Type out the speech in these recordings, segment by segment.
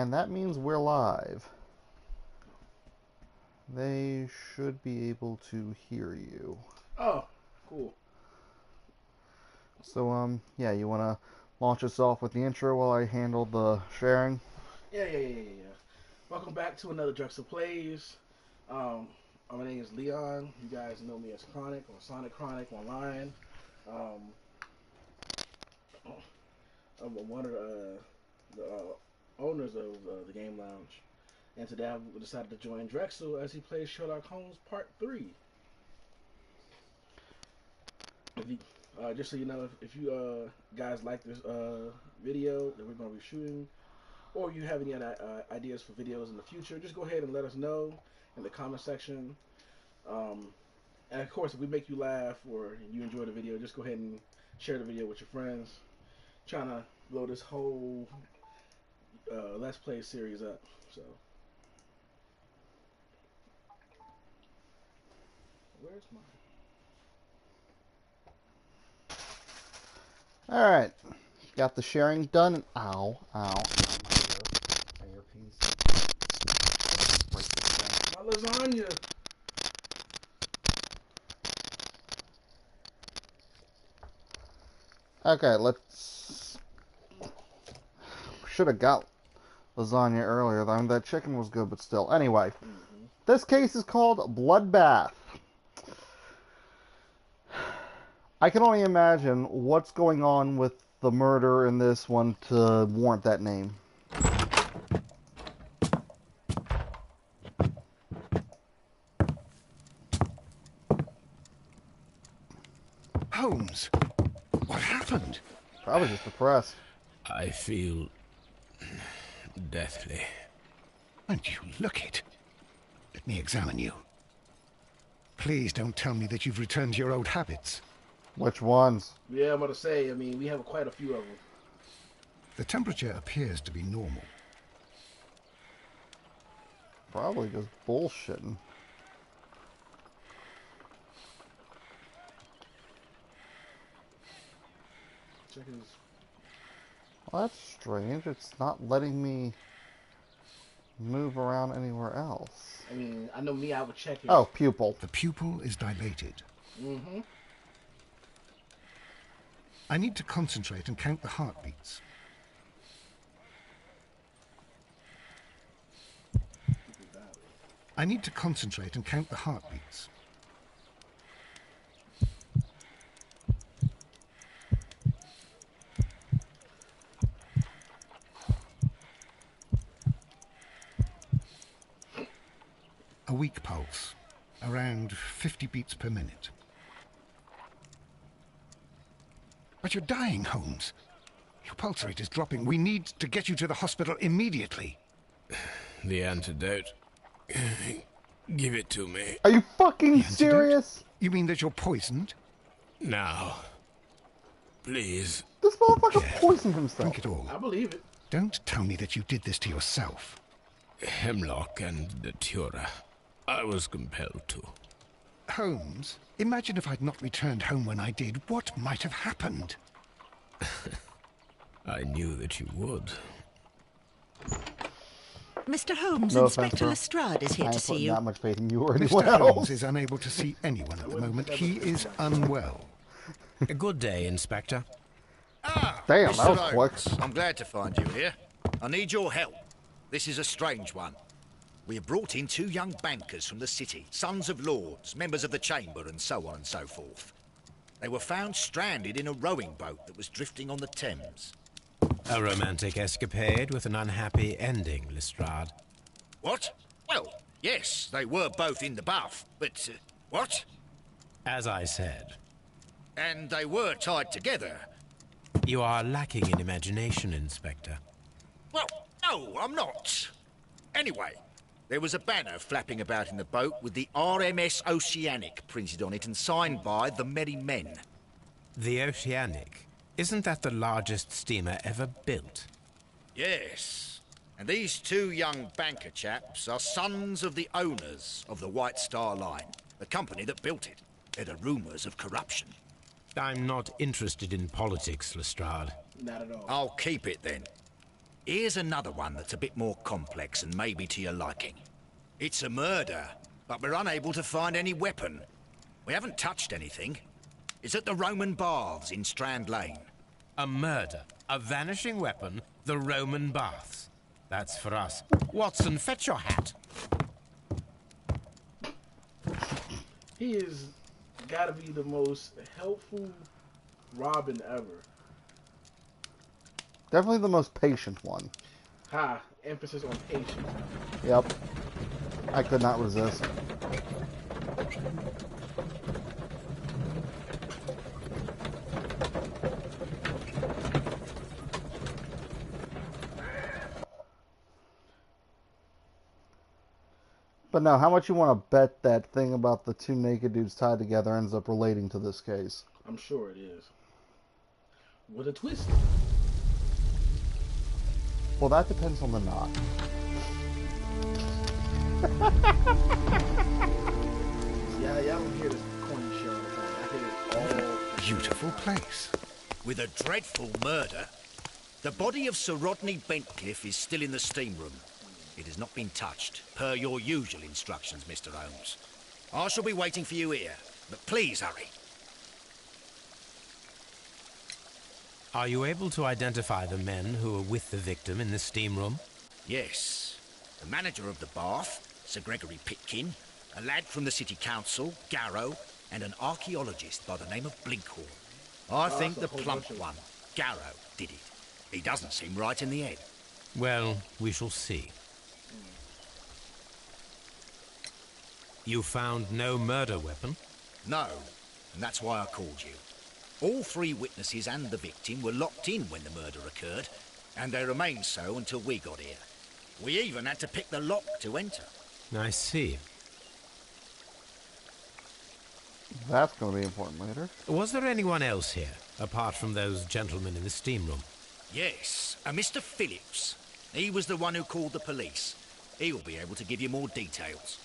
And that means we're live. They should be able to hear you. Oh, cool. So, yeah, you want to launch us off with the intro while I handle the sharing? Yeah. Welcome back to another Dreaxzyl Plays. My name is Leon. You guys know me as Chronic or Sonikkronik online. I'm one of the owners of the Game Lounge. And today I decided to join Dreaxzyl as he plays Sherlock Holmes Part 3. Just so you know, if you guys like this video that we're going to be shooting, or you have any other ideas for videos in the future, just go ahead and let us know in the comment section. And of course, if we make you laugh or you enjoy the video, just go ahead and share the video with your friends. Trying to blow this whole Let's Play series up. So, where's mine? Alright. Got the sharing done. Ow. My earpiece. Break this down. My lasagna. Okay, let's... Should have got lasagna earlier. I mean, that chicken was good, but still. Anyway, This case is called Bloodbath. I can only imagine what's going on with the murder in this one to warrant that name. Holmes, what happened? Probably just depressed. I feel deathly. And you look it. Let me examine you. Please don't tell me that you've returned to your old habits. Which ones? Yeah, I'm going to say, I mean, we have quite a few of them. The temperature appears to be normal. Probably just bullshitting. Chicken's... Well, that's strange. It's not letting me move around anywhere else. I mean, I know me, I would check it. Oh, pupil. The pupil is dilated. Mm-hmm. I need to concentrate and count the heartbeats. I need to concentrate and count the heartbeats. A weak pulse, around 50 beats per minute. But you're dying, Holmes. Your pulse rate is dropping. We need to get you to the hospital immediately. The antidote. Give it to me. Are you fucking The antidote? serious? You mean that you're poisoned? Now. Please. This motherfucker Yes. poisoned himself. Drink it all. I believe it. Don't tell me that you did this to yourself. Hemlock and datura. I was compelled to. Holmes, imagine if I'd not returned home when I did. What might have happened? I knew that you would. Mr. Holmes, No Inspector offense, bro. Lestrade is here I to ain't see putting you. that much faith in you or anyone Mr. Holmes else. is unable to see anyone at the moment. He is unwell. A good day, Inspector. Damn, Mr. that was Holmes, quick. I'm glad to find you here. I need your help. This is a strange one. We have brought in 2 young bankers from the city, sons of lords, members of the chamber, and so on and so forth. They were found stranded in a rowing boat that was drifting on the Thames. A romantic escapade with an unhappy ending, Lestrade. What? Well, yes, they were both in the buff, but... what? As I said, And they were tied together. you are lacking in imagination, Inspector. Well, no, I'm not. Anyway, there was a banner flapping about in the boat with the RMS Oceanic printed on it and signed by the Merry Men. The Oceanic. Isn't that the largest steamer ever built? Yes. And these 2 young banker chaps are sons of the owners of the White Star Line, the company that built it. There are rumours of corruption. I'm not interested in politics, Lestrade. Not at all. I'll keep it then. Here's another one that's a bit more complex and maybe to your liking. It's a murder, but we're unable to find any weapon. We haven't touched anything. It's at the Roman Baths in Strand Lane. A murder, a vanishing weapon, the Roman Baths. That's for us. Watson, fetch your hat. He is gotta be the most helpful Robin ever. Definitely the most patient one. Ha, emphasis on patience. Yep. I could not resist. But now, how much you want to bet that thing about the two naked dudes tied together ends up relating to this case? I'm sure it is. With a twist. Well, that depends on the knot. Yeah, y'all don't hear this corny shit all the time. I hear it all. Beautiful place. With a dreadful murder. The body of Sir Rodney Bentcliffe is still in the steam room. It has not been touched, per your usual instructions, Mr. Holmes. I shall be waiting for you here, but please hurry. Are you able to identify the men who were with the victim in the steam room? Yes. The manager of the bath, Sir Gregory Pitkin, a lad from the city council, Garrow, and an archaeologist by the name of Blinkhorn. I think the plump one, Garrow, did it. He doesn't seem right in the head. Well, we shall see. You found no murder weapon? No, and that's why I called you. All three witnesses and the victim were locked in when the murder occurred, and they remained so until we got here. We even had to pick the lock to enter. I see. That's going to be important later. Was there anyone else here, apart from those gentlemen in the steam room? Yes, a Mr. Phillips. He was the one who called the police. He'll be able to give you more details.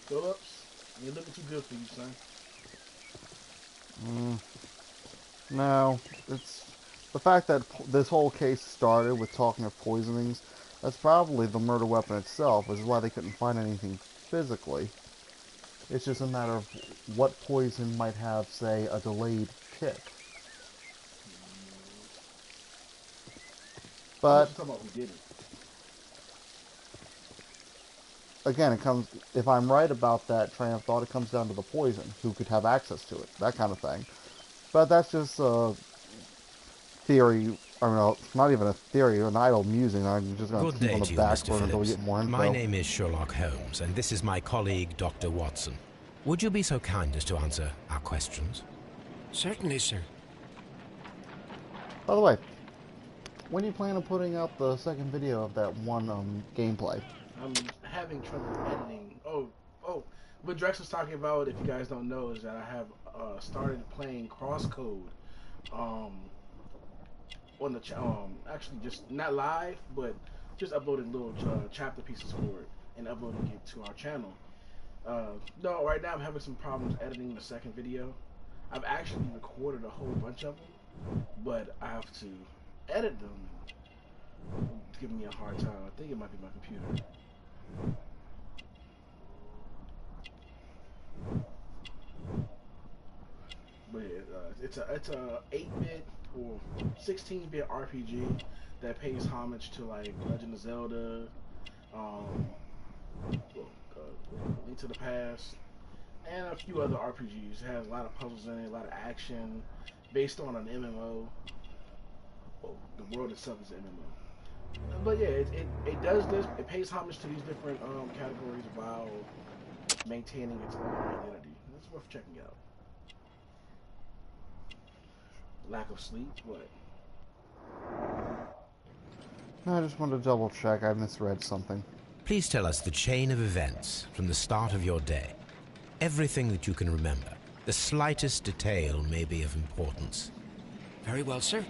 Phillips, you're looking too good for you, son. No, it's the fact that this whole case started with talking of poisonings. That's probably the murder weapon itself, which is why they couldn't find anything physically. It's just a matter of what poison might have, say, a delayed kick. But I'm talking about who did it. Again, it comes, if I'm right about that train of thought, it comes down to the poison, who could have access to it, that kind of thing. But that's just a theory, I mean, it's not even a theory, an idle musing. I'm just going to keep on the back burner until we get more info. My name is Sherlock Holmes, and this is my colleague, Dr. Watson. Would you be so kind as to answer our questions? Certainly, sir. By the way, when are you planning on putting out the second video of that one gameplay? I'm having trouble editing. What Drex was talking about, if you guys don't know, is that I have started playing Crosscode on the actually just not live, but just uploading little chapter pieces for it and uploading it to our channel. No, right now I'm having some problems editing the second video. I've actually recorded a whole bunch of them, but I have to edit them. It's giving me a hard time. I think it might be my computer. But it's a 8-bit or 16-bit RPG that pays homage to like Legend of Zelda, Link to the Past, and a few other RPGs. It has a lot of puzzles in it, a lot of action, based on an MMO. Well, the world itself is an MMO. But yeah, it does this. It pays homage to these different categories while maintaining its own identity. It's worth checking out. Lack of sleep? What? No, I just wanted to double check. I misread something. Please tell us the chain of events from the start of your day. Everything that you can remember. The slightest detail may be of importance. Very well, sir.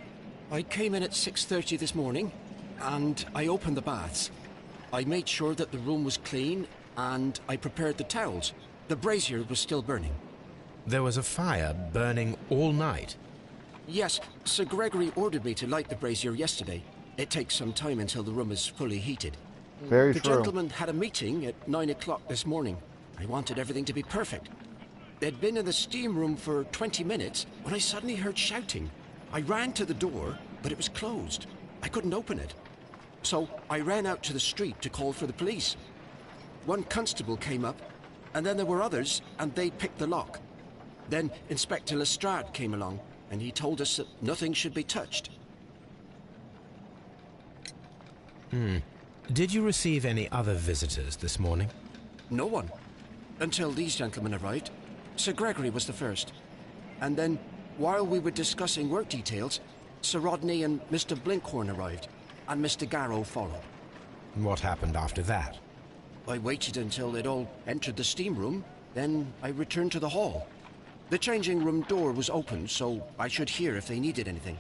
I came in at 6:30 this morning, and I opened the baths. I made sure that the room was clean, and I prepared the towels. The brazier was still burning. There was a fire burning all night. Yes, Sir Gregory ordered me to light the brazier yesterday. It takes some time until the room is fully heated. Very The true. gentleman had a meeting at 9 o'clock this morning. I wanted everything to be perfect. They'd been in the steam room for 20 minutes when I suddenly heard shouting. I ran to the door, but it was closed. I couldn't open it. So I ran out to the street to call for the police. One constable came up, and then there were others, and they picked the lock. Then Inspector Lestrade came along, and he told us that nothing should be touched. Did you receive any other visitors this morning? No one. Until these gentlemen arrived. Sir Gregory was the first. And then, while we were discussing work details, Sir Rodney and Mr. Blinkhorn arrived, and Mr. Garrow followed. What happened after that? I waited until they'd all entered the steam room, then I returned to the hall. The changing room door was open, so I should hear if they needed anything.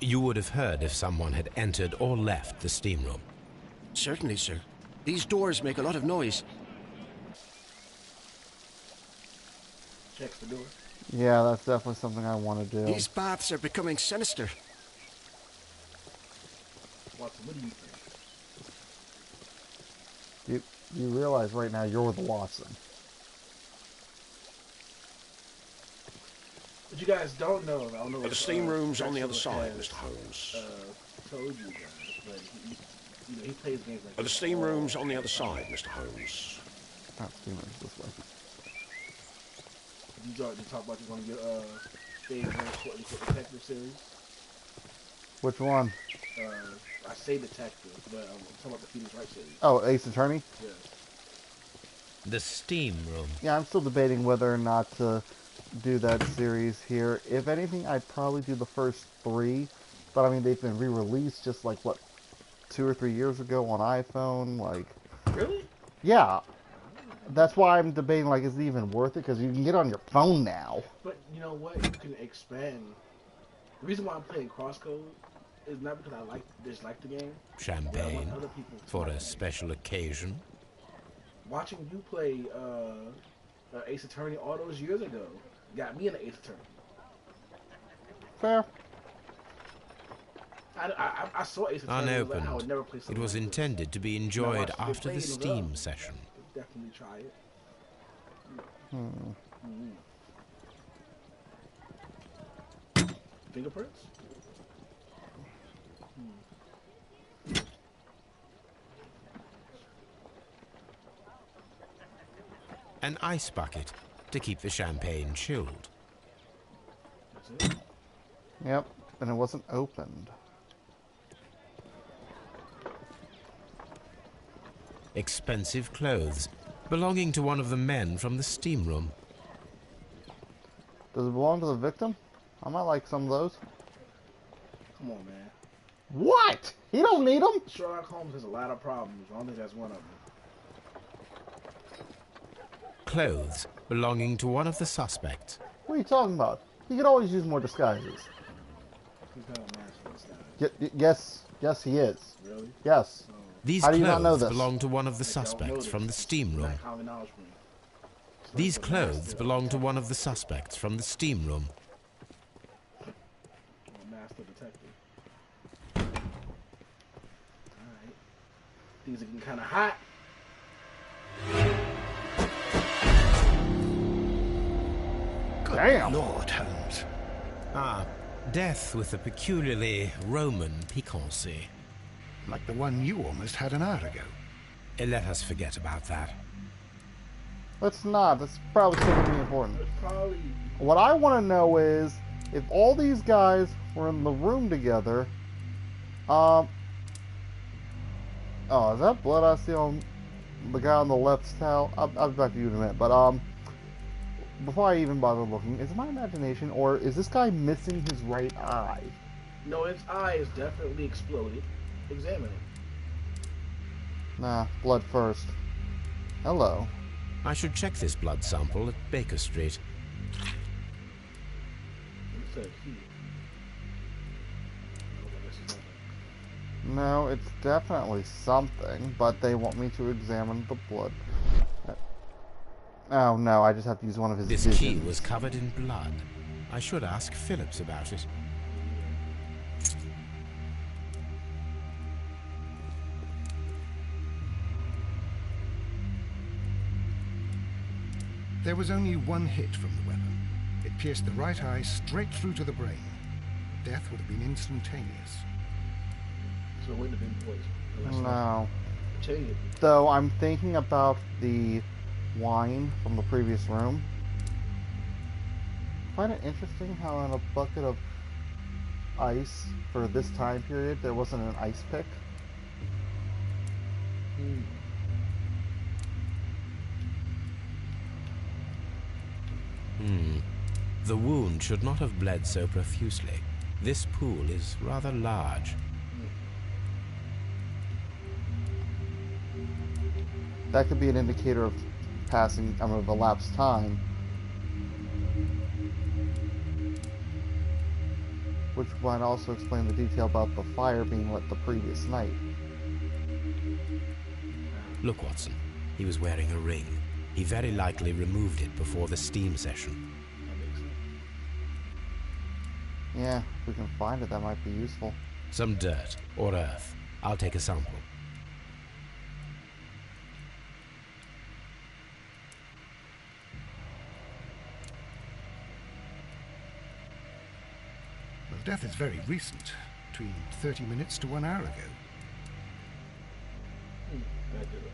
You would have heard if someone had entered or left the steam room. Certainly, sir. These doors make a lot of noise. Checks the door. Yeah, that's definitely something I want to do. These baths are becoming sinister. Watson, what do you think? You realize right now you're the Watson. What you guys don't know, I don't know. The steam room's on the other Dreaxzyl side, has, Mr. Holmes. Told you guys, but he plays games like The this steam all room's on the the other time. side, Mr. Holmes. Not steamers this way. You talk about one of your favorite detective series. Which one? I say detective, but I'm talking about the Phoenix Wright series. Oh, Ace Attorney? Yeah. The steam room. Yeah, I'm still debating whether or not to do that series here. If anything, I'd probably do the first 3. But I mean, they've been re-released just like, what, 2 or 3 years ago on iPhone? Like, Really? yeah. That's why I'm debating, like, is it even worth it? Because you can get it on your phone now. But you know what? You can expand. The reason why I'm playing Crosscode is not because I dislike the game. Champagne other people to for like a it. special occasion. Watching you play Ace Attorney all those years ago got me into Ace Attorney. Fair. I saw Ace Attorney. I was like, I would Unopened, never play it something was like this. intended to be Now enjoyed watch, they after play the it steam well. session. Definitely try it. Fingerprints? An ice bucket to keep the champagne chilled. That's it. Yep. And it wasn't opened. Expensive clothes belonging to one of the men from the steam room. Does it belong to the victim? I might like some of those. Come on, man. What? He don't need them? Sherlock Holmes has a lot of problems. I don't think that's one of them. Clothes belonging to one of the suspects. What are you talking about? He could always use more disguises. He's not a master of disguise. Yes, he is. Really? Yes. These How do you not know clothes this? belong to one of the I don't know suspects this. from the steam room. Not common knowledge for me. So These he's a clothes master belong to detective. one of the suspects from the steam room. A master detective. Alright. Things are getting kind of hot. Good Damn. Lord, Holmes. Ah, death with a peculiarly Roman piquancy. Like the one you almost had an hour ago. Let us forget about that. Let's not. That's probably still going to be important. It's probably... What I want to know is, if all these guys were in the room together, oh, is that blood I see on the guy on the left's towel? I'll be back to you in a minute, but, before I even bother looking, is it my imagination, or is this guy missing his right eye? No, its eye is definitely exploded. Examine it. Nah, blood first. Hello. I should check this blood sample at Baker Street. It said he. No, it's definitely something, but they want me to examine the blood. Oh no, I just have to use one of his This visions. key was covered in blood. I should ask Phillips about it. There was only one hit from the weapon. It pierced the right eye straight through to the brain. Death would have been instantaneous. So it wouldn't have been poison. Unless No. I'm telling you. Though I'm thinking about the wine from the previous room. I find it interesting how in a bucket of ice for this time period there wasn't an ice pick. The wound should not have bled so profusely. This pool is rather large. That could be an indicator of of elapsed time. Which might also explain the detail about the fire being lit the previous night. Look, Watson. He was wearing a ring. He very likely removed it before the steam session. That makes sense. Yeah, if we can find it, that might be useful. Some dirt or earth. I'll take a sample. Well, death is very recent. Between 30 minutes to 1 hour ago. That did it.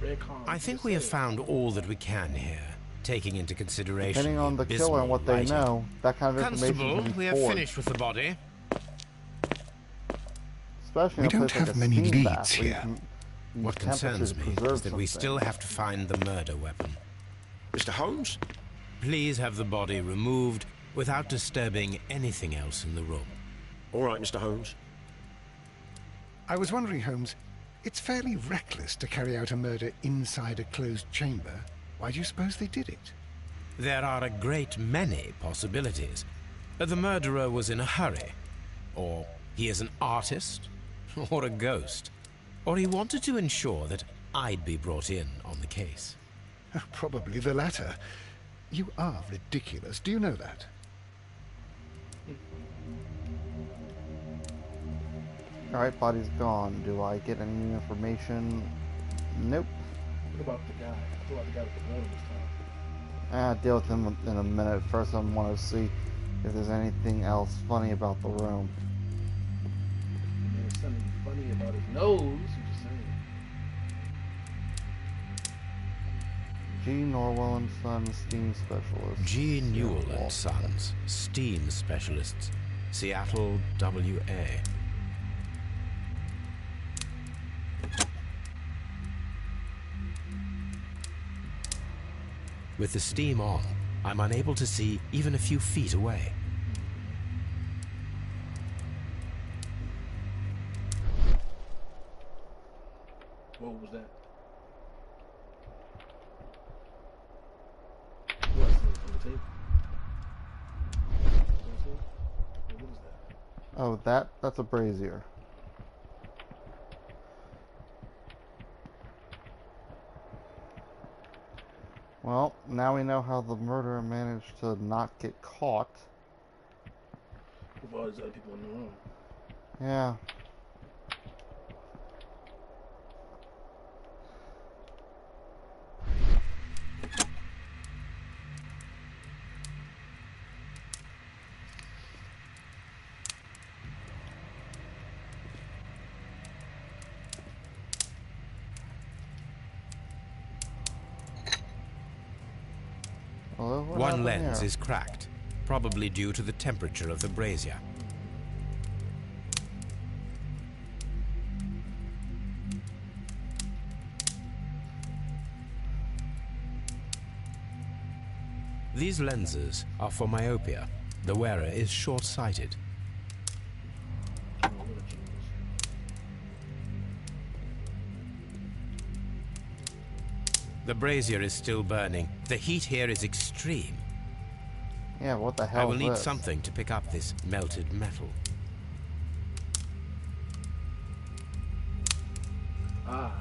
Red calm. I think we have found all that we can here, taking into consideration Depending on the killer abysmal and what they writing. know, that kind of information Constable, can be we have forged. finished with the body. Especially We in a don't place like have a many steam leads bath, where you here. can use What concerns temperature to me preserve is that we something. still have to find the murder weapon. Mr. Holmes? Please have the body removed without disturbing anything else in the room. All right, Mr. Holmes. I was wondering, Holmes, it's fairly reckless to carry out a murder inside a closed chamber. Why do you suppose they did it? There are a great many possibilities. The murderer was in a hurry. Or he is an artist. Or a ghost. Or he wanted to ensure that I'd be brought in on the case. Probably the latter. You are ridiculous. Do you know that? Alright, body's gone. Do I get any new information? Nope. What about the guy? What about the guy with the gun this time? Deal with him in a minute. First, I want to see if there's anything else funny about the room. There's something funny about his nose. I'm just saying. G. Norwell and Sons, Steam Specialist. G. Newell Walker. and Sons, Steam Specialists, Seattle, WA. With the steam on, I'm unable to see even a few feet away. What was that? What's on the table? What is that? Oh, that's a brazier. Well, now we know how the murderer managed to not get caught. With all these other people in the room. Yeah. Well, what One happened lens here? is cracked, probably due to the temperature of the brazier. These lenses are for myopia. The wearer is short-sighted. Oh, what a genius. The brazier is still burning. The heat here is extreme. Yeah, what the hell I will is need this? something to pick up this melted metal. Ah.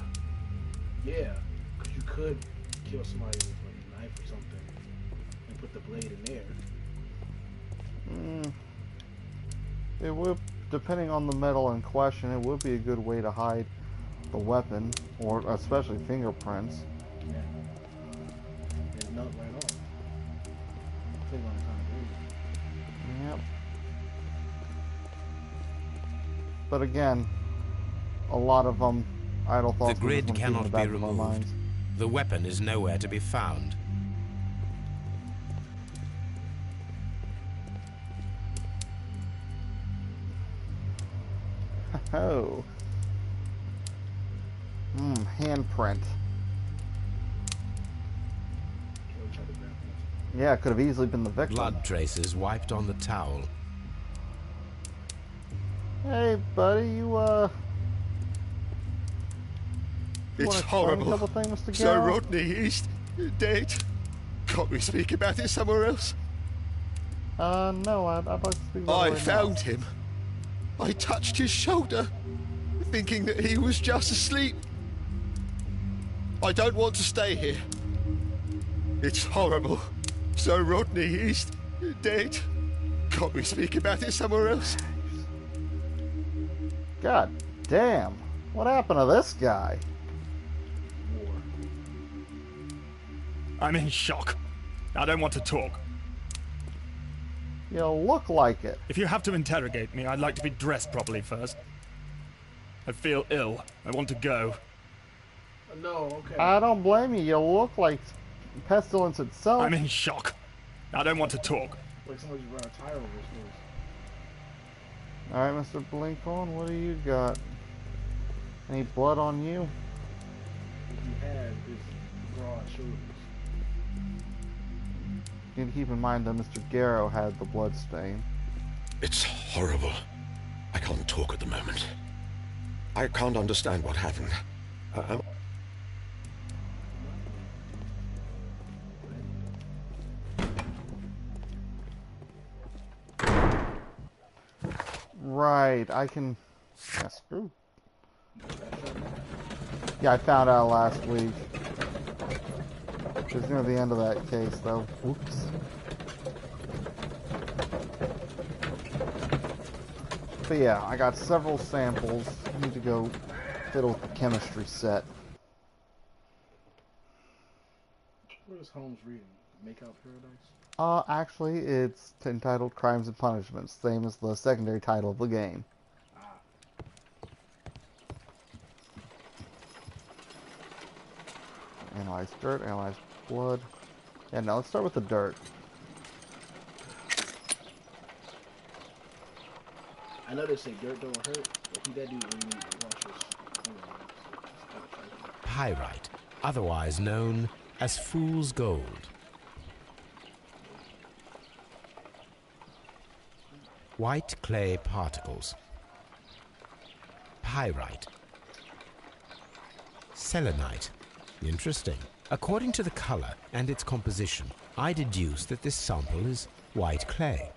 Yeah. Because you could kill somebody with a knife or something and put the blade in there. It would, depending on the metal in question, it would be a good way to hide the weapon, or especially fingerprints. Yeah. And melt right off. But again, a lot of idle The thoughts we just grid want to keep in the cannot back be of our removed. minds. The weapon is nowhere to be found. Oh. Handprint. Yeah, it could have easily been the victim. Blood traces wiped on the towel. Hey, buddy, you It's wanna explain horrible. a couple things, Mr. So Garrow? Rodney is dead. Can't we speak about it somewhere else? No, I'd like to speak about it I right found now. him. I touched his shoulder, thinking that he was just asleep. I don't want to stay here. It's horrible. So Rodney is dead. Can't we speak about it somewhere else? God damn. What happened to this guy? I'm in shock. I don't want to talk. You look like it. If you have to interrogate me, I'd like to be dressed properly first. I feel ill. I want to go. No, okay. I don't blame you. You look like pestilence itself. I'm in shock. I don't want to talk. Like somebody's run a tire over his face. Alright, Mr. Blinkhorn, what do you got? Any blood on you? What he had is broad shoulders. You need to keep in mind that Mr. Garrow had the blood stain. It's horrible. I can't talk at the moment. I can't understand what happened. Right, I can... Yeah, screw. Yeah, I found out last week. It's near the end of that case, though. Oops. But yeah, I got several samples. I need to go fiddle with the chemistry set. What is Holmes reading? Makeout Paradise? Actually, it's entitled Crimes and Punishments, same as the secondary title of the game. Analyze dirt, analyze blood. Yeah, now let's start with the dirt. I know they say dirt don't hurt, but he that dude really needs to wash his fingernails. Pyrite, otherwise known as fool's gold. White clay particles. Pyrite. Selenite. Interesting. According to the color and its composition, I deduce that this sample is white clay.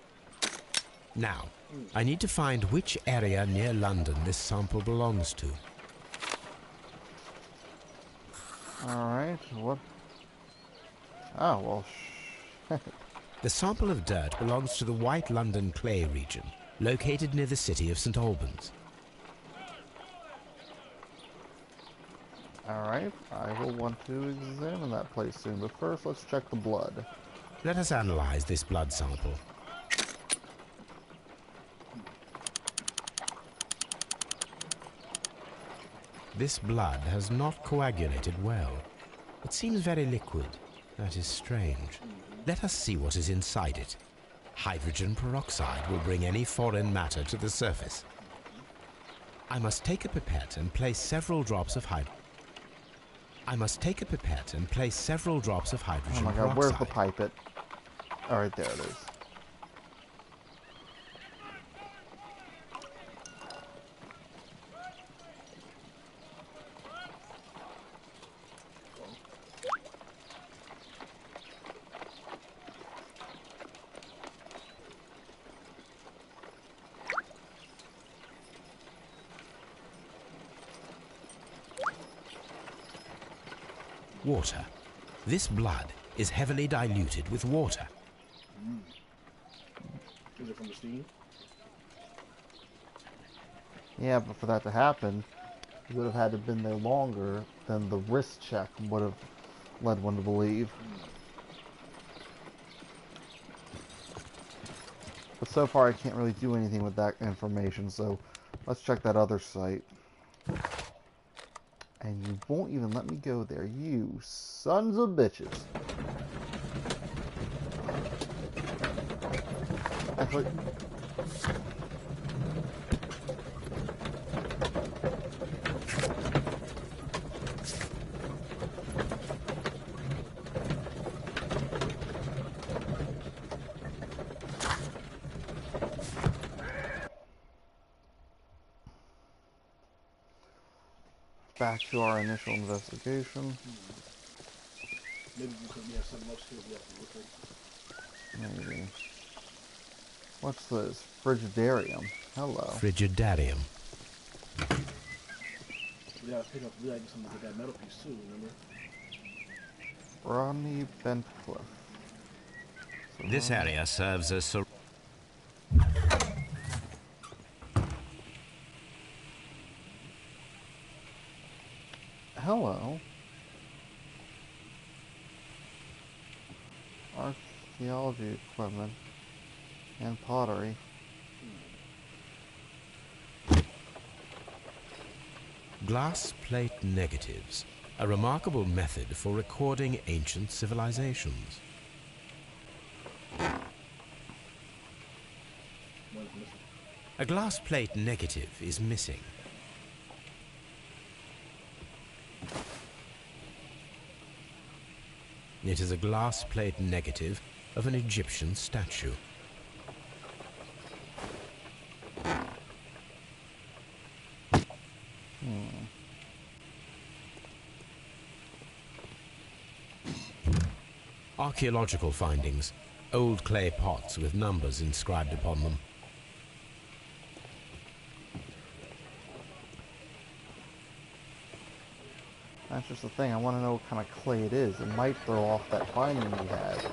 Now, I need to find which area near London this sample belongs to. Alright, what? Oh, well, The sample of dirt belongs to the White London clay region, located near the city of St. Albans. Alright, I will want to examine that place soon, but first let's check the blood. Let us analyze this blood sample. This blood has not coagulated well. It seems very liquid. That is strange. Let us see what is inside it. Hydrogen peroxide will bring any foreign matter to the surface. I must take a pipette and place several drops of hydrogen. Oh my god, where's the pipette? Alright, there it is. Water. This blood is heavily diluted with water. Is it from the steam? Yeah, but for that to happen, you would have had to have been there longer than the wrist check would have led one to believe. But so far I can't really do anything with that information, so Let's check that other site. And you won't even let me go there, you sons of bitches. Actually, back to our initial investigation. Maybe because we have something else here we have to look at. Maybe. What's this? Frigidarium. Hello. Frigidarium. We gotta pick up, we gotta get something to get that metal piece too, remember? Rodney Bentcliffe. So This area serves as hello. Archaeology equipment and pottery. glass plate negatives, a remarkable method for recording ancient civilizations. A glass plate negative is missing. It is a glass plate negative of an Egyptian statue. Archaeological findings, old clay pots with numbers inscribed upon them. That's just the thing, I want to know what kind of clay it is. It might throw off that finding we had.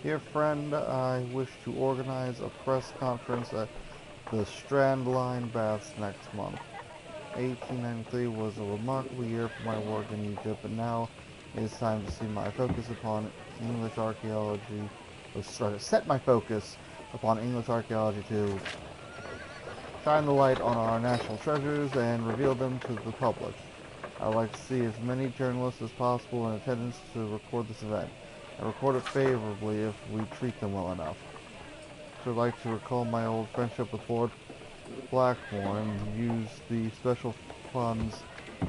Dear friend, I wish to organize a press conference at the Strand Line Baths next month. 1893 was a remarkable year for my work in Egypt, but now it is time to see my focus upon English archaeology, or sorry, set my focus upon English archaeology to shine the light on our national treasures and reveal them to the public. I would like to see as many journalists as possible in attendance to record this event, and record it favorably if we treat them well enough. I would like to recall my old friendship with Lord Blackmore and use the special funds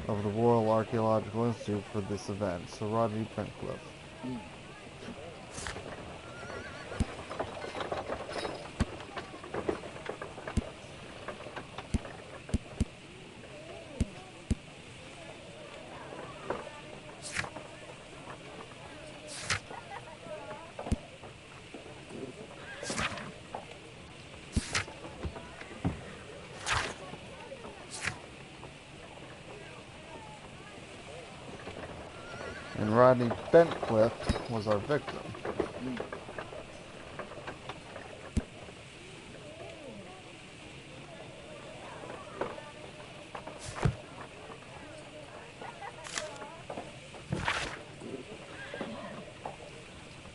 of the Royal Archaeological Institute for this event. Sir Rodney Bentcliffe. And Rodney Bentcliffe was our victim.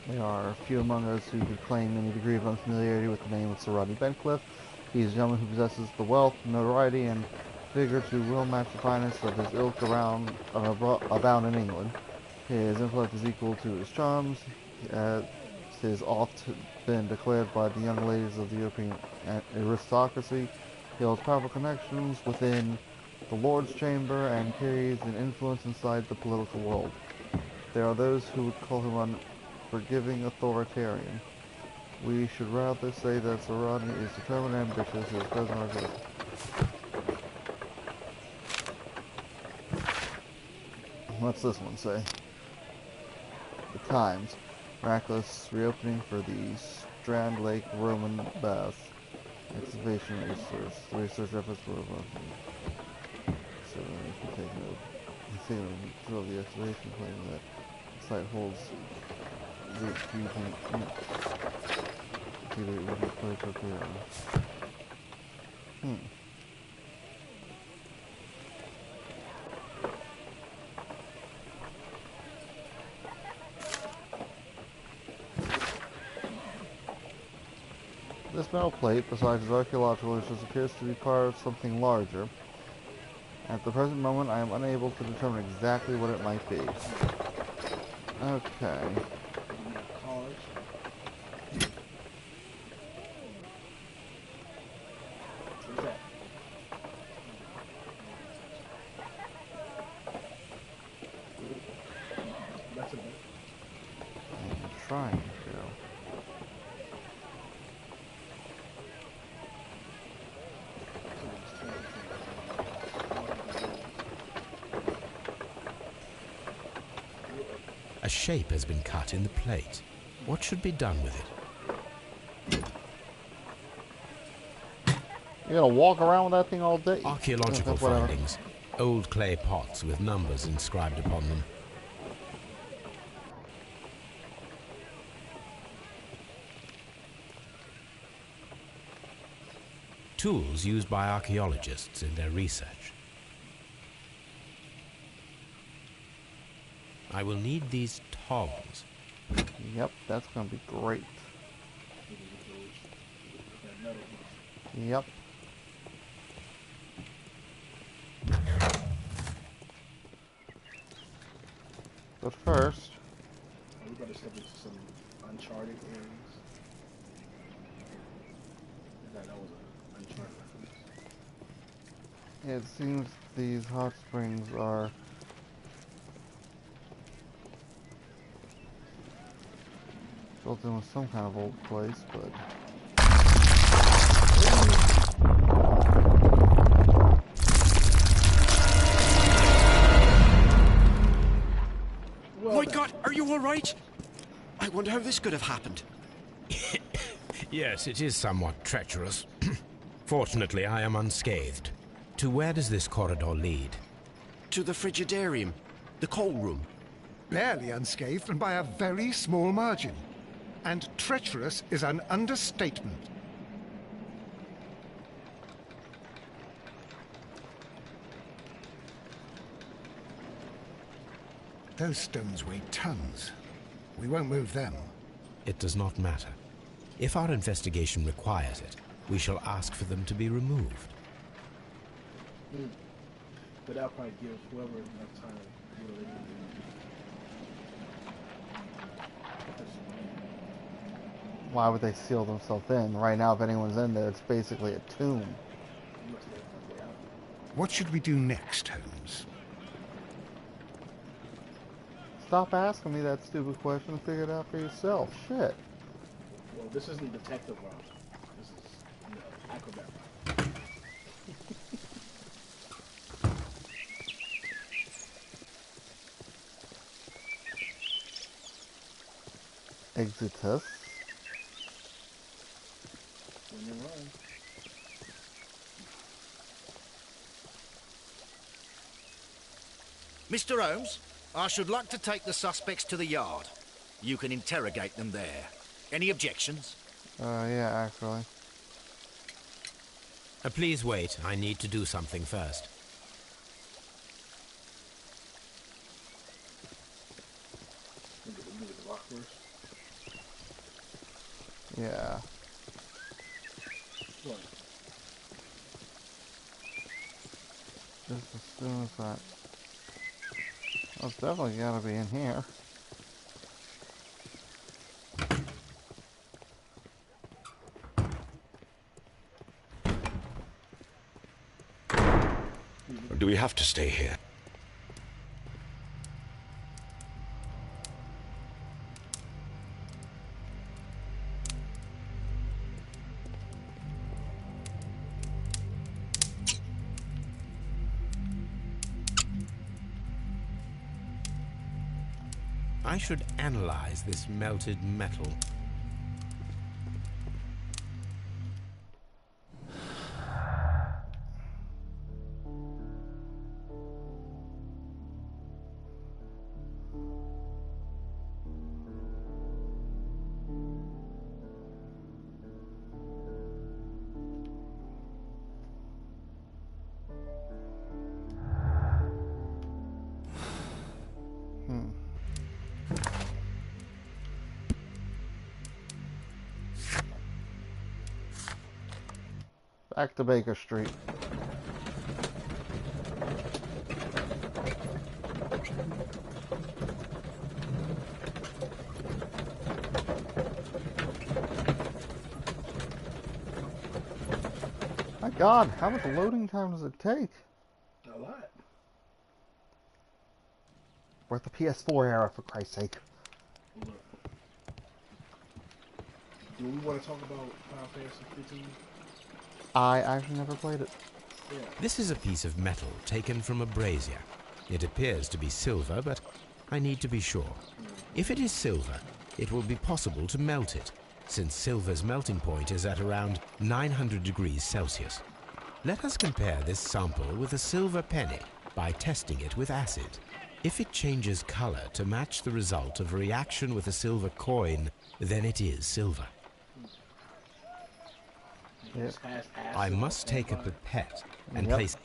There are a few among us who could claim any degree of unfamiliarity with the name of Sir Rodney Bentcliffe. He is a gentleman who possesses the wealth, notoriety, and vigor to will match the finest of his ilk abound in England. His intellect is equal to his charms, as has oft been declared by the young ladies of the European aristocracy. He holds powerful connections within the Lord's Chamber and carries an influence inside the political world. There are those who would call him unforgiving authoritarian. We should rather say that Sir Rodney is determined and ambitious. His present argument. What's this one say? The Times. Miraculous reopening for the Strand Lake Roman Bath. Excavation resource. The research efforts were so if you take note of the excavation claim that the site holds great This metal plate, besides its archaeological interest, appears to be part of something larger. At the present moment, I am unable to determine exactly what it might be. Okay. Cards. What's that? That's a bit. I'm trying to. A shape has been cut in the plate. What should be done with it? You're gonna walk around with that thing all day? Archaeological Whatever. findings. Old clay pots with numbers inscribed upon them. Tools used by archaeologists in their research. I will need these tongs. Yep, that's gonna be great. Yep. But first, We better step into some uncharted areas. That was an uncharted reference. it seems these hot springs are built in with some kind of old place, but My God, are you all right? I wonder how this could have happened. Yes, it is somewhat treacherous. Fortunately, I am unscathed. To where does this corridor lead? To the frigidarium, the coal room. Barely unscathed and by a very small margin. And treacherous is an understatement. Those stones weigh tons. We won't move them. It does not matter. If our investigation requires it, we shall ask for them to be removed. But that'll probably give whoever enough time to do what they need to do. why would they seal themselves in? Right now, if anyone's in there, it's basically a tomb. What should we do next, Holmes? Stop asking me that stupid question and figure it out for yourself. Shit. Well, this isn't detective round. This is acrobat round. Exitus. When you're wrong. Mr. Holmes, I should like to take the suspects to the yard. You can interrogate them there. Any objections? Yeah, actually. Please wait. I need to do something first. Look at the rock first. Yeah. What? Just as soon as that... Oh, it's definitely gotta be in here. Do we have to stay here? I should analyze this melted metal. Back to Baker Street. My God, how much loading time does it take? A lot. We're at the PS4 era, for Christ's sake. Look. Do we want to talk about Final Fantasy 15? I actually never played it. Yeah. This is a piece of metal taken from a brazier. It appears to be silver, but I need to be sure. If it is silver, it will be possible to melt it, since silver's melting point is at around 900 degrees Celsius. Let us compare this sample with a silver penny by testing it with acid. If it changes color to match the result of a reaction with a silver coin, then it is silver. Yep. I must take a pipette and Yep. place...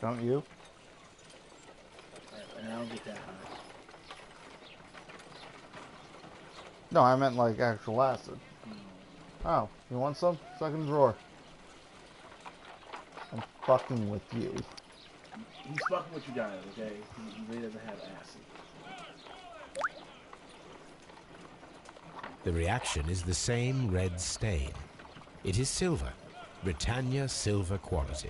Don't you? And I don't get that high. No, I meant like actual acid. Oh, you want some? Second drawer. I'm fucking with you. He's fucking with you guys, okay? He really doesn't have acid. The reaction is the same red stain. It is silver. Britannia silver quality.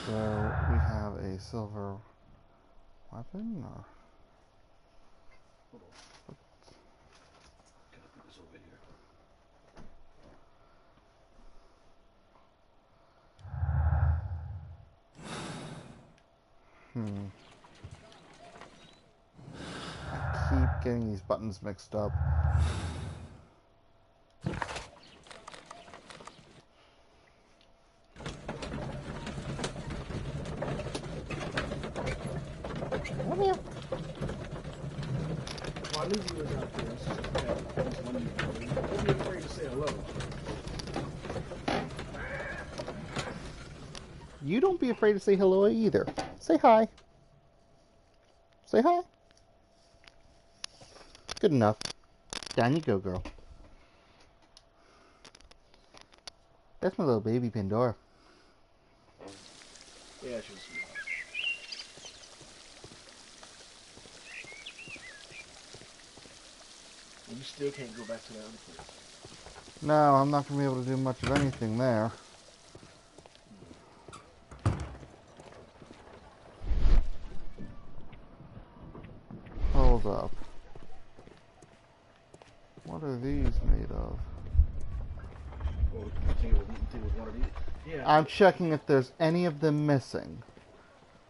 So we have a silver weapon, or Hold on. Gotta put this over here. I keep getting these buttons mixed up. Come here. Well, I knew you was out there. It's just that I was wondering. Don't be afraid to say hello. You don't be afraid to say hello either. Say hi. Say hi. Good enough. Down you go, girl. That's my little baby Pandora. Yeah, she's sweet. And you still can't go back to that other place. No, I'm not going to be able to do much of anything there. Hold up. What are these made of? Or you think it was one of these? Yeah. I'm checking if there's any of them missing.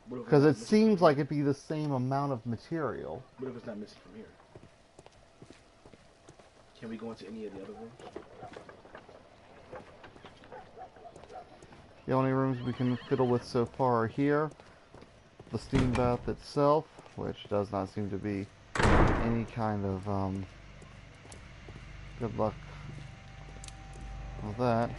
What if Because it's it not seems missing like it'd be the same amount of material. from here? What if it's not missing from here? Can we go into any of the other rooms? The only rooms we can fiddle with so far are here. The steam bath itself, which does not seem to be any kind of, good luck with that.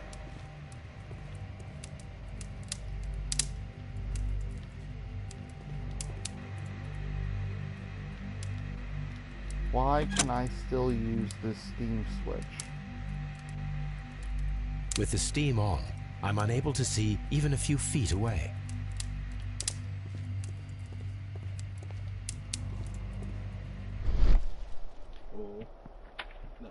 Why can I still use this steam switch? With the steam on, I'm unable to see even a few feet away. Oh, no.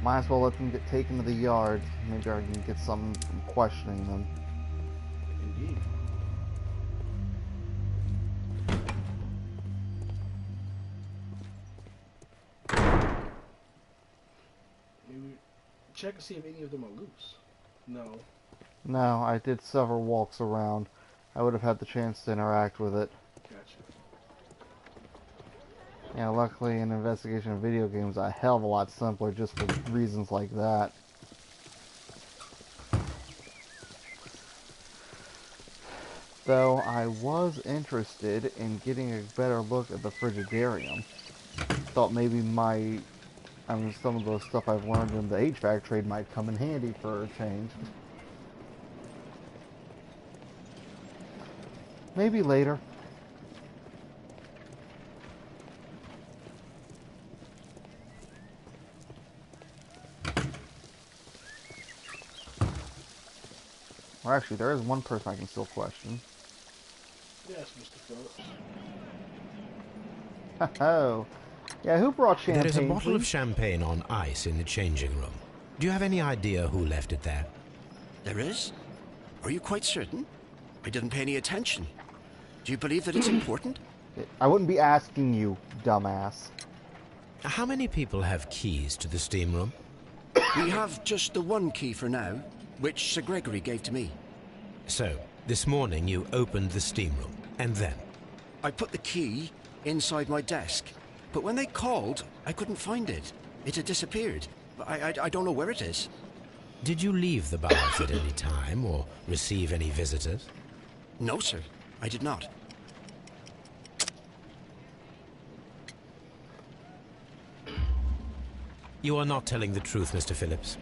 Might as well let them get taken to the yard. Maybe I can get some from questioning them. Indeed. check and see if any of them are loose? No. No, I did several walks around. I would have had the chance to interact with it. Gotcha. Yeah, luckily in investigation of video games, a hell of a lot simpler just for reasons like that. Though I was interested in getting a better look at the Frigidarium. Thought maybe some of the stuff I've learned in the HVAC trade might come in handy for a change. Maybe later. Or actually, there is one person I can still question. Yes, Mr. Phillips. Oh. Yeah, who brought champagne? There is a bottle of please? champagne on ice in the changing room. Do you have any idea who left it there? There is? Are you quite certain? I didn't pay any attention. Do you believe that it's important? I wouldn't be asking you, dumbass. How many people have keys to the steam room? We have just the one key for now, which Sir Gregory gave to me. So, this morning you opened the steam room, and then? I put the key inside my desk, but when they called, I couldn't find it. It had disappeared. I don't know where it is. Did you leave the bath at any time, or receive any visitors? No, sir. I did not. You are not telling the truth, Mr. Phillips.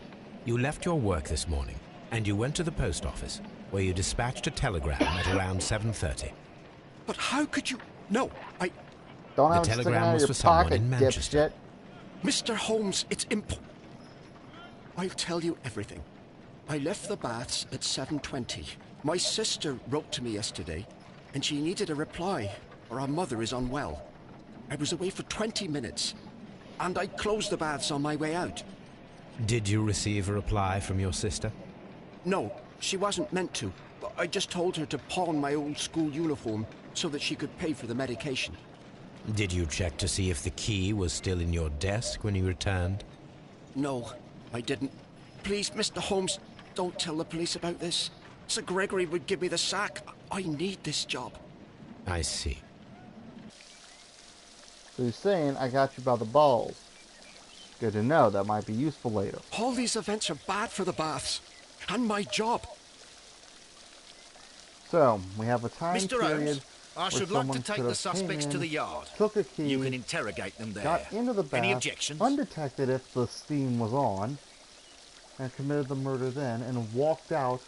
You left your work this morning, and you went to the post office, where you dispatched a telegram at around 7:30. But how could you... No, Don't The have it sticking telegram out of was your for someone pocket, in Manchester. dipshit. Mr. Holmes, it's I'll tell you everything. I left the baths at 7:20. My sister wrote to me yesterday, and she needed a reply, or her mother is unwell. I was away for 20 minutes, and I closed the baths on my way out. Did you receive a reply from your sister? No, she wasn't meant to. I just told her to pawn my old school uniform so that she could pay for the medication. Did you check to see if the key was still in your desk when you returned? No, I didn't. Please, Mr. Holmes, don't tell the police about this. Sir Gregory would give me the sack. I need this job. I see. So he's saying, I got you by the balls. Good to know. That might be useful later. All these events are bad for the baths. And my job. So, we have a time Mr. period Holmes, I where should like to someone take could the have suspects came to in, the yard. took a key, You can interrogate them there. got into the bath, Any objections? undetected if the steam was on, and committed the murder then, and walked out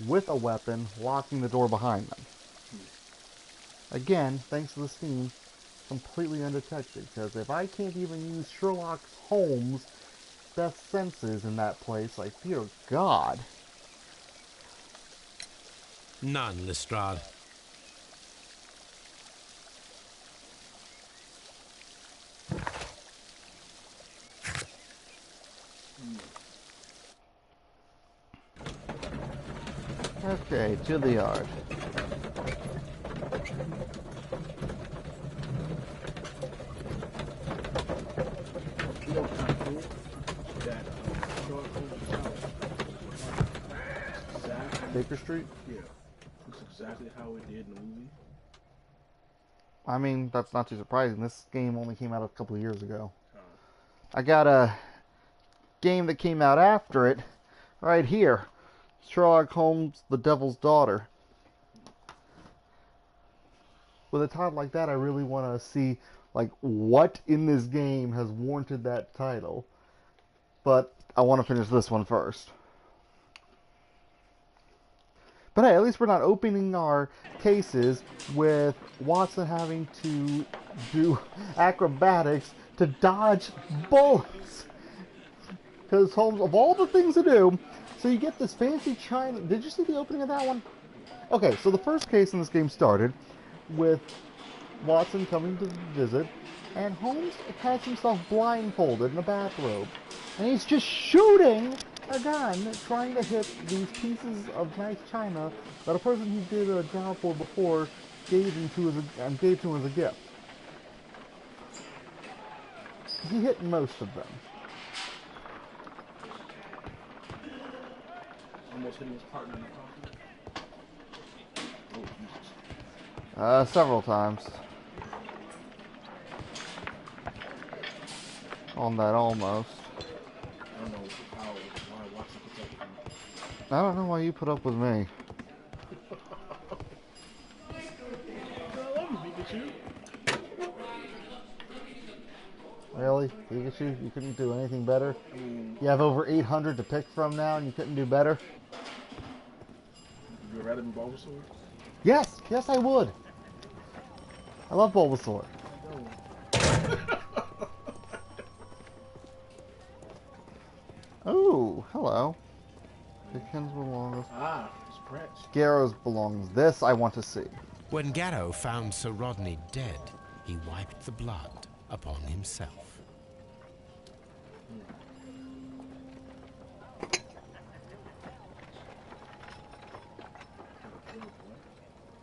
with a weapon, locking the door behind them. Again, thanks to the steam, completely undetected, because if I can't even use Sherlock Holmes' best senses in that place, like, dear God. None, Lestrade. Okay, to the yard. You know, kind of cool that Sherlock Holmes' house. Exactly. Baker Street? Yeah. Looks exactly how it did in the movie. I mean, that's not too surprising. This game only came out a couple of years ago. I got a game that came out after it, right here. Sherlock Holmes, The Devil's Daughter. With a title like that, I really want to see, like, what in this game has warranted that title. But I want to finish this one first. But hey, at least we're not opening our cases with Watson having to do acrobatics to dodge bullets. Because Holmes, of all the things to do, so you get this fancy China... Did you see the opening of that one? Okay, so the first case in this game started with Watson coming to visit, and Holmes has himself blindfolded in a bathrobe. And he's just shooting a gun, trying to hit these pieces of nice china that a person he did a job for before gave to him as a gift. He hit most of them. almost hitting his partner in the coffee? Oh, Jesus. Several times. On that almost. I don't know why Watson puts up with him. I don't know why you put up with me. I love you, Pikachu. Really? Pikachu? You couldn't do anything better? You have over 800 to pick from now and you couldn't do better? Would you rather be Bulbasaur? Yes! Yes, I would! I love Bulbasaur. Oh, hello. Pickens belongs. Ah, it's Prince. Garrow's belongs. This I want to see. When Garrow found Sir Rodney dead, he wiped the blood upon himself.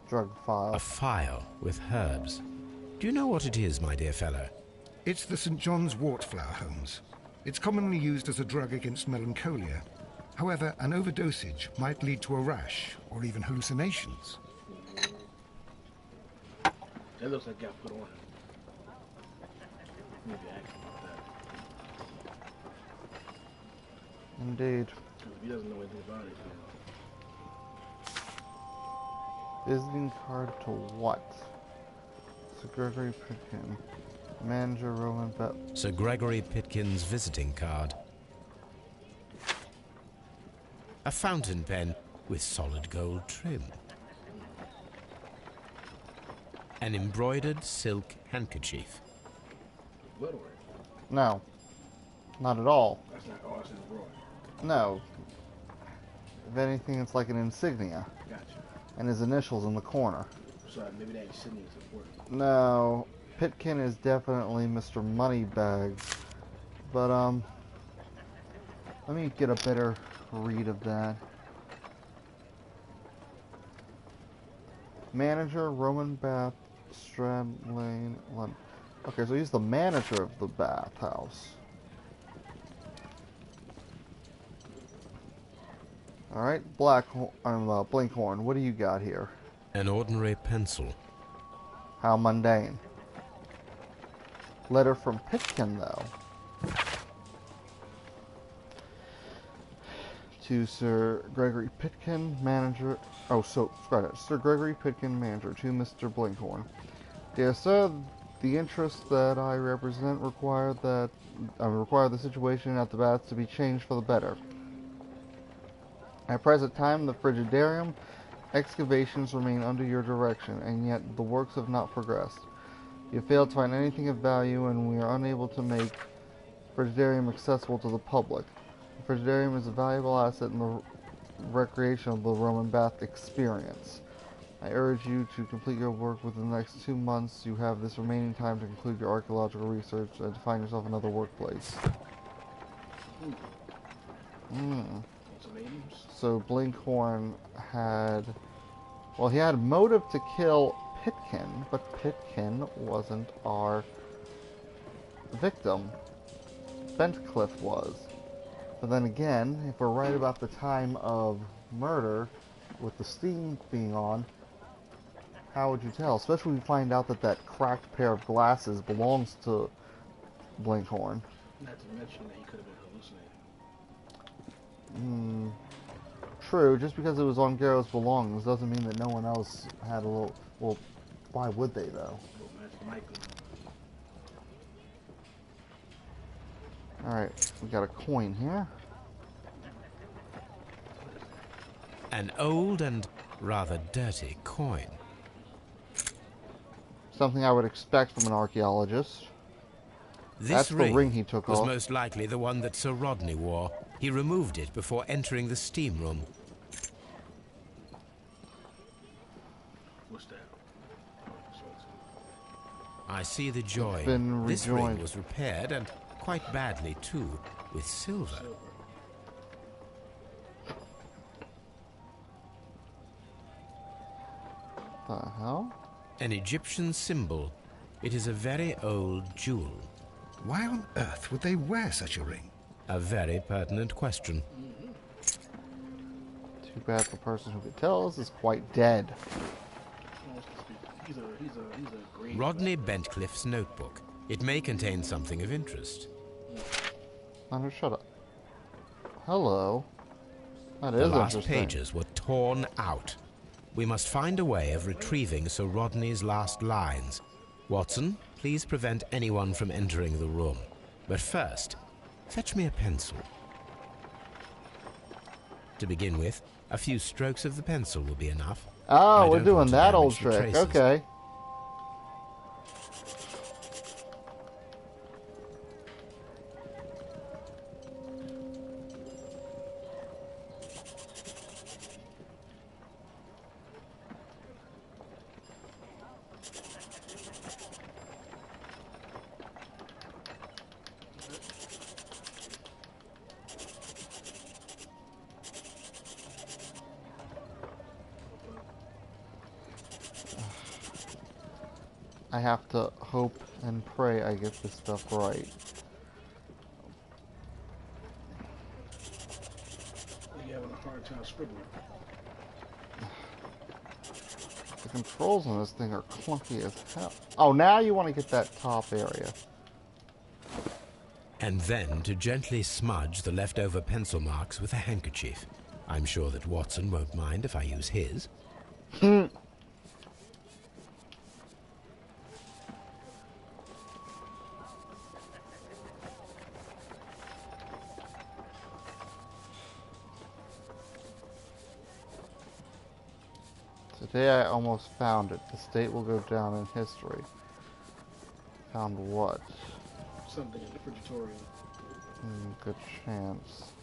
Drug file. A file with herbs. Do you know what it is, my dear fellow? It's the St. John's Wortflower, Holmes. It's commonly used as a drug against melancholia. However, an overdosage might lead to a rash or even hallucinations. That looks like got put on him. Maybe ask him about that. Indeed. Because if he doesn't know anything about it, Visiting card to what? Sir Gregory Pitkin. Manager Roman Bell. Sir Gregory Pitkin's visiting card. A fountain pen with solid gold trim. An embroidered silk handkerchief. Bloodwork. No. Not at all. That's not. Oh, that's his Roy. No. If anything, it's like an insignia. Gotcha. And his initials in the corner. So maybe that insignia is important. No. Pitkin is definitely Mr. Moneybags. But, let me get a better read of that. Manager, Roman Bath, Strand Lane, London. Okay, so he's the manager of the bathhouse. Alright, Blinkhorn, what do you got here? An ordinary pencil. How mundane. Letter from Pitkin, though. To Sir Gregory Pitkin, manager. Oh, so, sorry, Sir Gregory Pitkin, manager. To Mr. Blinkhorn. Dear Sir, the interests that I represent require the situation at the baths to be changed for the better. At present time, the Frigidarium excavations remain under your direction, and yet the works have not progressed. You have failed to find anything of value, and we are unable to make Frigidarium accessible to the public. The Frigidarium is a valuable asset in the recreation of the Roman bath experience. I urge you to complete your work within the next 2 months. You have this remaining time to conclude your archaeological research and to find yourself another workplace. So Blinkhorn had... Well, he had motive to kill Pitkin, but Pitkin wasn't our victim. Bentcliffe was. But then again, if we're right about the time of murder, with the steam being on, how would you tell? Especially when we find out that that cracked pair of glasses belongs to Blinkhorn. Not to mention that he could have been hallucinating. True, just because it was on Garrow's belongings doesn't mean that no one else had a little... Well, why would they, though? Alright, we got a coin here. An old and rather dirty coin. Something I would expect from an archaeologist. That's the ring he took was off. most likely the one that Sir Rodney wore. He removed it before entering the steam room. What's that? I see the joy. This ring was repaired, and quite badly too, with silver. The hell? An Egyptian symbol. It is a very old jewel. Why on earth would they wear such a ring? A very pertinent question. Too bad the person who could tell us is quite dead. He's a great Rodney Bentcliffe's notebook. It may contain something of interest. Hunter, shut up. Hello. That The is last interesting. pages were torn out. We must find a way of retrieving Sir Rodney's last lines. Watson, please prevent anyone from entering the room. But first, fetch me a pencil. To begin with, a few strokes of the pencil will be enough. Oh, we're don't doing want to that old damage the trick. traces. Okay. I have to hope and pray I get this stuff right. You're having a hard time scribbling. The controls on this thing are clunky as hell. Oh, now you want to get that top area. And then to gently smudge the leftover pencil marks with a handkerchief. I'm sure that Watson won't mind if I use his. Today I almost found it. The state will go down in history. Found what? Something in the Frigitorium. Good chance.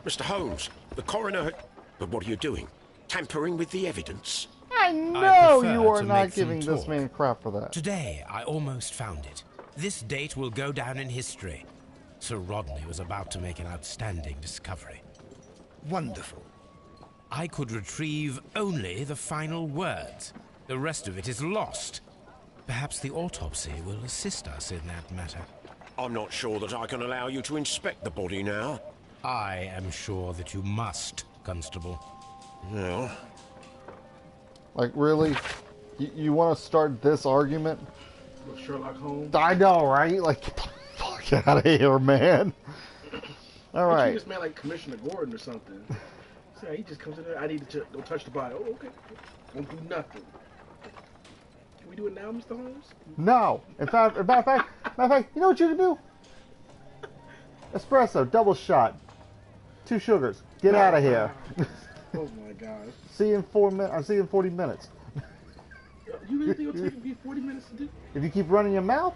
Mr. Holmes, the coroner had... But what are you doing? Tampering with the evidence? I know prefer you are to not make them giving this talk. man crap for that. Today, I almost found it. This date will go down in history. Sir Rodney was about to make an outstanding discovery. Wonderful. I could retrieve only the final words. The rest of it is lost. Perhaps the autopsy will assist us in that matter. I'm not sure that I can allow you to inspect the body now. I am sure that you must, Constable. Well, Like, really? You want to start this argument? With Sherlock Holmes. I know, right? Like, get the fuck out of here, man. All You right. this man like Commissioner Gordon or something. So he just comes in there. I need to don't touch the body. Oh, okay. Won't do nothing. Can we do it now, Mr. Holmes? No. In fact, matter of fact, you know what you can do? Espresso, double shot, 2 sugars. Get out of here. Oh my gosh. See you in 4 minutes. I'll see you in 40 minutes. You really think it'll take me 40 minutes to do? If you keep running your mouth.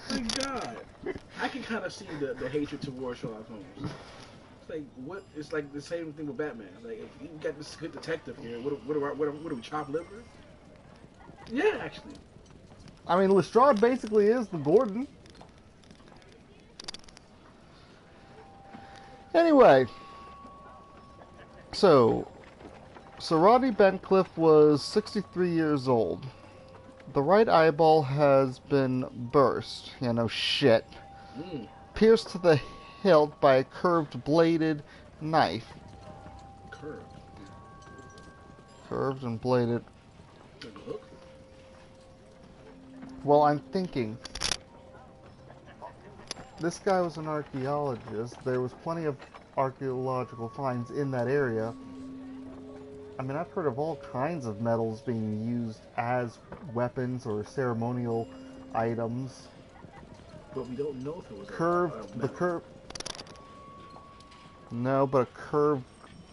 Thank God. I can kind of see the hatred towards Sherlock Holmes. It's like what? It's like the same thing with Batman. Like if you got this good detective here, what do we chop liver? Yeah, actually. I mean, Lestrade basically is the Gordon. Anyway, so Sir Rodney Bentcliffe was 63 years old. The right eyeball has been burst. Yeah, no shit. Pierced to the hilt by a curved bladed knife. Curved. Curved and bladed. Like a hook? Well, I'm thinking. This guy was an archaeologist. There was plenty of archaeological finds in that area. I mean, I've heard of all kinds of metals being used as weapons or ceremonial items. But we don't know if it was No, but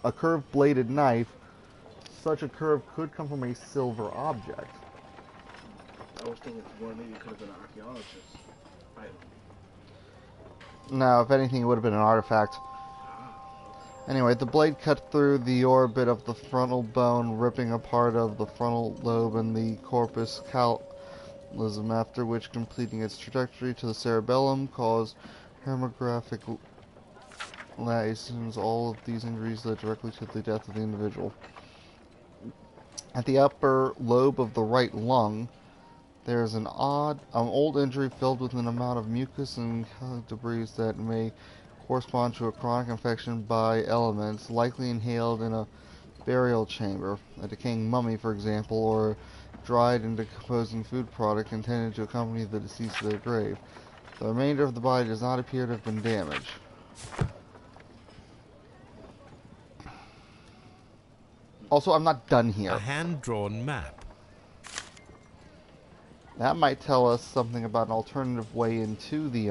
a curved bladed knife. Such a curve could come from a silver object. I was thinking maybe it could have been an archaeologist item. No, if anything, it would have been an artifact. Anyway, the blade cut through the orbit of the frontal bone, ripping a part of the frontal lobe and the corpus callosum, after which, completing its trajectory to the cerebellum, caused hemorrhagic lacerations. All of these injuries led directly to the death of the individual. At the upper lobe of the right lung, there is an old injury filled with an amount of mucus and debris that may correspond to a chronic infection by elements, likely inhaled in a burial chamber, a decaying mummy, for example, or dried and decomposing food product intended to accompany the deceased to their grave. The remainder of the body does not appear to have been damaged. Also, I'm not done here. A hand-drawn map. That might tell us something about an alternative way into the,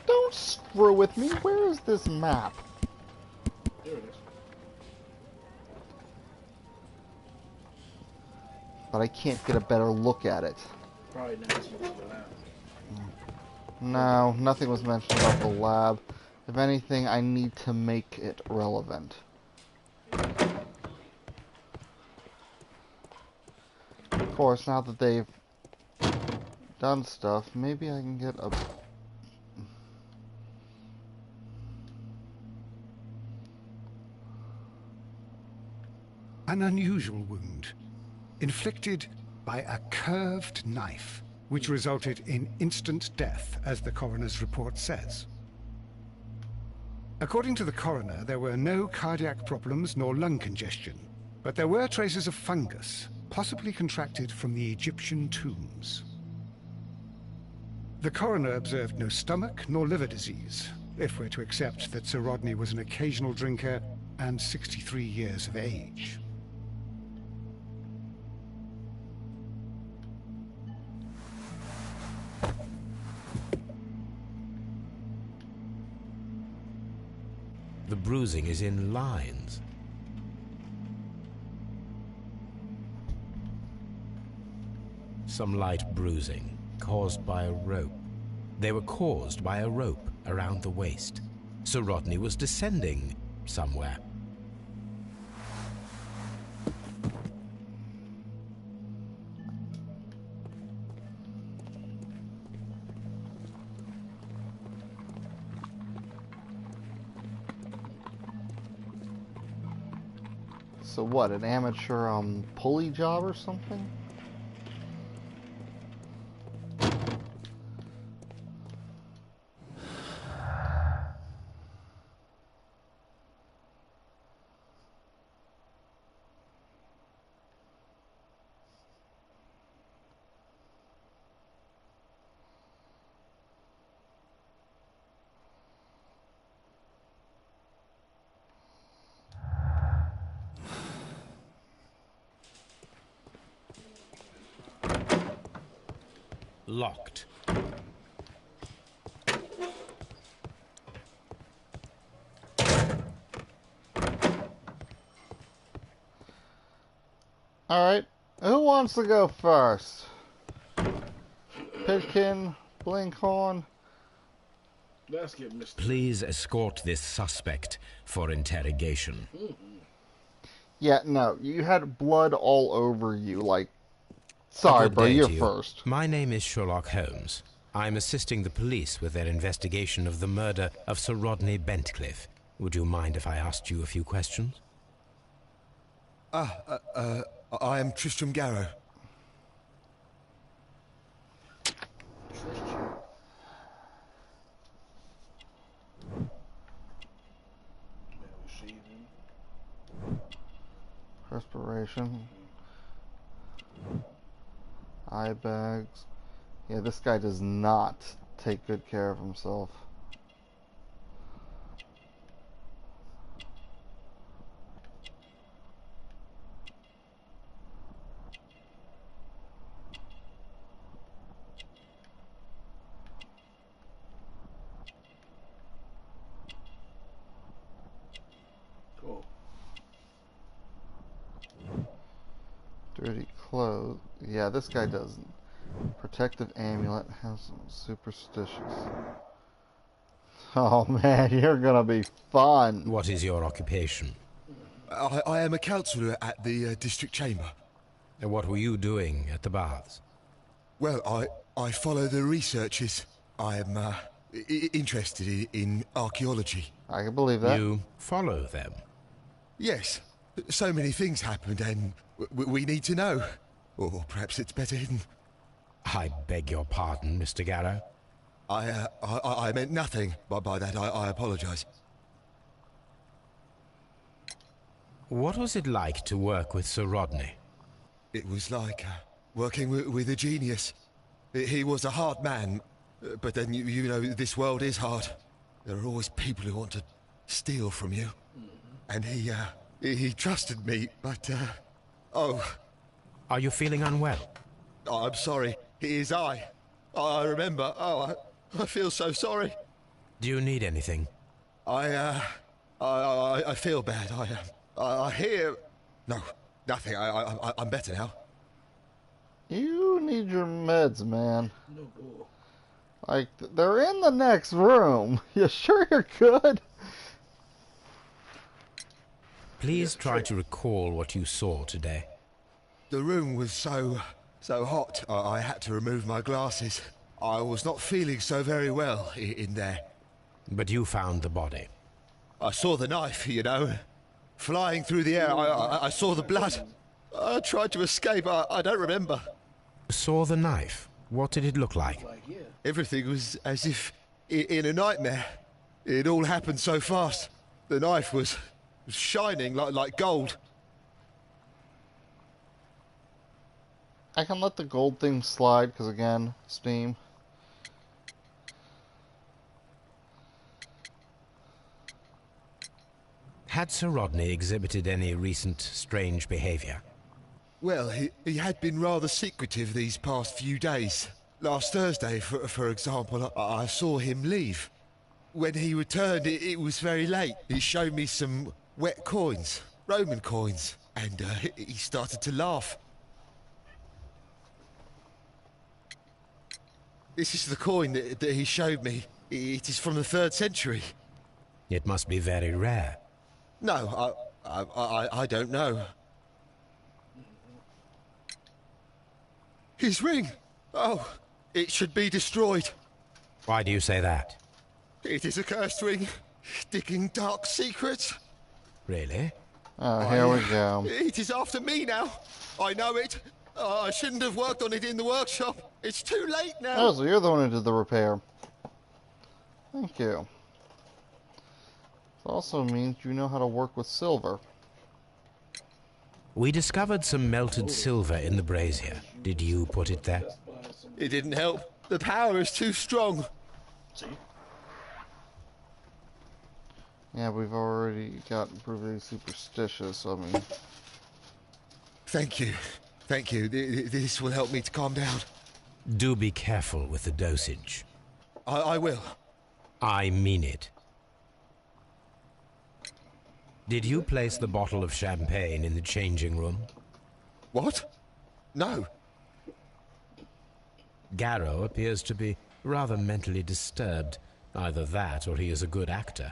Don't screw with me. Where is this map? There it is. But I can't get a better look at it. Probably not so much of that. No, nothing was mentioned about the lab. If anything, I need to make it relevant. Of course, now that they've done stuff, maybe I can get a... An unusual wound, inflicted by a curved knife, which resulted in instant death, as the coroner's report says. According to the coroner, there were no cardiac problems nor lung congestion, but there were traces of fungus, possibly contracted from the Egyptian tombs. The coroner observed no stomach nor liver disease, if we're to accept that Sir Rodney was an occasional drinker and 63 years of age. The bruising is in lines. Some light bruising, caused by a rope. They were caused by a rope around the waist. Sir Rodney was descending somewhere. So what, an amateur pulley job or something? Locked. Alright, who wants to go first? Pitkin, Blinkhorn? Let's get Mr. Please escort this suspect for interrogation. Yeah, no, you had blood all over you, like... Sorry, Good bro, day you're to you. first. My name is Sherlock Holmes. I'm assisting the police with their investigation of the murder of Sir Rodney Bentcliffe. Would you mind if I asked you a few questions? I am Tristram Garrow. Perspiration. Eye bags. Yeah, this guy does not take good care of himself. Cool. Dirty clothes. Yeah, this guy doesn't. Protective amulet has some superstitious. Oh man, you're gonna be fun. What is your occupation? I am a counsellor at the district chamber. And what were you doing at the baths? Well, I follow the researchers. I am interested in archaeology. I can believe that. You follow them. Yes. So many things happened and we need to know. Or perhaps it's better hidden. I beg your pardon, Mr. Garrow. I meant nothing by that. I apologise. What was it like to work with Sir Rodney? It was like working with a genius. He was a hard man, but then you know this world is hard. There are always people who want to steal from you. And he trusted me, but oh. Are you feeling unwell? Oh, I'm sorry. It is I. I remember. Oh, I feel so sorry. Do you need anything? I feel bad. I hear... No, nothing. I'm better now. You need your meds, man. No bull. Like, they're in the next room. You sure you're good? Please try to recall what you saw today. The room was so hot, I had to remove my glasses. I was not feeling so very well in there. But you found the body. I saw the knife, you know, flying through the air. I saw the blood. I tried to escape. I don't remember. Saw the knife? What did it look like? Everything was as if in a nightmare. It all happened so fast. The knife was shining like gold. I can let the gold thing slide, because again, Steam. Had Sir Rodney exhibited any recent strange behavior? Well, he had been rather secretive these past few days. Last Thursday, for example, I saw him leave. When he returned, it was very late. He showed me some wet coins, Roman coins, and he started to laugh. This is the coin that he showed me. It is from the 3rd century. It must be very rare. No, I don't know. His ring! Oh, it should be destroyed. Why do you say that? It is a cursed ring, digging dark secrets. Really? Oh, here we go. It is after me now. I know it. I shouldn't have worked on it in the workshop. It's too late now. Oh, so you're the one who did the repair. Thank you. It also means you know how to work with silver. We discovered some melted silver in the brazier. Did you put it there? It didn't help. The power is too strong. See? Yeah, we've already gotten pretty superstitious, I mean... Thank you. Thank you. This will help me to calm down. Do be careful with the dosage. I will. I mean it. Did you place the bottle of champagne in the changing room? What? No. Garrow appears to be rather mentally disturbed. Either that or he is a good actor.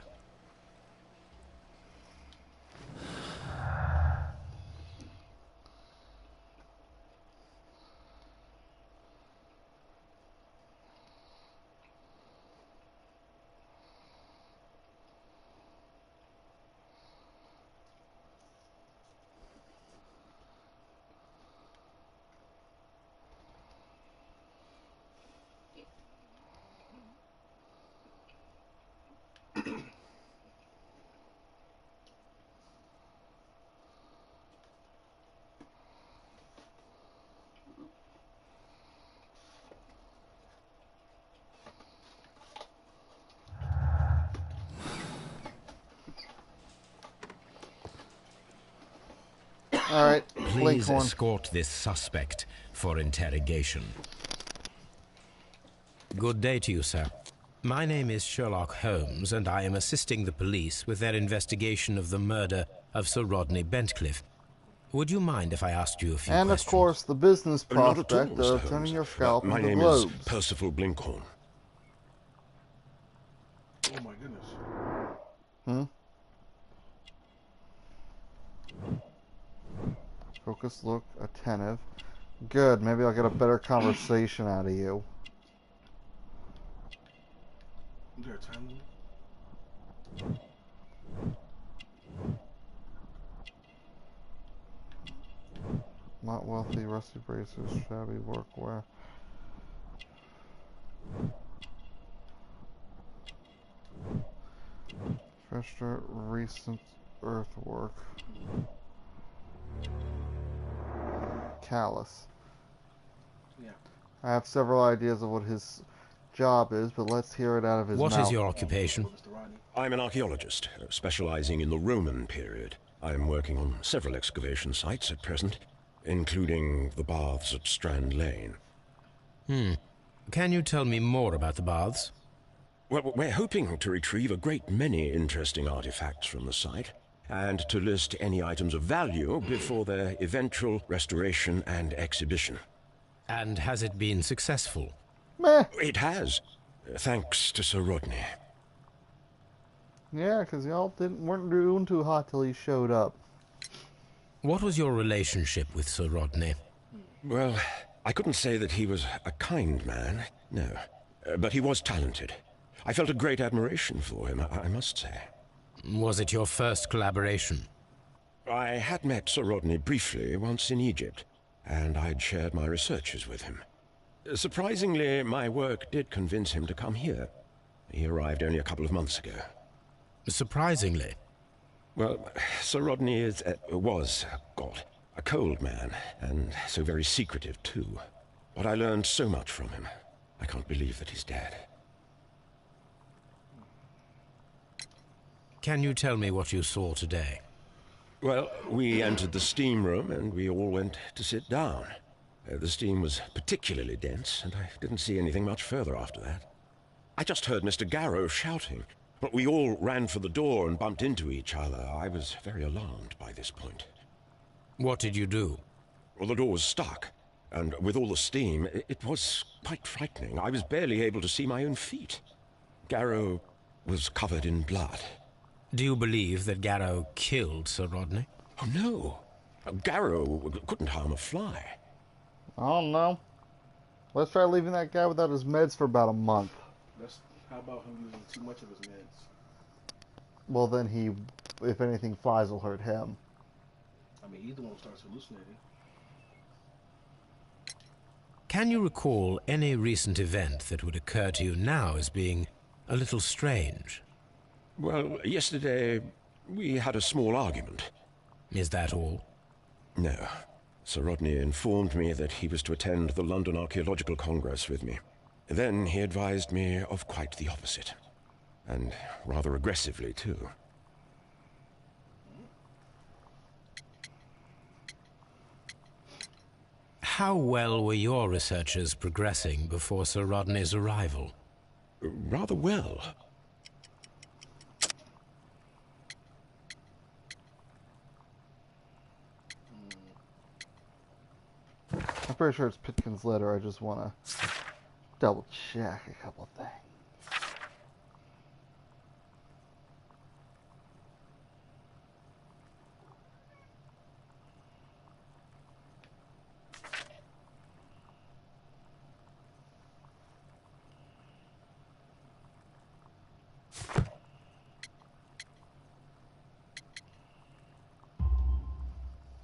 Alright, Please Blinkhorn. escort this suspect for interrogation. Good day to you, sir. My name is Sherlock Holmes, and I am assisting the police with their investigation of the murder of Sir Rodney Bentcliffe. Would you mind if I asked you a few And questions? of course, the business Not at all, prospect Mr. of turning Holmes. your scalp My into name globes. is Percival Blinkhorn. Oh my goodness. Hmm? Focus, look, attentive. Good, maybe I'll get a better conversation out of you. Is there a time limit? Not wealthy, rusty braces, shabby workwear. Fresh dirt, recent earthwork. Callous. Yeah. I have several ideas of what his job is, but let's hear it out of his mouth. What is your occupation? I'm an archaeologist, specializing in the Roman period. I'm working on several excavation sites at present, including the baths at Strand Lane. Can you tell me more about the baths? Well, we're hoping to retrieve a great many interesting artifacts from the site, and to list any items of value before their eventual restoration and exhibition. And has it been successful? Meh. It has, thanks to Sir Rodney. Yeah, because y'all weren't doing too hot till he showed up. What was your relationship with Sir Rodney? Well, I couldn't say that he was a kind man, no. But he was talented. I felt a great admiration for him, I must say. Was it your first collaboration? I had met Sir Rodney briefly once in Egypt, and I'd shared my researches with him. Surprisingly, my work did convince him to come here. He arrived only a couple of months ago. Surprisingly? Well, Sir Rodney was a cold man, and so very secretive too. But I learned so much from him. I can't believe that he's dead. Can you tell me what you saw today? Well, we entered the steam room and we all went to sit down. The steam was particularly dense, and I didn't see anything much further after that. I just heard Mr. Garrow shouting, but we all ran for the door and bumped into each other. I was very alarmed by this point. What did you do? Well, the door was stuck, and with all the steam, it was quite frightening. I was barely able to see my own feet. Garrow was covered in blood. Do you believe that Garrow killed Sir Rodney? Oh, no. Garrow couldn't harm a fly. I don't know. Let's try leaving that guy without his meds for about a month. How about him using too much of his meds? Well, then if anything, flies will hurt him. I mean, he's the one who starts hallucinating. Can you recall any recent event that would occur to you now as being a little strange? Well, yesterday we had a small argument. Is that all? No. Sir Rodney informed me that he was to attend the London Archaeological Congress with me. Then he advised me of quite the opposite. And rather aggressively, too. How well were your researchers progressing before Sir Rodney's arrival? Rather well. I'm pretty sure it's Pitkin's letter. I just want to double check a couple things.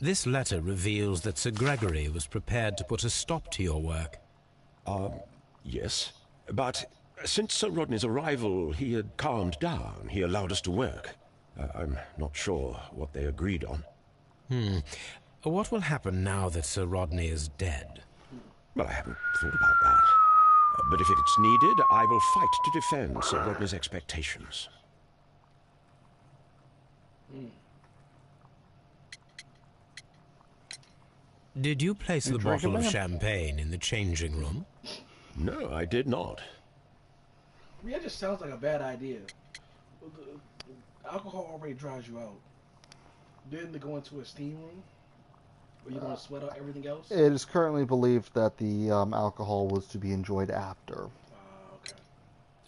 This letter reveals that Sir Gregory was prepared to put a stop to your work. Yes. But since Sir Rodney's arrival, he had calmed down. He allowed us to work. I'm not sure what they agreed on. What will happen now that Sir Rodney is dead? Well, I haven't thought about that. But if it's needed, I will fight to defend Sir Rodney's expectations. Did you place the bottle of champagne in the changing room? No, I did not. I mean, that just sounds like a bad idea. The alcohol already dries you out. Then to go into a steam room where you're going to sweat out everything else? It is currently believed that the alcohol was to be enjoyed after. Okay.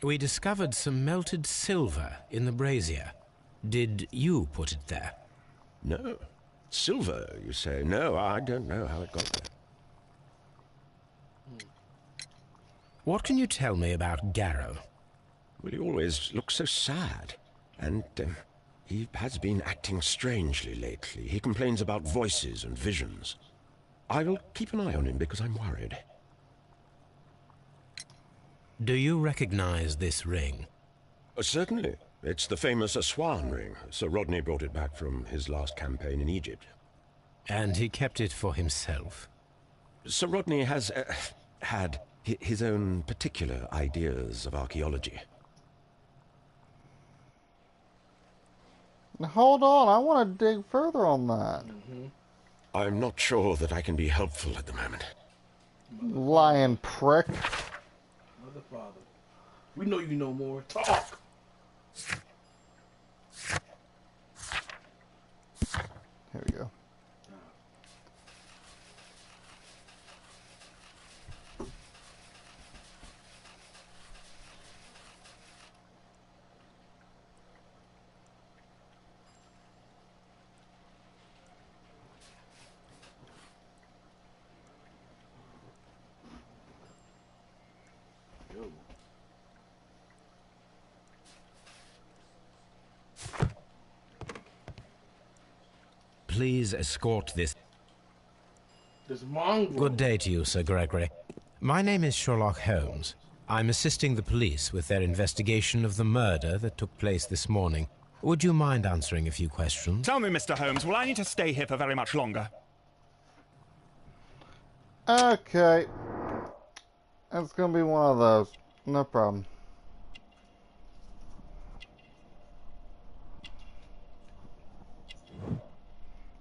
We discovered some melted silver in the brazier. Did you put it there? No. Silver, you say? No, I don't know how it got there. What can you tell me about Garrow? Well, he always looks so sad. And he has been acting strangely lately. He complains about voices and visions. I will keep an eye on him because I'm worried. Do you recognize this ring? Certainly. It's the famous Aswan ring. Sir Rodney brought it back from his last campaign in Egypt. And he kept it for himself? Sir Rodney has had his own particular ideas of archaeology. Hold on, I want to dig further on that. I'm not sure that I can be helpful at the moment. Lying prick. Mother, father. We know you know more. Talk! Here we go. Please escort this. This mongrel. Good day to you, Sir Gregory. My name is Sherlock Holmes. I'm assisting the police with their investigation of the murder that took place this morning. Would you mind answering a few questions? Tell me, Mr. Holmes, will I need to stay here for very much longer? Okay. It's gonna be one of those. No problem.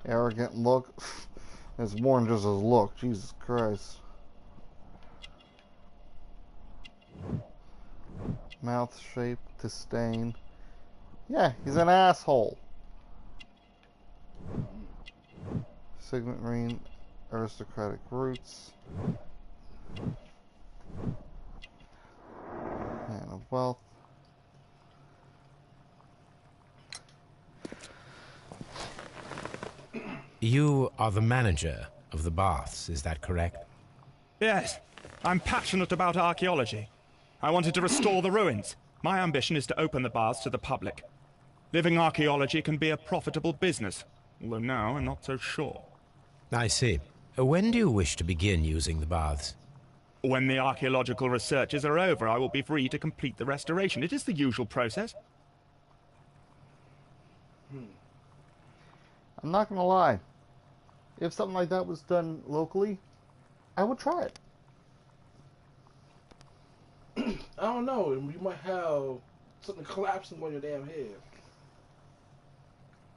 Arrogant look. It's more than just his look. Jesus Christ. Mouth shape, disdain. Yeah, he's an asshole. Signet ring, aristocratic roots. Man of wealth. You are the manager of the baths, is that correct? Yes. I'm passionate about archaeology. I wanted to restore the ruins. My ambition is to open the baths to the public. Living archaeology can be a profitable business, although now I'm not so sure. I see. When do you wish to begin using the baths? When the archaeological researches are over, I will be free to complete the restoration. It is the usual process. I'm not gonna lie. If something like that was done locally, I would try it. I don't know. You might have something collapsing on your damn head.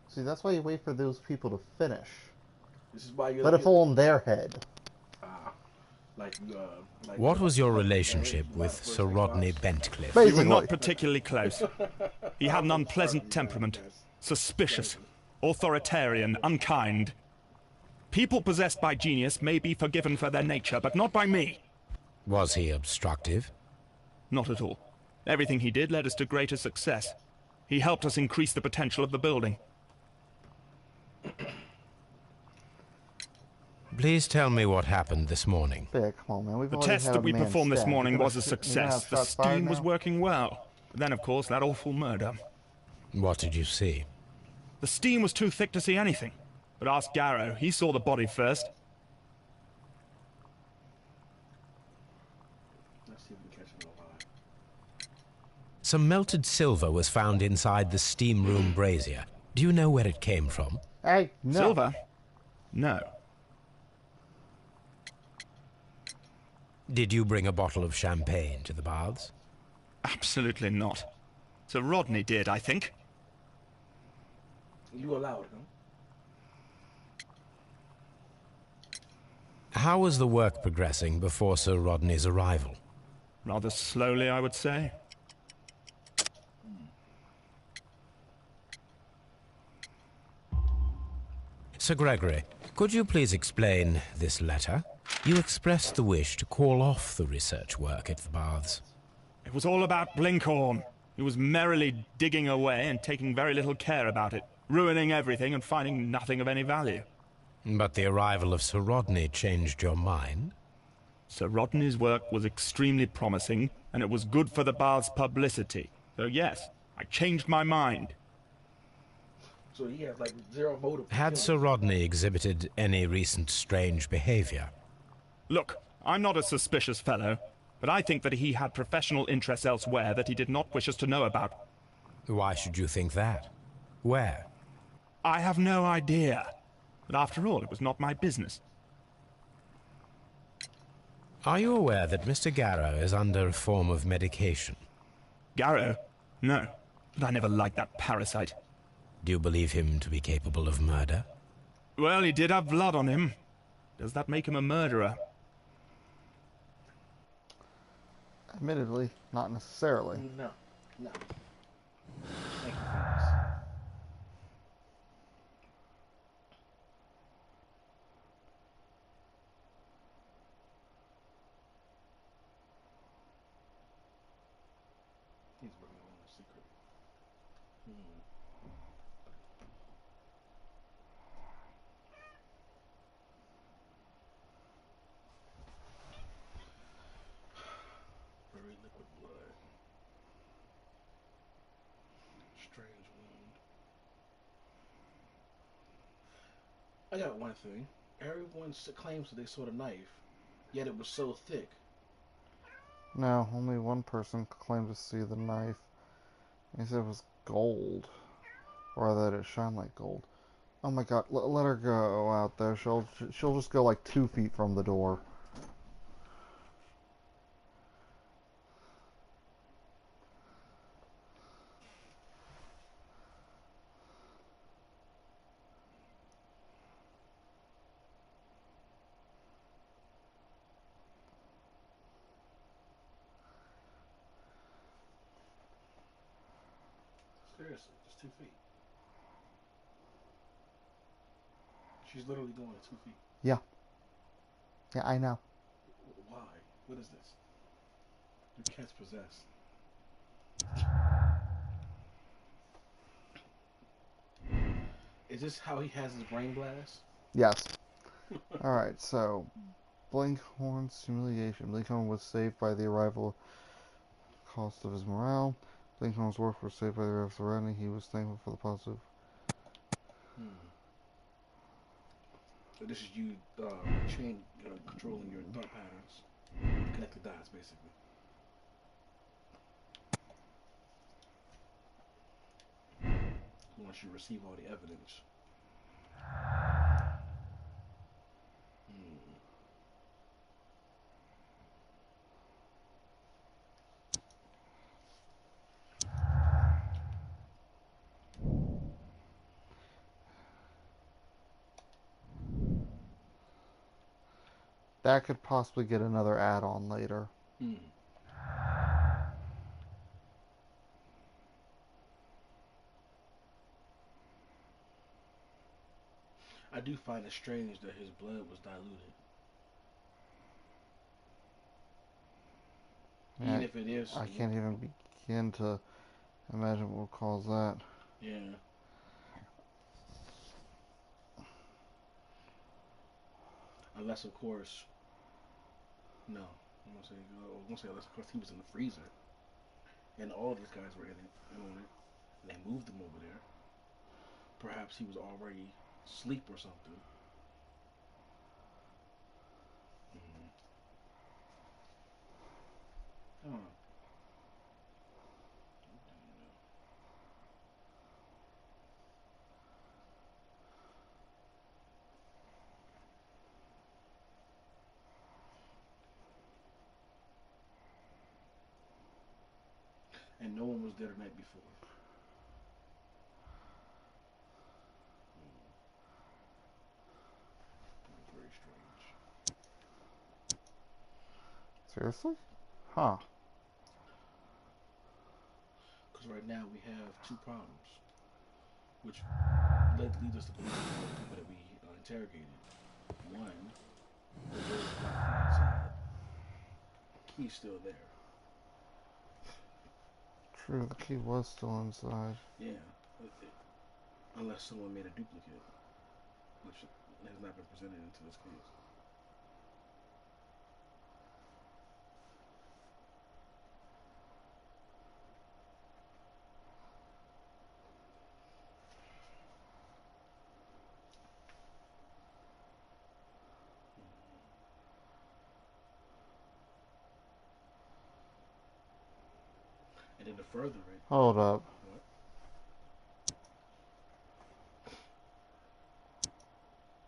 See, that's why you wait for those people to finish. This is why you let it fall on their head. Like what was your relationship with Sir Rodney Bentcliffe? Basically. We were not particularly close. He had an unpleasant temperament. Suspicious, authoritarian, unkind. People possessed by genius may be forgiven for their nature, but not by me. Was he obstructive? Not at all. Everything he did led us to greater success. He helped us increase the potential of the building. Please tell me what happened this morning. Yeah, come on, man. The test that we performed this morning was a success. The steam was working well. But then, of course, that awful murder. What did you see? The steam was too thick to see anything. But ask Garrow. He saw the body first. Let's see if we can catch him alive. Some melted silver was found inside the steam room brazier. Do you know where it came from? Hey, no. Silver? No. Did you bring a bottle of champagne to the baths? Absolutely not. Sir Rodney did, I think. You allowed him. How was the work progressing before Sir Rodney's arrival? Rather slowly, I would say. Sir Gregory, could you please explain this letter? You expressed the wish to call off the research work at the baths. It was all about Blinkhorn. He was merrily digging away and taking very little care about it, ruining everything and finding nothing of any value. But the arrival of Sir Rodney changed your mind? Sir Rodney's work was extremely promising, and it was good for the bar's publicity. So yes, I changed my mind. So he has like zero motive. Had Sir Rodney exhibited any recent strange behavior? Look, I'm not a suspicious fellow, but I think that he had professional interests elsewhere that he did not wish us to know about. Why should you think that? Where? I have no idea. But after all, it was not my business. Are you aware that Mr. Garrow is under a form of medication? Garrow? No, but I never liked that parasite. Do you believe him to be capable of murder? Well, he did have blood on him. Does that make him a murderer? Admittedly, not necessarily. No. Thank you for this. He's working on a secret. Very liquid blood. Strange wound. I got one thing. Everyone claims that they saw the knife, yet it was so thick. No, only one person claimed to see the knife. He said it was gold, or that it shined like gold. Oh my God! Let her go out there. She'll just go like 2 feet from the door. Seriously, just 2 feet. She's literally going at 2 feet. Yeah. Yeah, I know. Why? What is this? Your cat's possessed. Is this how he has his brain blast? Yes. Alright, so Blinkhorn's humiliation. Blinkhorn was saved by the arrival cost of his morale. Blinkhorn's work was saved by the arrival of Rodney. He was thankful for the positive. So this is you controlling your thought patterns. Connect the dots, basically. Once you receive all the evidence. That could possibly get another add-on later. I do find it strange that his blood was diluted. Even if it is. I can't even begin to imagine what will cause that. Yeah. Unless, of course. No. I'm gonna say unless, of course, he was in the freezer. And all these guys were in it. And they moved him over there. Perhaps he was already asleep or something. I don't know. And no one was there the night before. Very strange. Seriously? Huh. Because right now we have two problems, which lead us to believe the people that we interrogated. One, the door is locked from outside. Key's still there. True, the key was still inside. Yeah, unless someone made a duplicate, which has not been presented into this case. And then to further it. Hold up. What?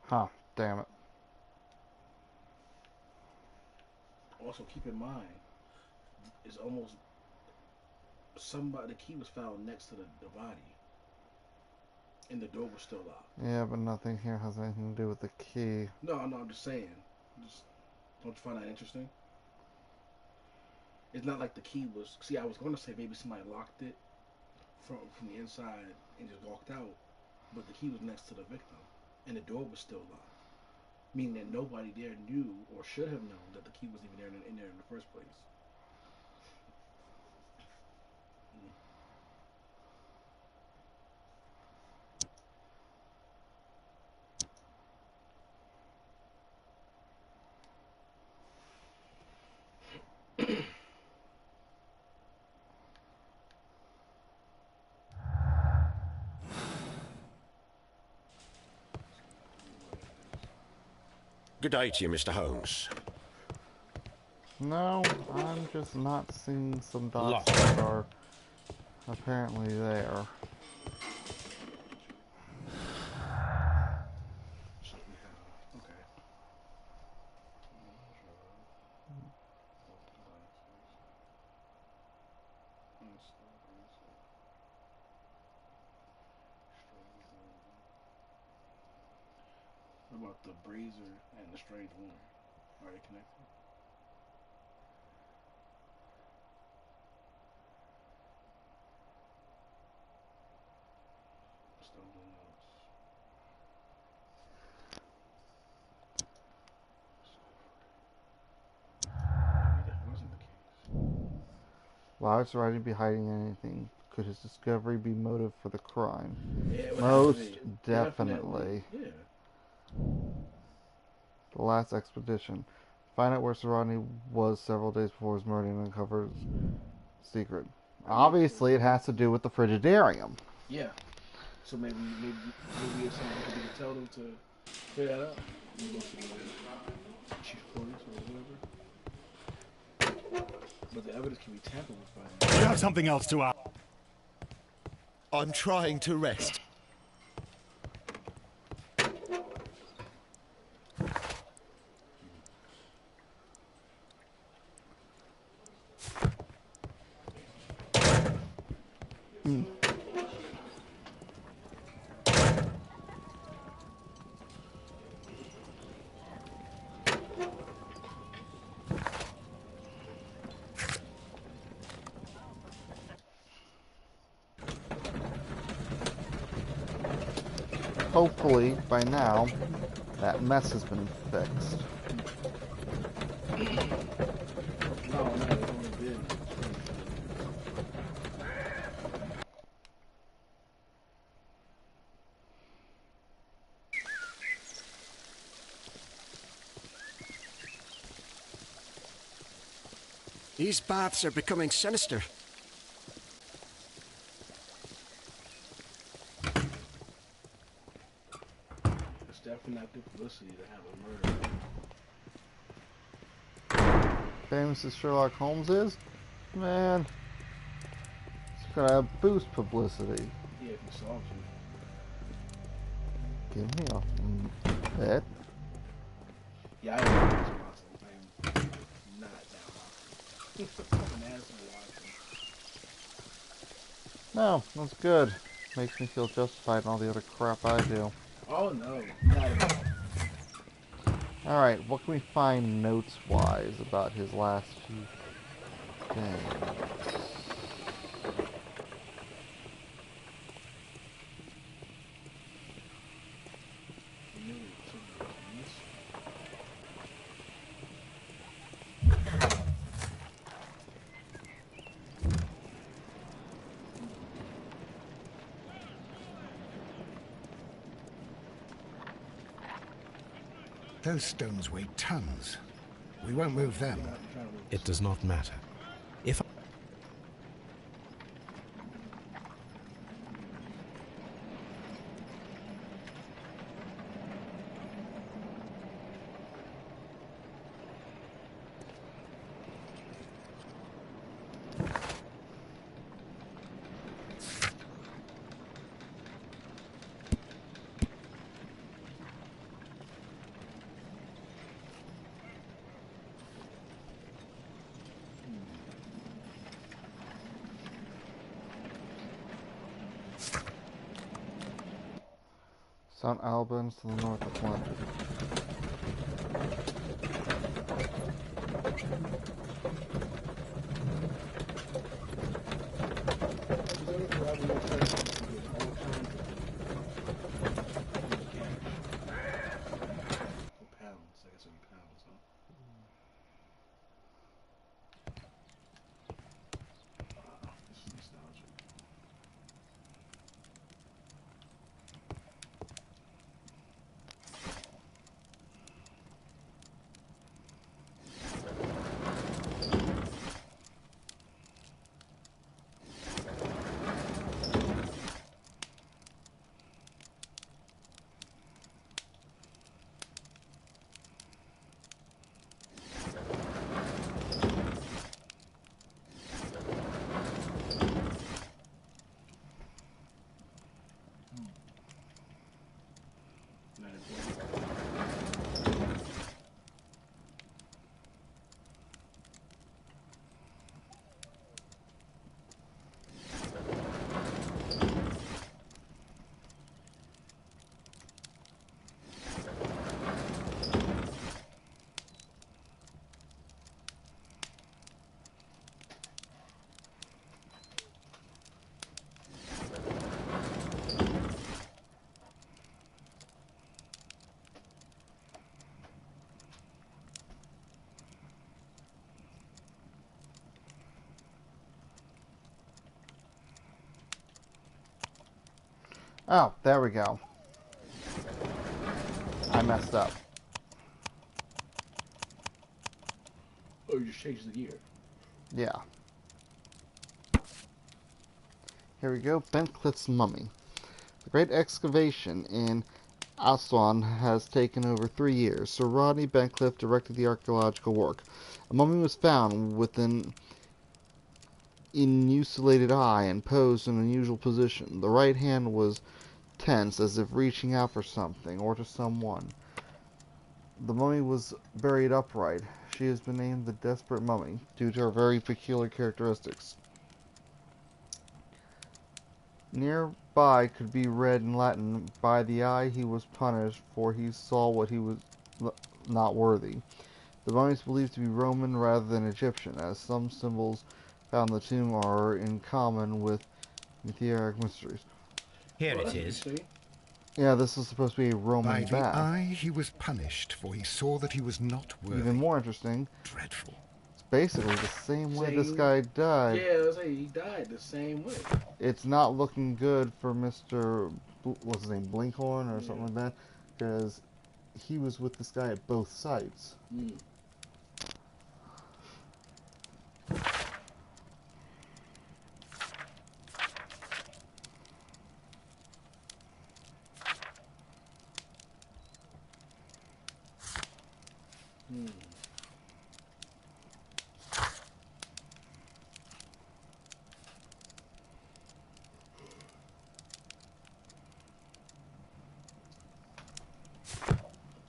Huh, damn it. Also, keep in mind, it's almost somebody. The key was found next to the body, and the door was still locked. Yeah, but nothing here has anything to do with the key. No, I'm just saying. Don't you find that interesting? It's not like the key was. See, I was going to say maybe somebody locked it from the inside and just walked out, but the key was next to the victim, and the door was still locked. Meaning that nobody there knew or should have known that the key was even in there in the first place. Good day to you, Mr. Holmes. No, I'm just not seeing some dots Locked. that are apparently there. Okay. What about the brazier and the strange woman? Are they connected? Stumbling notes. Maybe that wasn't the case. Why would Rodney be hiding anything? Could his discovery be motive for the crime? Yeah, it would Most have to be. definitely. Yeah. The last expedition. Find out where Sir Rodney was several days before his murder and uncover his secret. Obviously, it has to do with the Frigidarium. Yeah. So maybe it's something we could tell them to figure that out. You go to the chief of police or whatever. But the evidence can be tampered with by them. You have something else to ask. I'm trying to rest. Hopefully, by now, that mess has been fixed. No, it only did. These baths are becoming sinister. It's definitely not good publicity to have a murder. Famous as Sherlock Holmes is, man, it's gonna boost publicity. Yeah, if he solves you. Give me a bet. Yeah, I am responsible. I am not that I'm an asshole watching. No, that's good. Makes me feel justified in all the other crap I do. Oh no, not at all. Alright, what can we find notes-wise about his last few days? Those stones weigh tons. We won't move them. It does not matter. If St. Albans to the north Atlantic. Oh, there we go. I messed up. Oh, you just changed the gear. Yeah. Here we go. Bencliff's mummy. The great excavation in Aswan has taken over 3 years. Sir Rodney Bencliff directed the archaeological work. A mummy was found with an enucleated eye and posed in an unusual position. The right hand was tense, as if reaching out for something or to someone. The mummy was buried upright. She has been named the Desperate Mummy due to her very peculiar characteristics. Nearby could be read in Latin, "By the eye he was punished, for he saw what he was not worthy." The mummy is believed to be Roman rather than Egyptian, as some symbols found in the tomb are in common with meteoric mysteries. Here it is. Yeah, this is supposed to be a Roman By the bath. eye he was punished, for he saw that he was not worthy. Even more interesting, Dreadful. it's basically the same way this guy died. Yeah, I was saying he died the same way. It's not looking good for Mr. What's his name, Blinkhorn or something like that, because he was with this guy at both sites. Mm.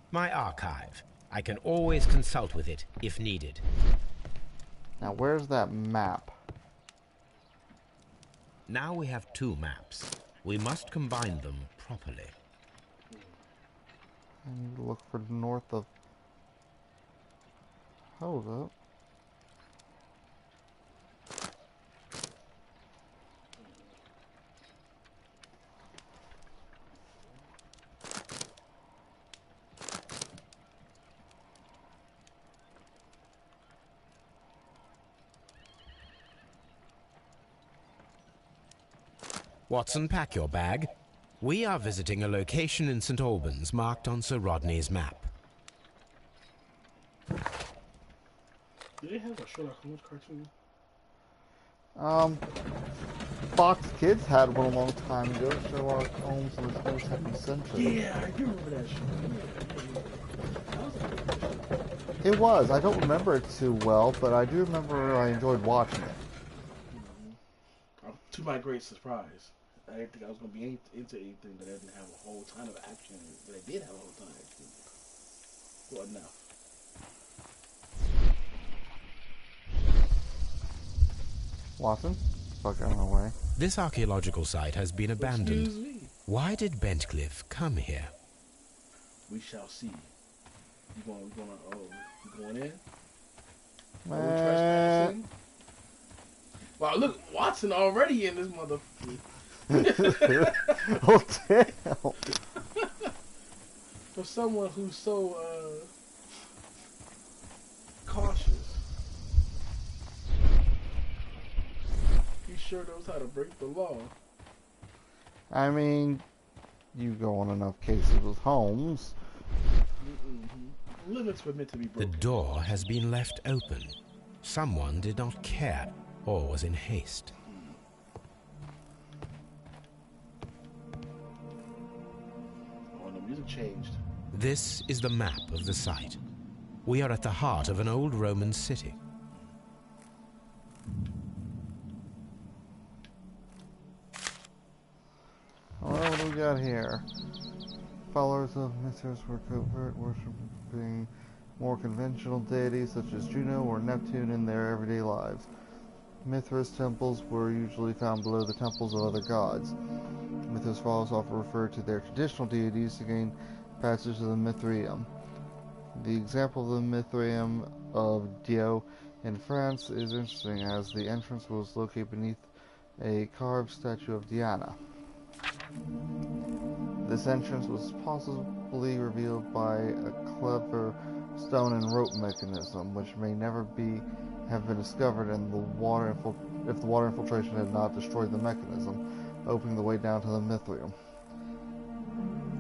My archive. I can always consult with it if needed. Now, where's that map? Now we have 2 maps. We must combine them properly. I need to look for north of... Hold up. Watson, pack your bag. We are visiting a location in St. Albans marked on Sir Rodney's map. Do they have a Sherlock Holmes cartoon? Fox Kids had one a long time ago. Sherlock Holmes and his most happy century. Yeah, I do remember that show. It was. I don't remember it too well, but I do remember I enjoyed watching it. To my great surprise, I didn't think I was going to be into anything that didn't have a whole ton of action, but it did have a whole ton of action. Well, enough. Watson, fuck out of my way. This archaeological site has been abandoned. Excuse me. Why did Bentcliffe come here? We shall see. You going in? Are we Man. trespassing? Wow, look, Watson already in this motherfucker. Oh, damn. For someone who's so cautious, he sure knows how to break the law. I mean, you go on enough cases with Holmes. Limits were meant to be The broken. door has been left open. Someone did not care or was in haste. Oh, the music changed. This is the map of the site. We are at the heart of an old Roman city. Well, what do we got here? Followers of Mithras were covert, worshipping more conventional deities such as Juno or Neptune in their everyday lives. Mithras temples were usually found below the temples of other gods. Mithras followers often referred to their traditional deities to gain passage to the Mithraeum. The example of the Mithraeum of Dio in France is interesting, as the entrance was located beneath a carved statue of Diana. This entrance was possibly revealed by a clever stone and rope mechanism, which may never have been discovered if the water infiltration had not destroyed the mechanism, opening the way down to the Mithraeum.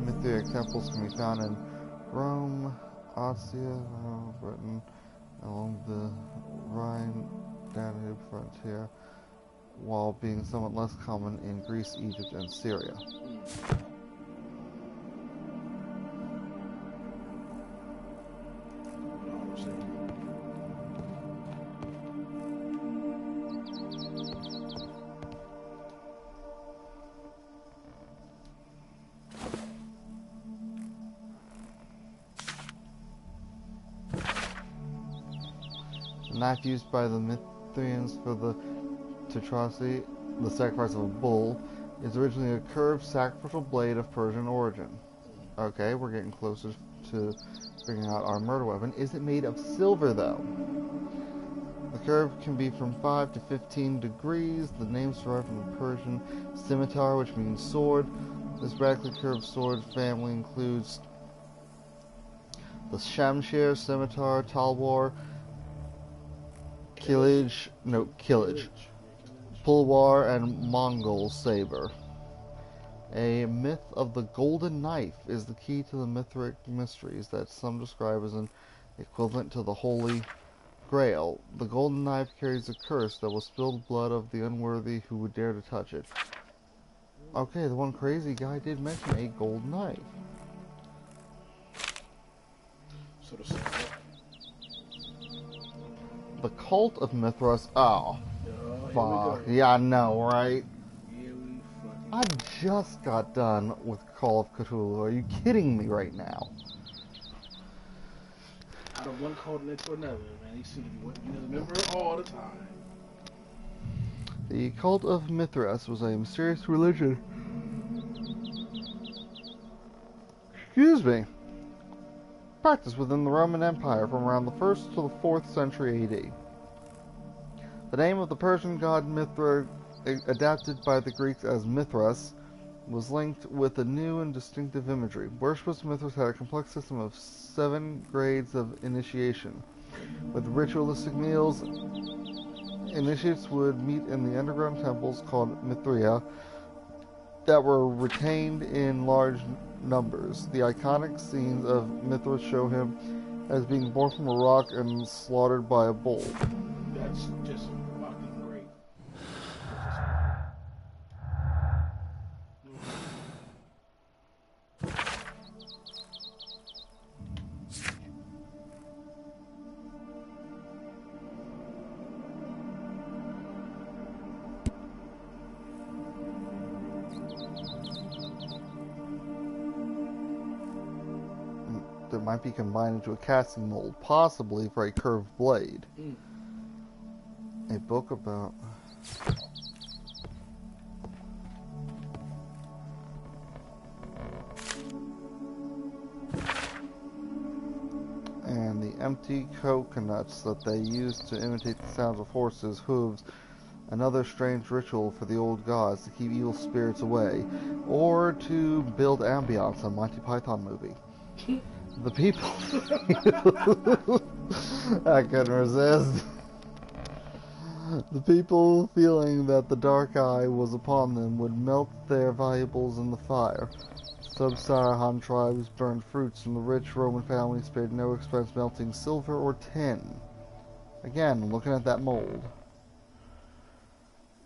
Mithraic temples can be found in Rome, Ostia, Britain, along the Rhine-Danube frontier, while being somewhat less common in Greece, Egypt, and Syria. The knife used by the Mithraeans for the pt3, the sacrifice of a bull, is originally a curved sacrificial blade of Persian origin. Okay, we're getting closer to figuring out our murder weapon. Is it made of silver, though? The curve can be from 5 to 15 degrees. The name derived from the Persian scimitar, which means sword. This radically curved sword family includes the Shamshir, scimitar, talwar, Kilij, Pulwar, and Mongol saber. A myth of the golden knife is the key to the Mithric mysteries that some describe as an equivalent to the Holy Grail. The golden knife carries a curse that will spill the blood of the unworthy who would dare to touch it. Okay, the one crazy guy did mention a gold knife. Sort of simple. The cult of Mithras. Oh, fuck. Yeah, I know, right? I just got done with Call of Cthulhu. Are you kidding me right now? Out of one continent to another, man. He seems to be a member all the time. The cult of Mithras was a mysterious religion. Excuse me. Practiced within the Roman Empire from around the 1st to the 4th century AD. The name of the Persian god Mithra, adapted by the Greeks as Mithras, was linked with a new and distinctive imagery. Worshippers of Mithras had a complex system of 7 grades of initiation. With ritualistic meals, initiates would meet in the underground temples called Mithraea that were retained in large numbers. The iconic scenes of Mithras show him as being born from a rock and slaughtered by a bull. That's just fucking great. That might be combined into a casting mold, possibly for a curved blade. A book about... empty coconuts that they used to imitate the sounds of horses' hooves, another strange ritual for the old gods to keep evil spirits away, or to build ambiance on Monty Python movie. The people... I couldn't resist. The people, feeling that the dark eye was upon them, would melt their valuables in the fire. Sub-Saharan tribes burned fruits, and the rich Roman families spared no expense melting silver or tin. Again, looking at that mold.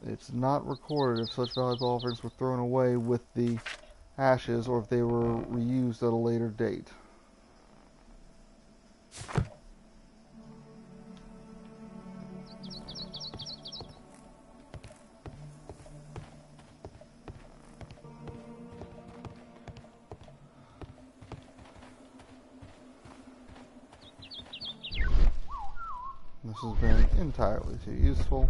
It's not recorded if such valuable offerings were thrown away with the ashes or if they were reused at a later date. This has been entirely too useful.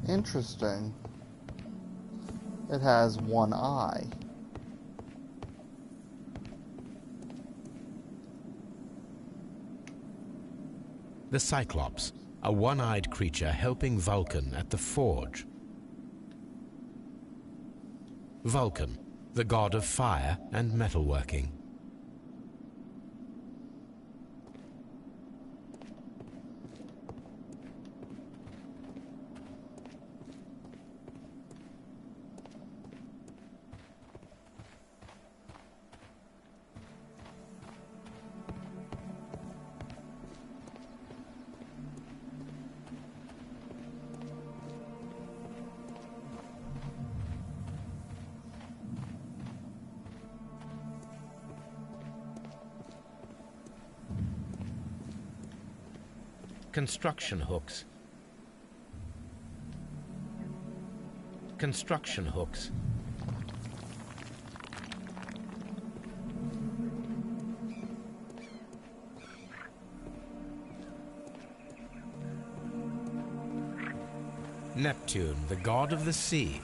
Interesting. It has one eye. The Cyclops, a one-eyed creature helping Vulcan at the forge. Vulcan, the god of fire and metalworking. Construction hooks. Construction hooks. Neptune, the god of the sea.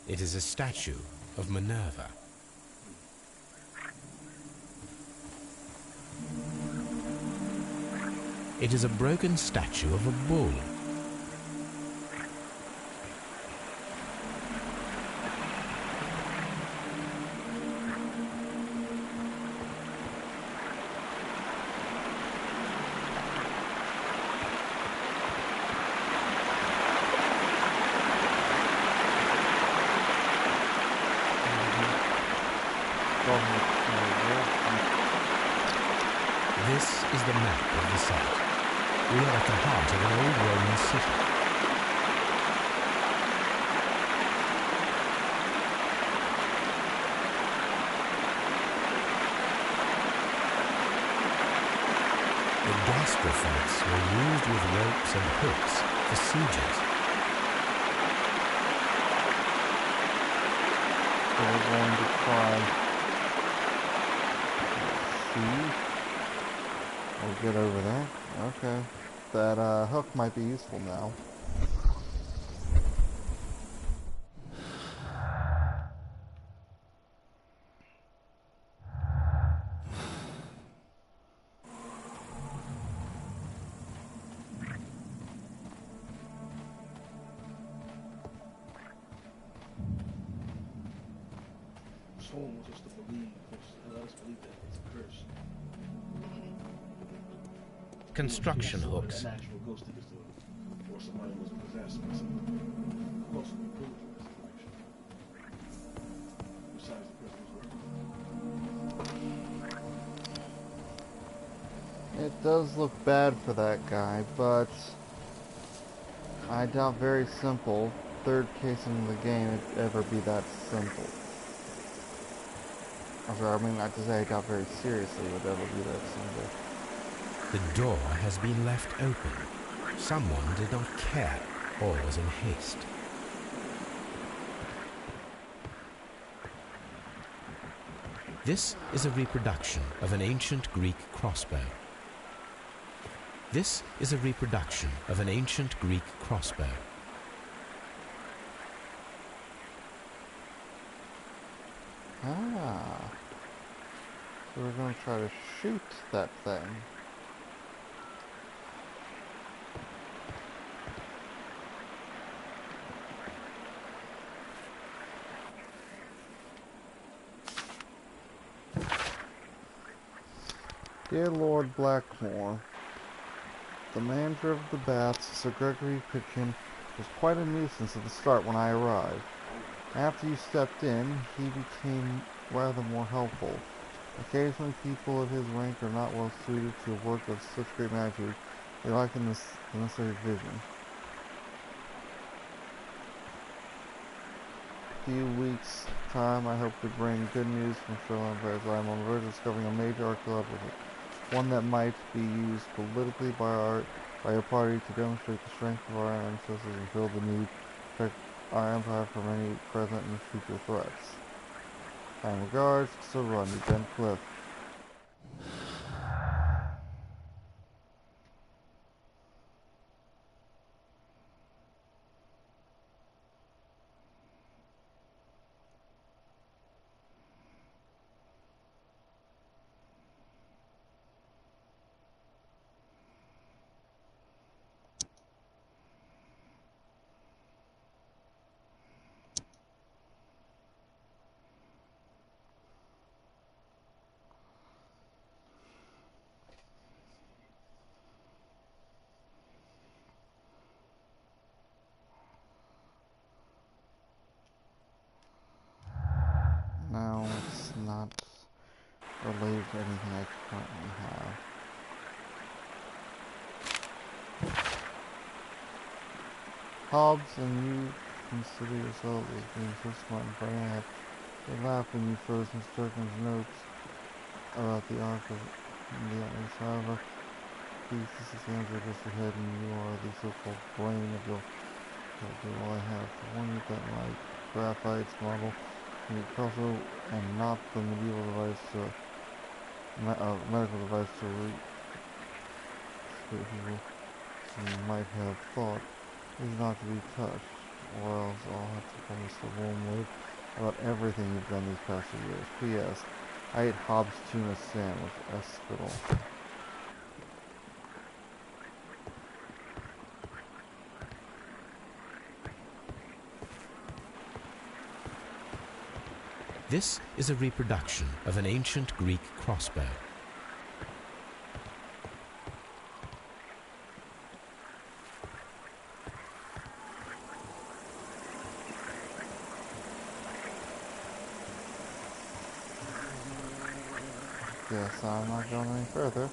It is a statue of Minerva. It is a broken statue of a bull. This is the map of the site. We are at the heart of an old Roman city. The gastrofights were used with ropes and hooks for sieges. So we're going to try... We'll get over there. Okay. That hook might be useful now. Someone wants us to believe, let us believe that it's a curse. Construction hooks. A natural ghost thing is doing, or somebody was possessed by something. Who else would be proof for this information? Besides the person who's working. It does look bad for that guy, but I doubt very simple. Third case in the game it'd ever be that simple. I'm sorry, I mean not to say I doubt very seriously it would ever be that simple. The door has been left open. Someone did not care or was in haste. This is a reproduction of an ancient Greek crossbow. This is a reproduction of an ancient Greek crossbow. Ah. So we're going to try to shoot that thing. Dear Lord Blackmore, the manager of the baths, Sir Gregory Pitkin, was quite a nuisance at the start when I arrived. After you stepped in, he became rather more helpful. Occasionally people of his rank are not well suited to a work of such great magnitude. They lack the necessary vision. In a few weeks' time, I hope to bring good news from Sherlock Holmes. I am on the verge of discovering a major archaeological one that might be used politically by a party to demonstrate the strength of our ancestors and fill the need to protect our empire from any present and future threats. Kind regards, Sir Rodney Cliff. No, it's not related to anything I currently have. Hobbs, and you consider yourself as being so smart and funny. They laughed when you froze Miss Turpin's notes about the arc of the Atlas. However, these systems are just ahead, and you are the so-called brain of your all I have to warn you that my graphite model is also and not the medieval device to medical device to reach people you might have thought is not to be touched, or else I'll have to promise the wormwood about everything you've done these past few years. P.S. I ate Hobbs tuna sandwich. Spittle. This is a reproduction of an ancient Greek crossbow. Guess I'm not going any further.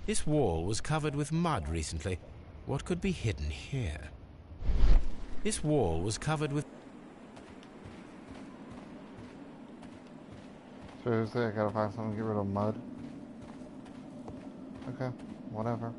This wall was covered with mud recently. What could be hidden here? This wall was covered with... Seriously, I gotta find something to get rid of mud. Okay, whatever.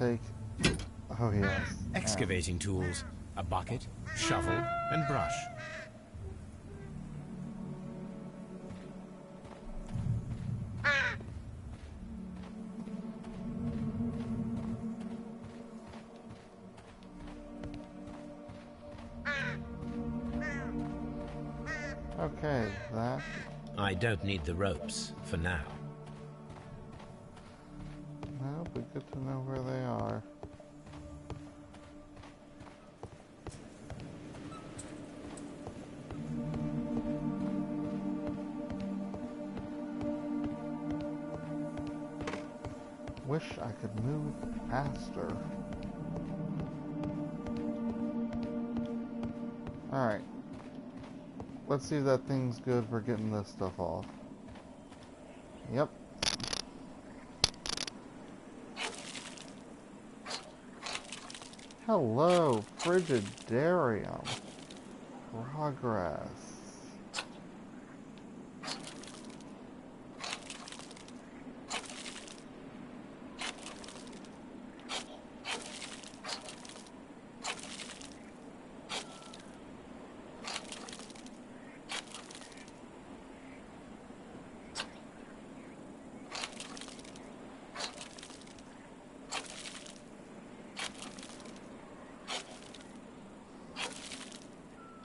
take... Oh, yes. Excavating tools, a bucket, shovel, and brush. Okay, that... I don't need the ropes for now. Well, but good to know where they are. Wish I could move faster. Alright. Let's see if that thing's good for getting this stuff off. Yep. Hello, Frigidarium. Progress.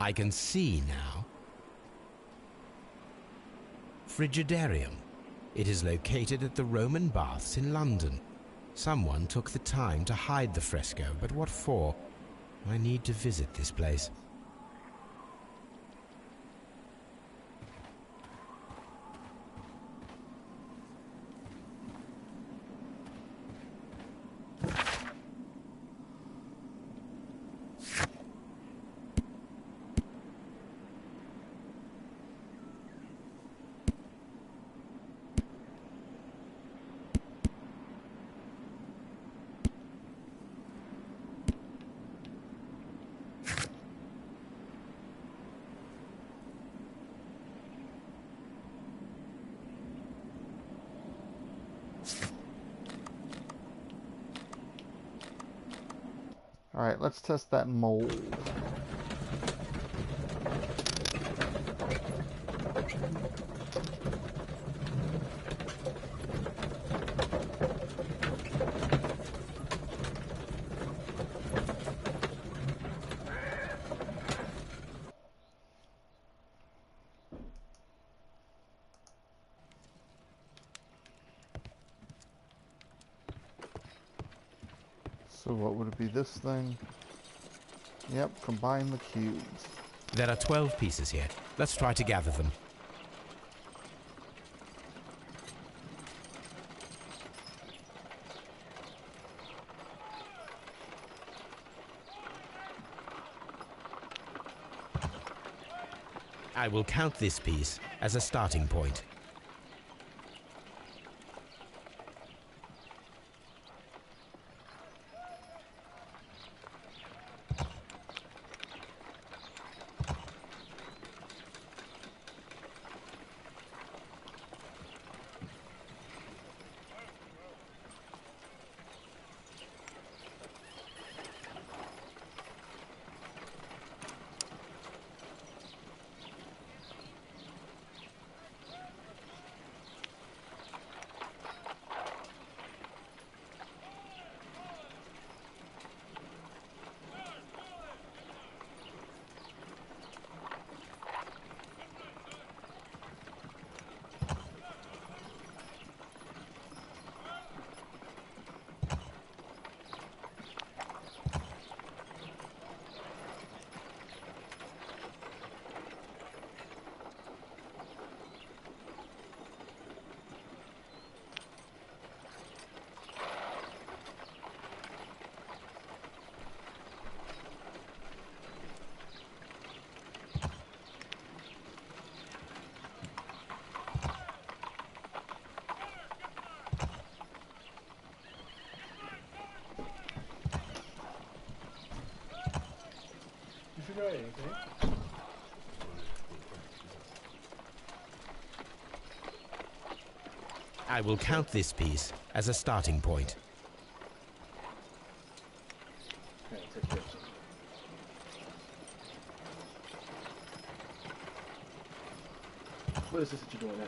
I can see now. Frigidarium. It is located at the Roman Baths in London. Someone took the time to hide the fresco, but what for? I need to visit this place. Alright, let's test that mold. So what would it be, this thing? Yep, combine the cubes. There are 12 pieces here. Let's try to gather them. I will count this piece as a starting point. You forgot anything? I will count this piece as a starting point. Okay, take care of something. What is this that you're doing now?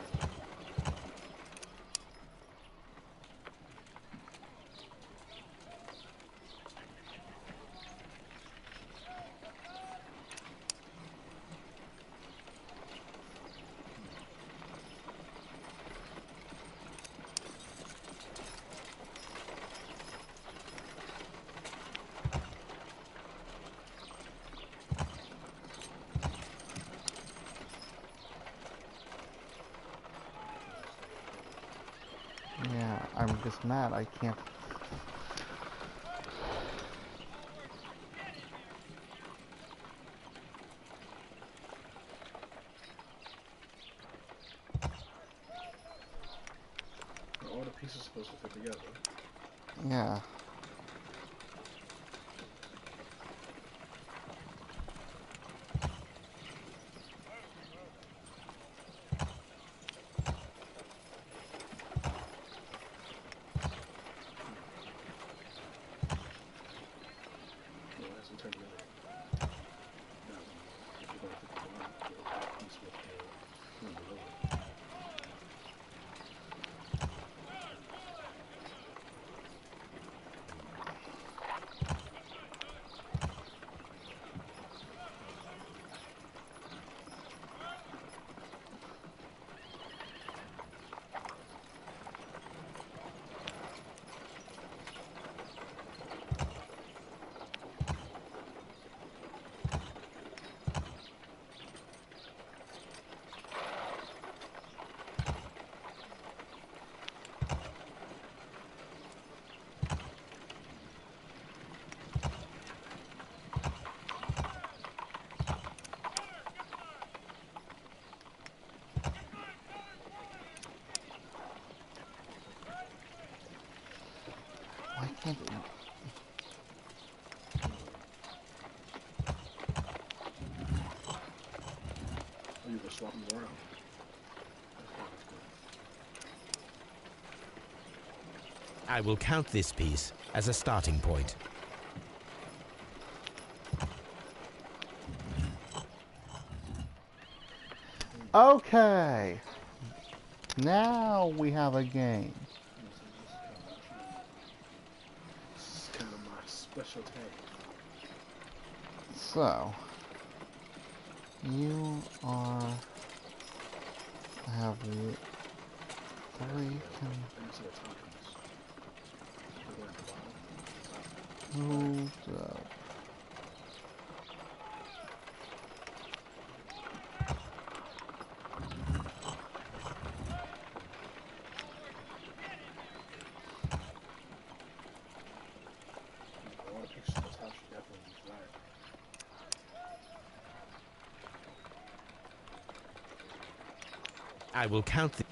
Yeah, I'm just mad I can't. All the pieces are supposed to fit together. Yeah. No, that's what turned together. That one. If you're going to fit the one piece with the one below it. Why can't it? Or you can swap them around. I will count this piece as a starting point. Okay. Now we have a game. This is kind of my specialty. So, you are have the three hold up. All the pictures of this house should definitely be flat. I will count the...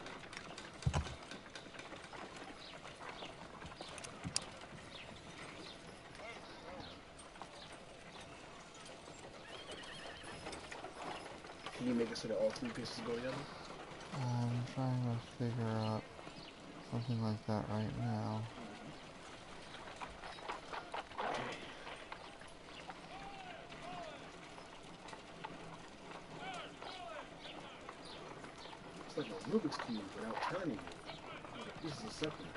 Can you make it so that all three pieces go together? I'm trying to figure out something like that right now. It's like a Rubik's Cube without turning it. The pieces are separate.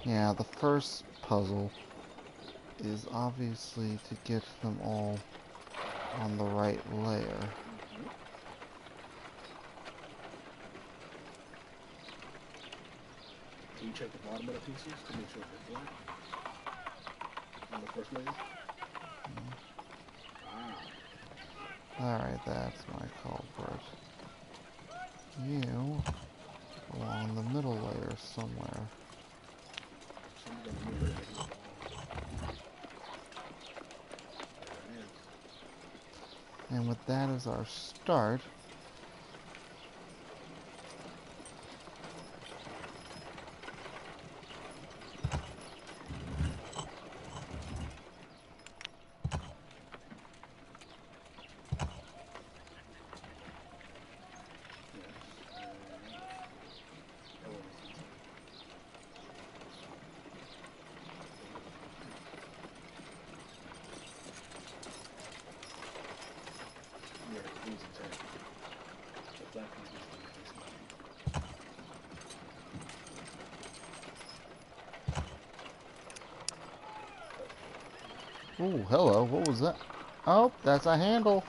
Yeah, the first puzzle is obviously to get them all on the right layer. Can you check the bottom of the pieces to make sure they're flat? On the first layer? Alright, that's my culprit. You along the middle layer somewhere. And with that as our start, Ooh, hello. What was that? Oh, that's a handle.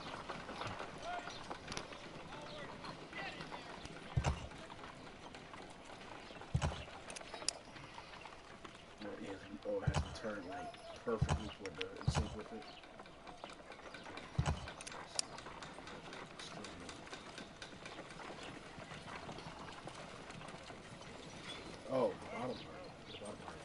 Oh, it has to turn like perfectly for the in sync with it. Oh, the bottom part. The bottom part.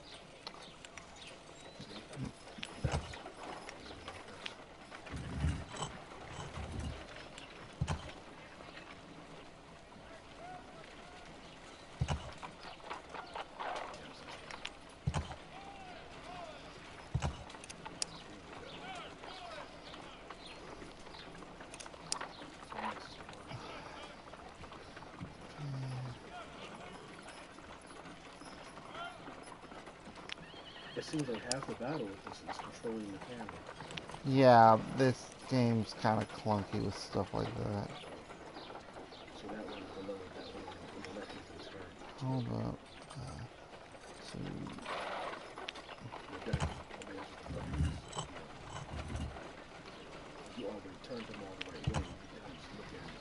It seems like half the battle with this is controlling the camera. Yeah, this game's kind of clunky with stuff like that. So that one's below it, that one on the left is this turn. Hold up. So, You already turned them all the right way. You can just look at it.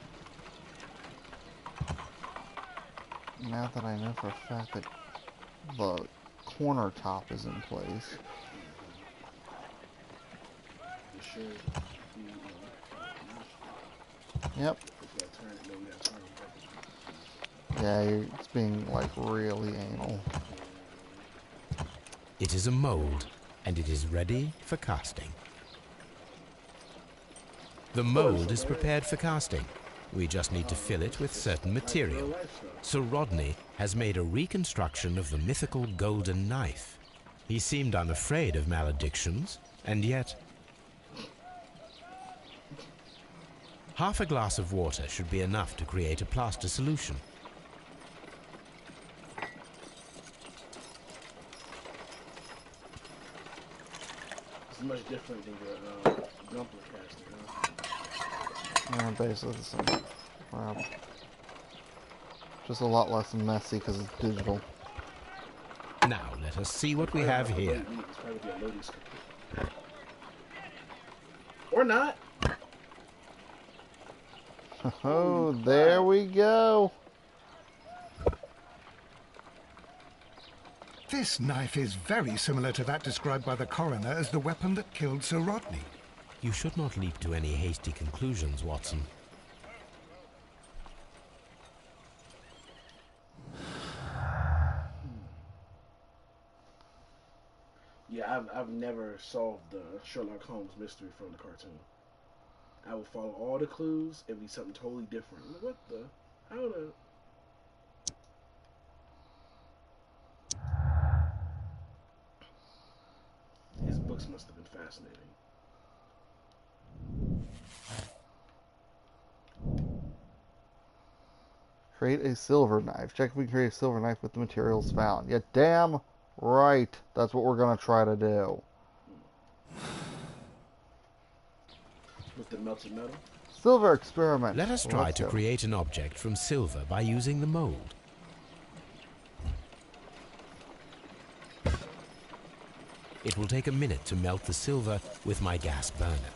now that I know for a fact that the corner top is in place. You should be, Yep. Yeah, it's being like really anal. It is a mold, and it is ready for casting. The mold is prepared for casting. We just need to fill it with certain material. Sir Rodney has made a reconstruction of the mythical golden knife. He seemed unafraid of maledictions, and yet... Half a glass of water should be enough to create a plaster solution. It's much different than your Gumpler casting, huh? Yeah, basically the same. Wow. Just a lot less messy because it's digital. Now let us see what we have here. It's probably a loading screen. Or not. Oh, there we go. This knife is very similar to that described by the coroner as the weapon that killed Sir Rodney. You should not leap to any hasty conclusions, Watson. Yeah, I've never solved the Sherlock Holmes mystery from the cartoon. I would follow all the clues. It'd be something totally different. What the? How the? His books must have been fascinating. Create a silver knife. Check if we can create a silver knife with the materials found. Yeah, damn right. That's what we're going to try to do. With the melted metal? Silver experiment. Let us try to create an object from silver by using the mold. It will take a minute to melt the silver with my gas burner.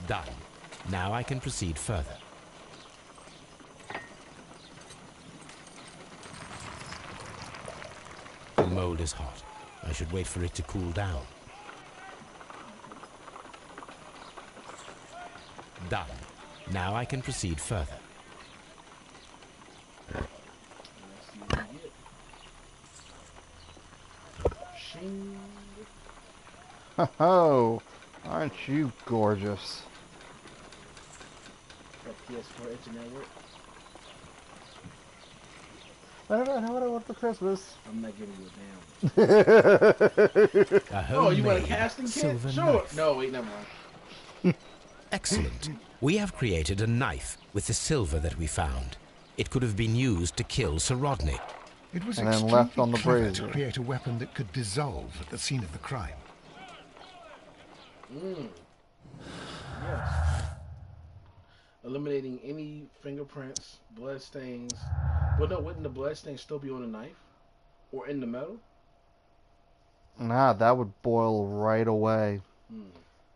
Done. Now I can proceed further. The mold is hot. I should wait for it to cool down. Done. Now I can proceed further. Oh, aren't you gorgeous? PS4 internet work? I know what I want for Christmas. I'm not giving you a damn. Oh, you want a casting kit? Sure. Knife. No, wait, never mind. Excellent. We have created a knife with the silver that we found. It could have been used to kill Sir Rodney. It was and then extremely left on the clever brazier to create a weapon that could dissolve at the scene of the crime. Yes. eliminating any fingerprints, blood stains. Well, no, wouldn't the blood stains still be on the knife or in the metal? Nah, that would boil right away.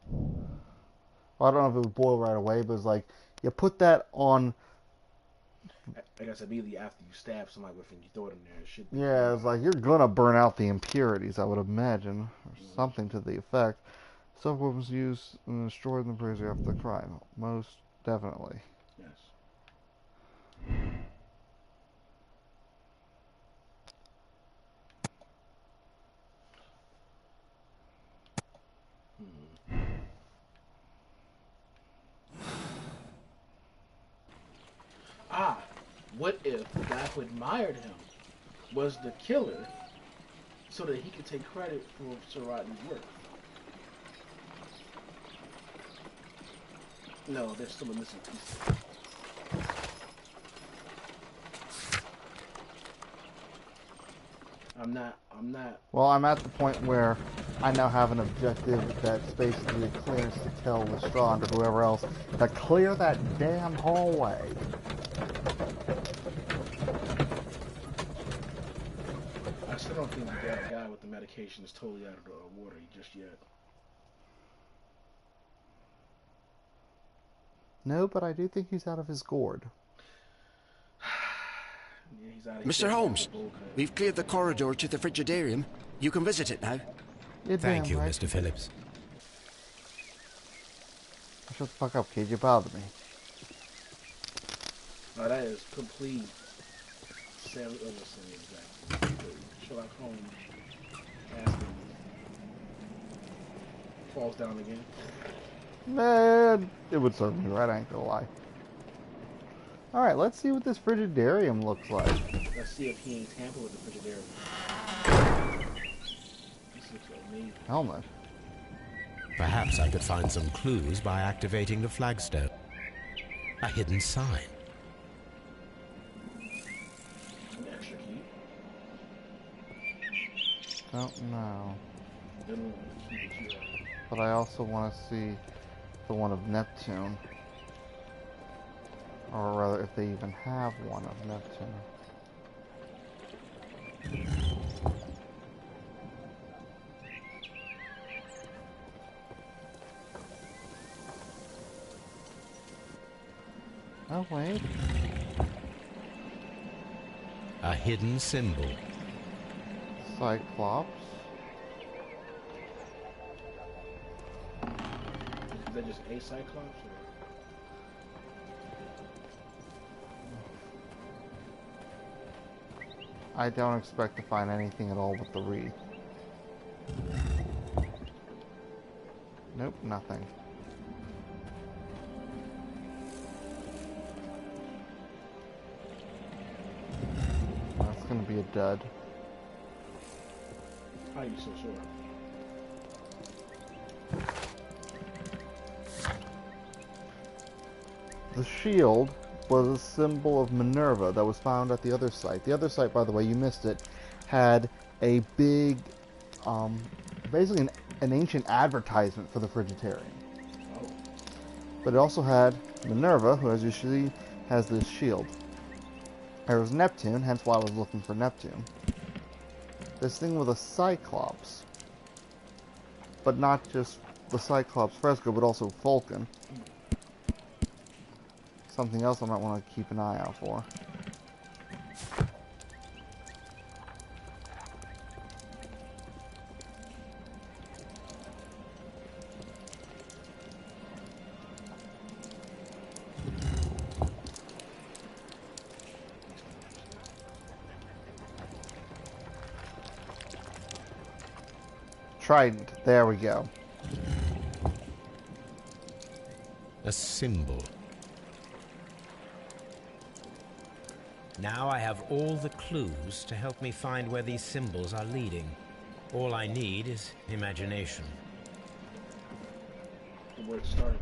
Well, I don't know if it would boil right away, but it's like you put that on. I guess immediately after you stab somebody with it and you throw it in there, it should be. Yeah, it's like you're gonna burn out the impurities, I would imagine, or something to the effect. Some weapons used and destroyed in the prison after the crime. Most definitely. Yes. What if the guy who admired him was the killer so that he could take credit for Sir Rodney's work? No, there's still a missing piece. I'm not. Well, I'm at the point where I now have an objective that's basically a clearance to tell Lestrade or whoever else to clear that damn hallway. I still don't think the guy with the medication is totally out of the water just yet. No, but I do think he's out of his gourd. Mr. Holmes, we've cleared the corridor to the frigidarium. You can visit it now. Thank you, Mr. Phillips. Shut the fuck up, kid. You bother me. Oh, that is complete Sherlock Holmes asking, falls down again. Man, it would serve me right, I ain't gonna lie. Alright, let's see what this frigidarium looks like. Let's see if he ain't tampered with the frigidarium. This looks amazing. Helmet. Perhaps I could find some clues by activating the flagstone. A hidden sign. An extra key. Don't know. Then the key that you have. But I also want to see the one of Neptune. Or rather, if they even have one of Neptune. Oh, wait. A hidden symbol. Cyclops. Is that just a Cyclops? Or? I don't expect to find anything at all with the wreath. Nope, nothing. That's gonna be a dud. How are you so sure? The shield was a symbol of Minerva that was found at the other site. The other site, by the way, you missed it, had a big, basically an ancient advertisement for the Frigitarium. Oh. But it also had Minerva, who, as you see, has this shield. There was Neptune, hence why I was looking for Neptune. This thing with a Cyclops. But not just the Cyclops fresco, but also Vulcan. Something else I might want to keep an eye out for. Trident. There we go. A symbol. Now I have all the clues to help me find where these symbols are leading. All I need is imagination. The word started.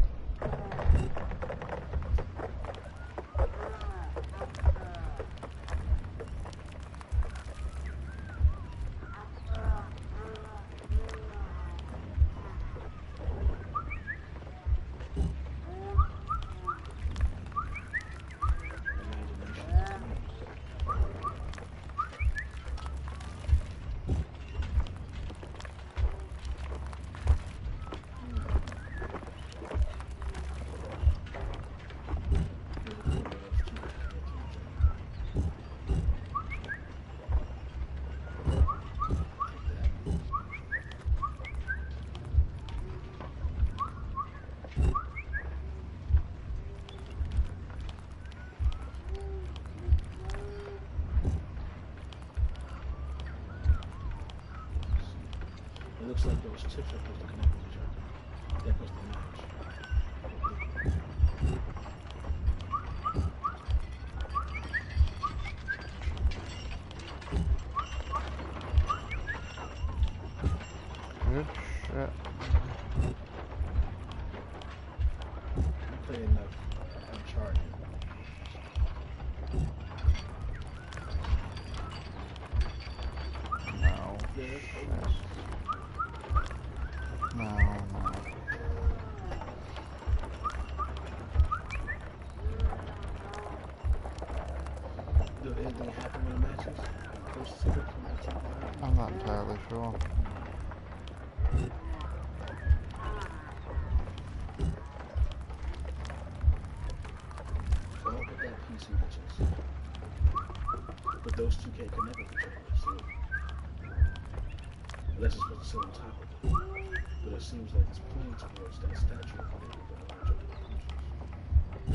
looks like those tips are supposed to connect with each other. They're supposed to match. Good shit. You play enough Uncharted. No. Yeah, Shit. No, no. Does anything happen when it matches? Those tips from that time? I'm not entirely sure. So don't put that piece in bitches. But those two can't connect with each other. So unless it's supposed to sit on top of it. But it seems like it's pointing towards that statue over there with the large open features.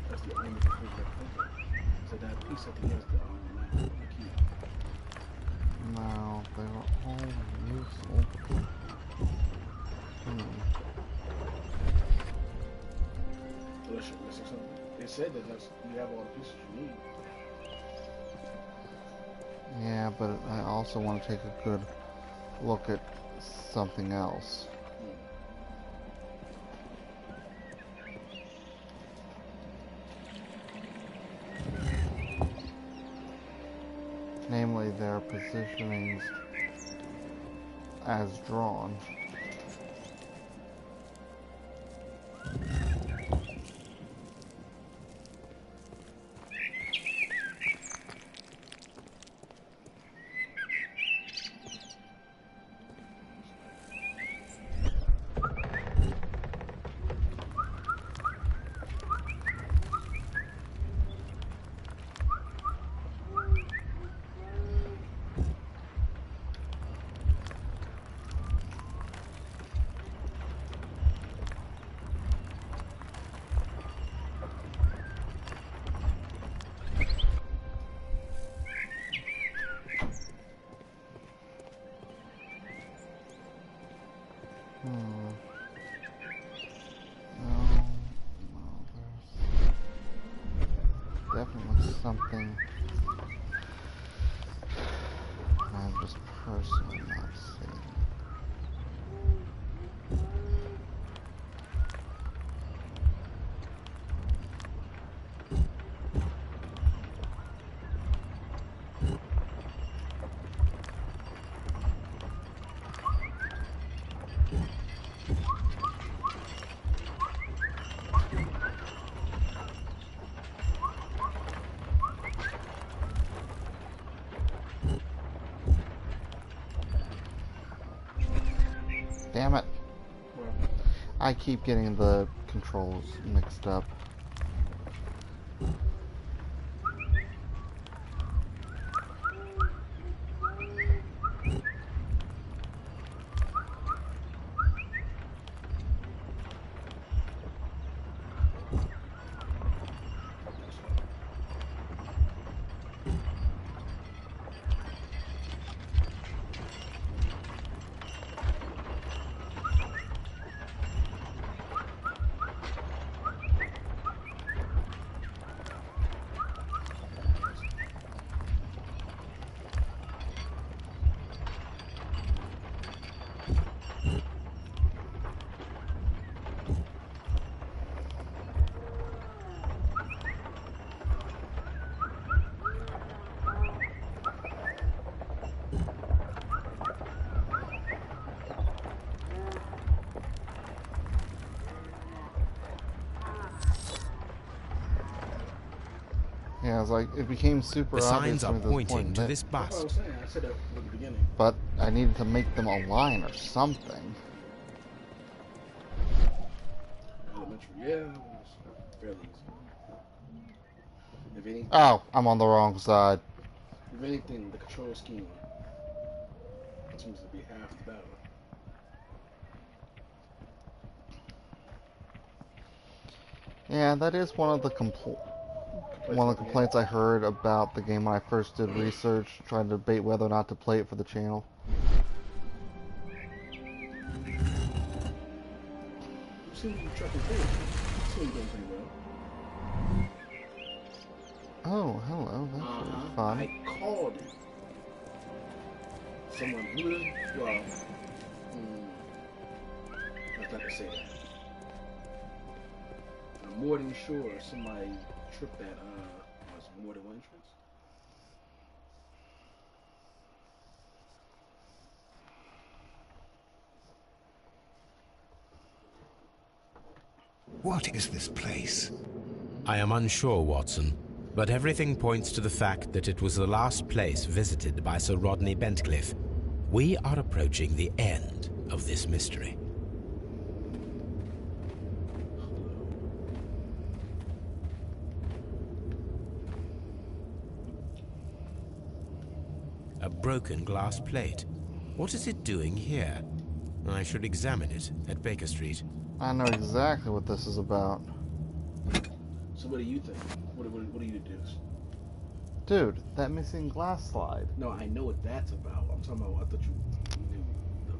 That's the only conclusion I can think of. So that piece at the end is the only line on the key. No, they were all useful. Unless you're missing something. They said that you have all the pieces you need. Yeah, but I also want to take a good look at something else. Namely, their positionings as drawn. There's definitely something I'm just personally not seeing. Damn it. I keep getting the controls mixed up. Yeah, it's like it became super The obvious signs are to me at this pointing point, to that- this That's what I bust. was saying. I said that at the beginning. but I needed to make them align or something. Elementary, yeah, it was fairly easy. If anything, Oh, I'm on the wrong side. if anything, the control scheme seems to be half the battle. Yeah, that is one of the complaints I heard about the game when I first did research, trying to debate whether or not to play it for the channel. Seems like you're trucking through. Seems you're doing pretty well. Oh, hello. That's fun. I called it. Someone who is, well, let's not say that. I'm more than sure somebody tripped that, was more than one entrance. What is this place? I am unsure, Watson, but everything points to the fact that it was the last place visited by Sir Rodney Bentcliffe. We are approaching the end of this mystery. A broken glass plate. What is it doing here? I should examine it at Baker Street. I know exactly what this is about. So what do you think? What do you do? Dude, that missing glass slide. No, I know what that's about. I'm talking about, I thought you knew the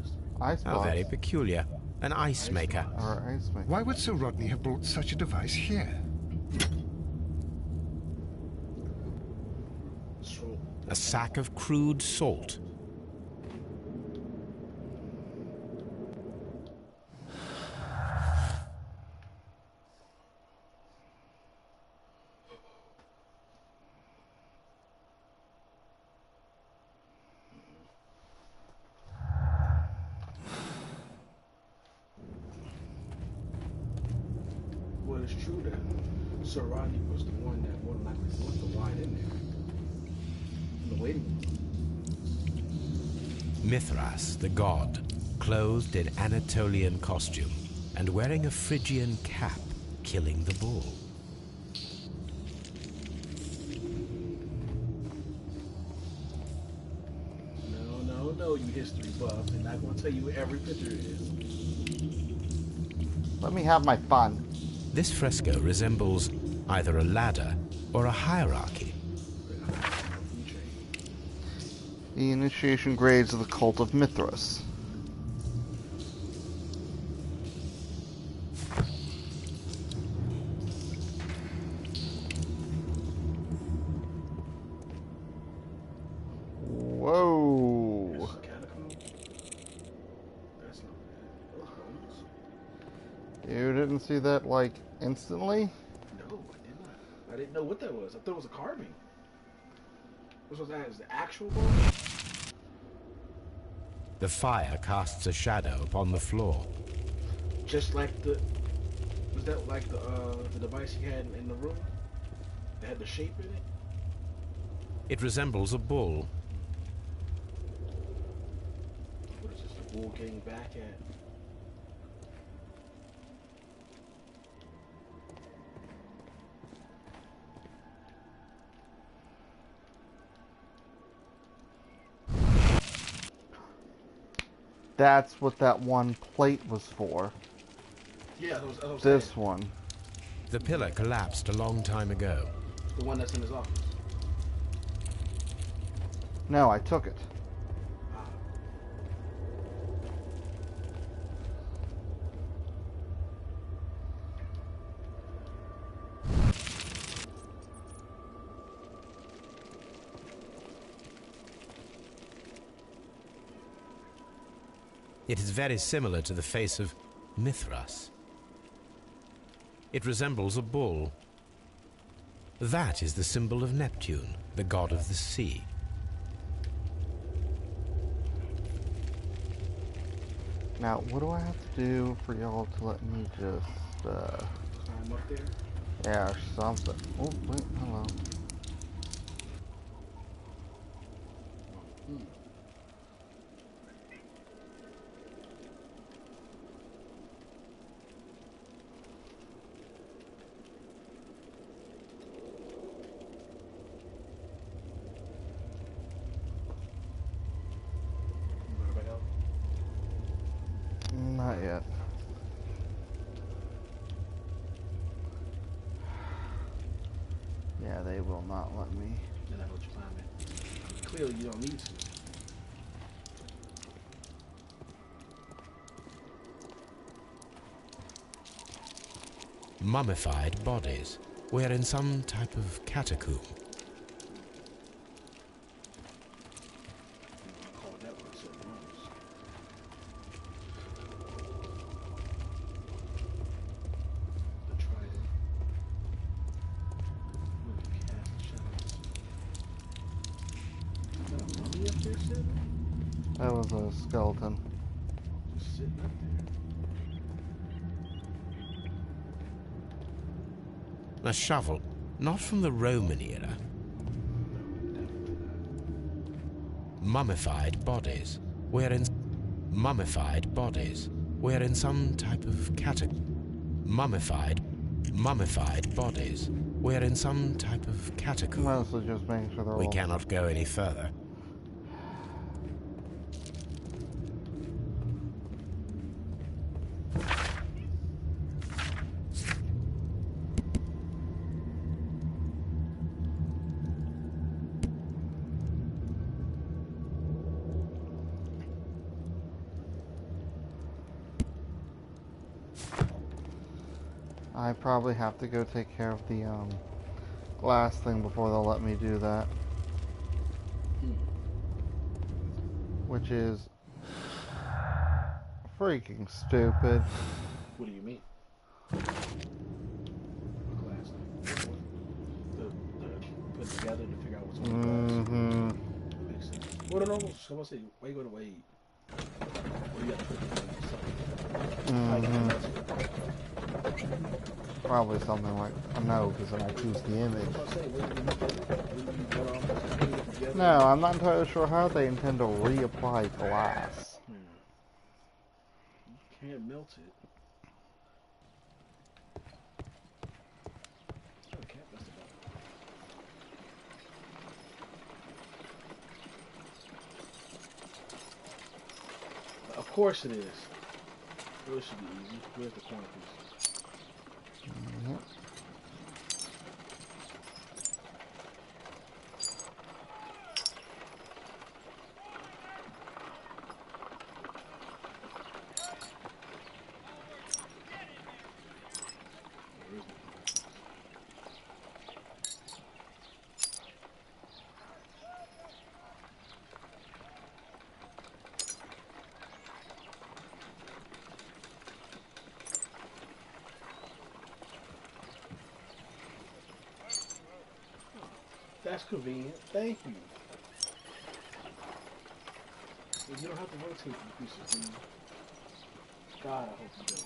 mystery. Icebox. How very peculiar. An ice maker. Or ice maker. Why would Sir Rodney have brought such a device here? A sack of crude salt. Well, it's true that Sir Rodney was the one that more than likely put the wine in there. In the waiting room. Mithras, the god, clothed in Anatolian costume and wearing a Phrygian cap, killing the bull. No, you history buff. They're not going to tell you what every picture is. Let me have my fun. This fresco resembles either a ladder or a hierarchy. The initiation grades of the cult of Mithras. Whoa. You didn't see that, like, instantly? No, I did not. I didn't know what that was. I thought it was a carving. What was that? Is the actual ball? The fire casts a shadow upon the floor. Just like the... Was that like the device he had in the room? That had the shape in it? It resembles a bull. What is this, the bull getting back at? That's what that one plate was for. Yeah, that was This one. The pillar collapsed a long time ago. the one that's in his office. No, I took it. It is very similar to the face of Mithras. It resembles a bull. That is the symbol of Neptune, the god of the sea. Now, what do I have to do for y'all to let me just, Climb up there. yeah, or something? Oh, wait, hello. Not yet. They will not let me. Then I know what you're climbing. Clearly, you don't need to. Mummified bodies. We're in some type of catacomb. Call that one Sherlock Holmes. The trident. With cast shadows. Is that a mummy up there sitting? That was a skeleton. Just sitting up there. A shovel, not from the Roman era. Mummified bodies. We're in mummified bodies. We're in some type of catacomb. Mummified bodies. We're in some type of catacomb. Mostly just making sure they're We all... cannot go any further. I probably have to go take care of the glass thing before they'll let me do that. Which is freaking stupid. What do you mean? Glass thing. The put together to figure out what's on the glass. Makes sense. Well, no, someone say, why you going to wait? Well, you got to put it in Probably something like, no, because then I choose the image. No, I'm not entirely sure how they intend to reapply glass. You can't melt it. Oh, cat must have done it. Of course it is. Well, it should be easy. Where's the corner piece? That's convenient. Thank you. You don't have to rotate the pieces, do you? God, I hope you don't.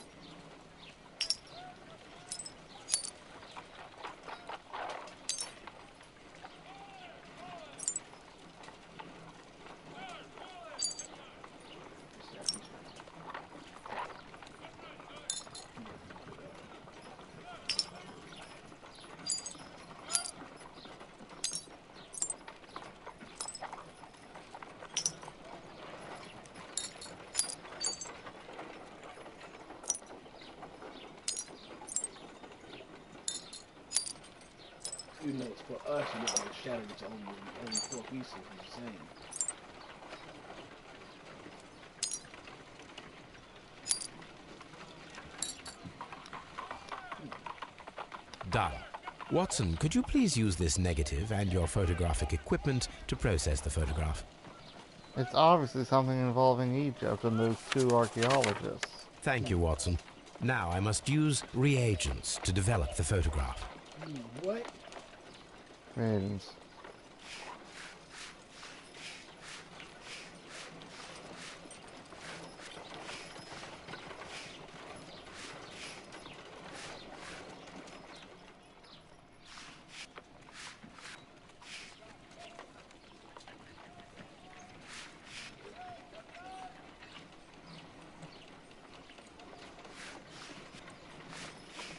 Even though it's for us, you don't want to shatter it to only 4 pieces, it's the same. Done. Watson, could you please use this negative and your photographic equipment to process the photograph? It's obviously something involving Egypt and those 2 archaeologists. Thank you, Watson. Now I must use reagents to develop the photograph. What? Ratings.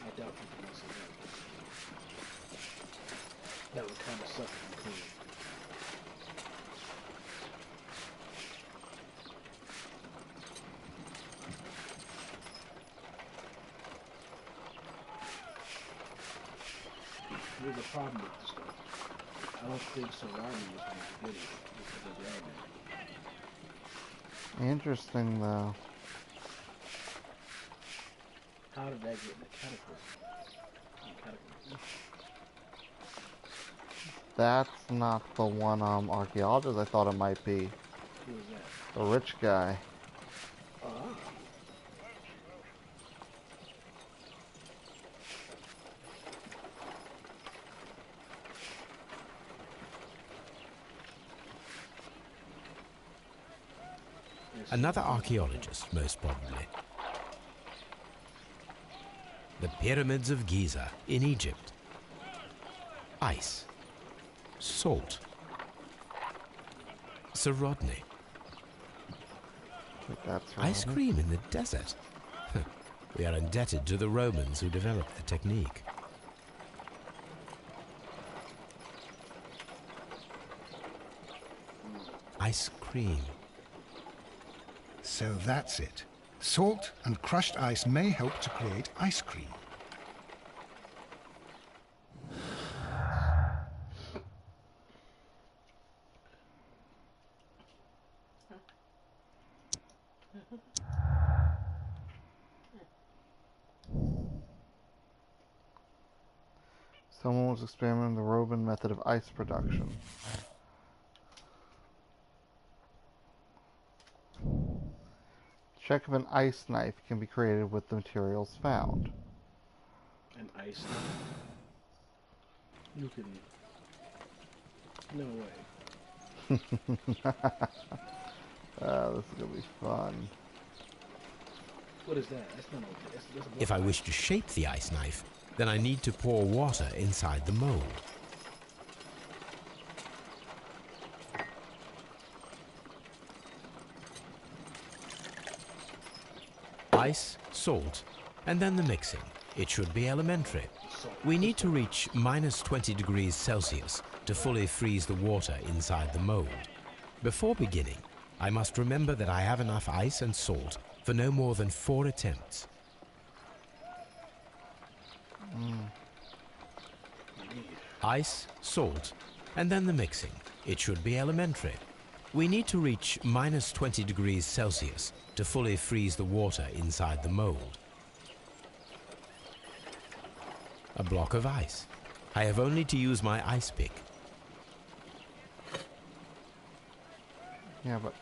I doubt you can mess it up. That would kind of suck if you could. Here's the problem with this stuff. I don't think Serrani was going to get it because of the anime. Interesting, though. How did that get in the cataclysm? That's not the one archaeologist I thought it might be. Who is that? The rich guy. Ah. Another archaeologist, most probably. The pyramids of Giza in Egypt. Ice. Salt. Sir Rodney. That's Ice cream in the desert. We are indebted to the Romans who developed the technique. Ice cream. So that's it. Salt and crushed ice may help to create ice cream. Someone was experimenting the Roman method of ice production. Check if an ice knife can be created with the materials found. An ice knife? You can... No way. This is gonna be fun. What is that? That's not okay. That's If I wish to shape the ice knife, then I need to pour water inside the mold. Ice, salt, and then the mixing. It should be elementary. We need to reach minus 20 degrees Celsius to fully freeze the water inside the mold. Before beginning, I must remember that I have enough ice and salt for no more than 4 attempts. Ice, salt, and then the mixing. It should be elementary. We need to reach minus 20 degrees Celsius to fully freeze the water inside the mold. A block of ice. I have only to use my ice pick. Yeah, but...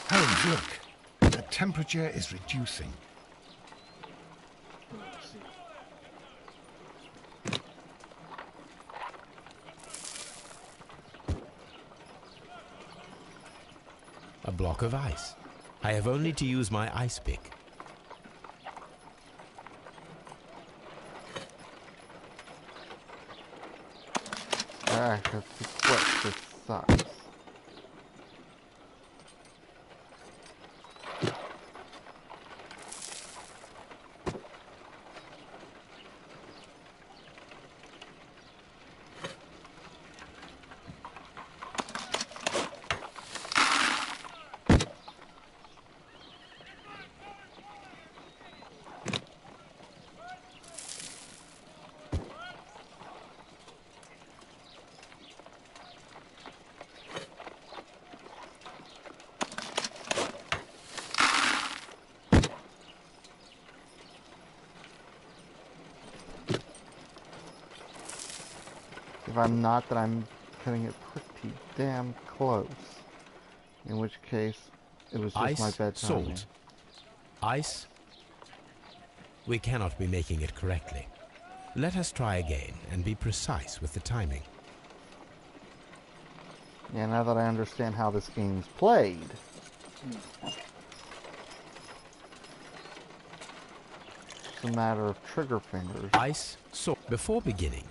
Holmes, look. The temperature is reducing. Let's see. A block of ice. I have only to use my ice pick. That's what this sucks. If I'm not, then I'm cutting it pretty damn close. In which case, it was just Ice, my bedtime. salt. Ice. We cannot be making it correctly. Let us try again and be precise with the timing. Yeah, now that I understand how this game's played. It's a matter of trigger fingers. Ice, salt. Before beginning,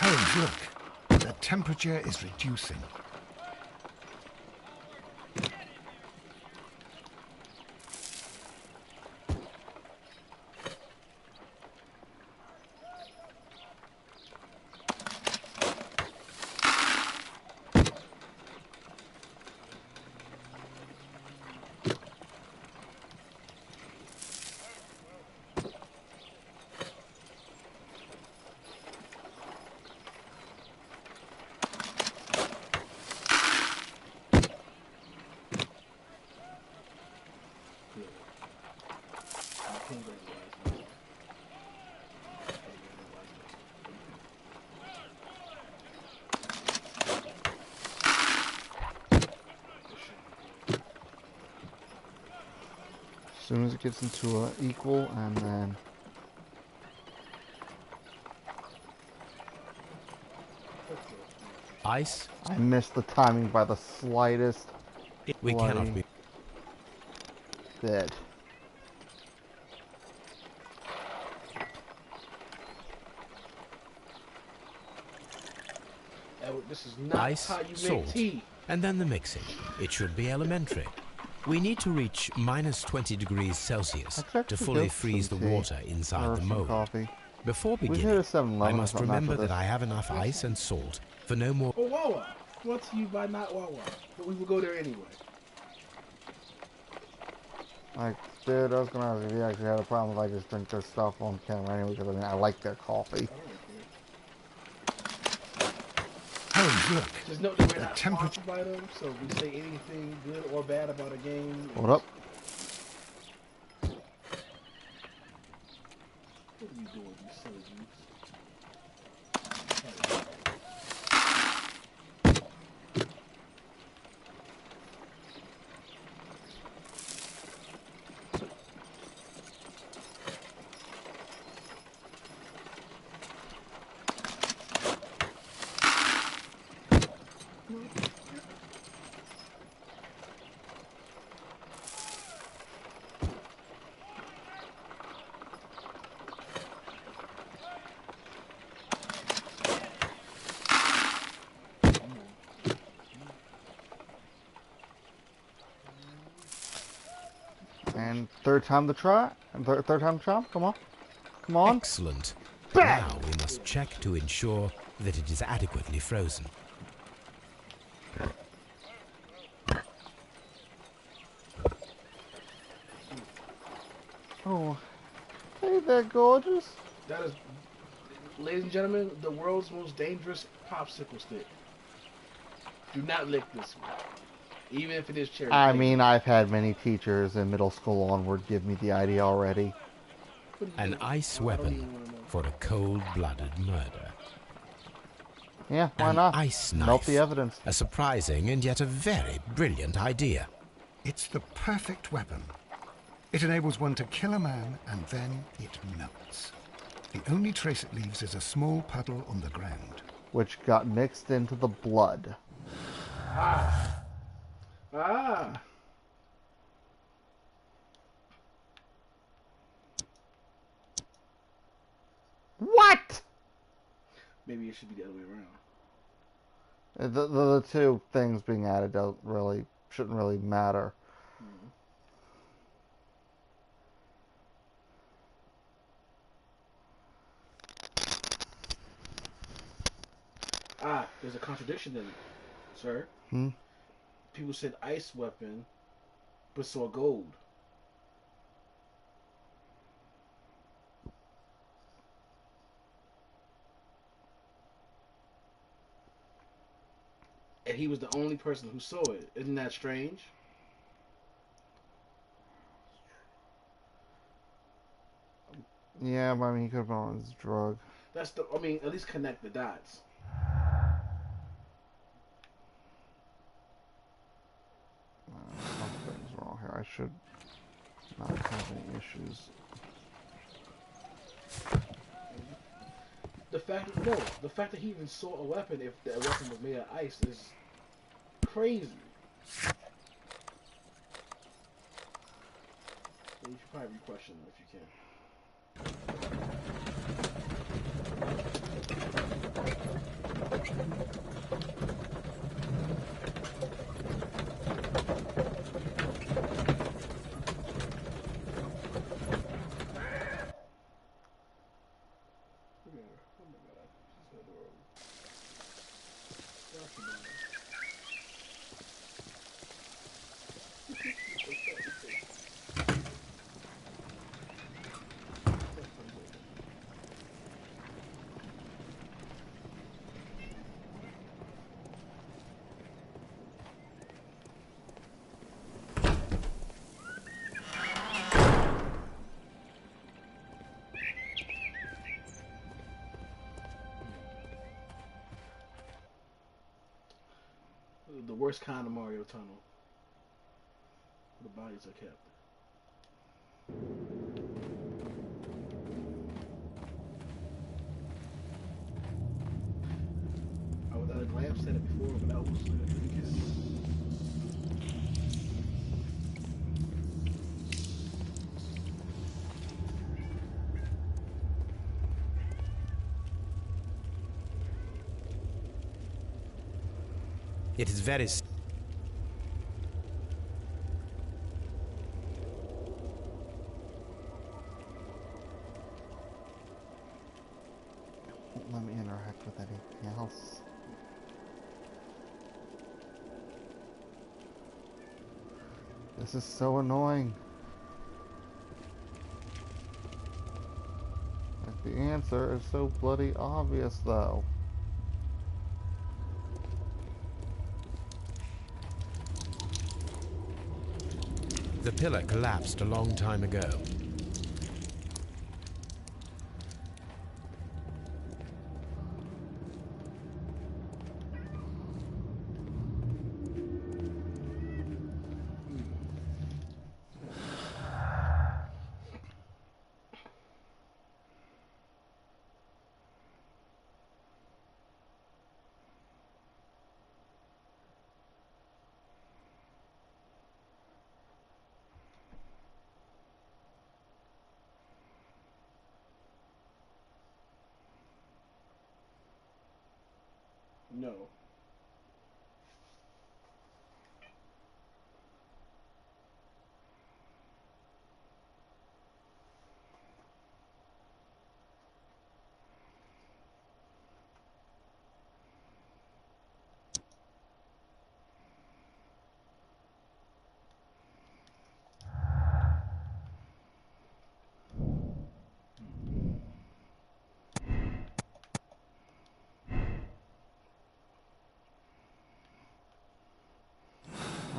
Holmes, look. The temperature is reducing. soon as it gets into an equal, and then Ice? I missed the timing by the slightest We cannot be... bit. This is not Ice, how you make salt, tea. and then the mixing. It should be elementary. We need to reach minus 20 degrees Celsius to fully freeze the water inside the mold. Coffee. Before We hit beginning, a 7-Eleven I or must something remember after that this. I have enough ice and salt for no more... Oh, Wawa. Brought to you by not Wawa. But we will go there anyway. Like, dude, I was gonna ask if you actually had a problem if I just drink their stuff on camera anyway, because I mean, I like their coffee. Holmes, look. Just note that we're not temperature- sponsored by them, so if we say anything good or bad about a game. Hold up. What are you doing, you silly goose? And third time to try. Third time to try. Come on. Come on. Excellent. Bang! Now we must check to ensure that it is adequately frozen. Oh. Hey there, gorgeous. That is, ladies and gentlemen, the world's most dangerous popsicle stick. Do not lick this one. Even if it is cherry. I mean, I've had many teachers in middle school onward give me the idea already. An ice weapon for a cold-blooded murder. Yeah, why An not? ice Note knife. the evidence. A surprising and yet a very brilliant idea. It's the perfect weapon. It enables one to kill a man, and then it melts. The only trace it leaves is a small puddle on the ground. Which got mixed into the blood. Ah. What? Maybe it should be the other way around. The two things being added shouldn't really matter. Ah, there's a contradiction in it, sir. People said ice weapon, but saw gold. And he was the only person who saw it. Isn't that strange? Yeah, but I mean, he could have been on his drug. That's the. I mean, at least connect the dots. Something's wrong here. I should not have any issues. The fact that he even saw a weapon, if that weapon was made of ice, is crazy. So you should probably re-question them if you can. The worst kind of Mario tunnel. The bodies are kept. I was at a lamp said it before, but that was It is very... Won't let me interact with anything else. This is so annoying. Like, the answer is so bloody obvious, though. The pillar collapsed a long time ago. no.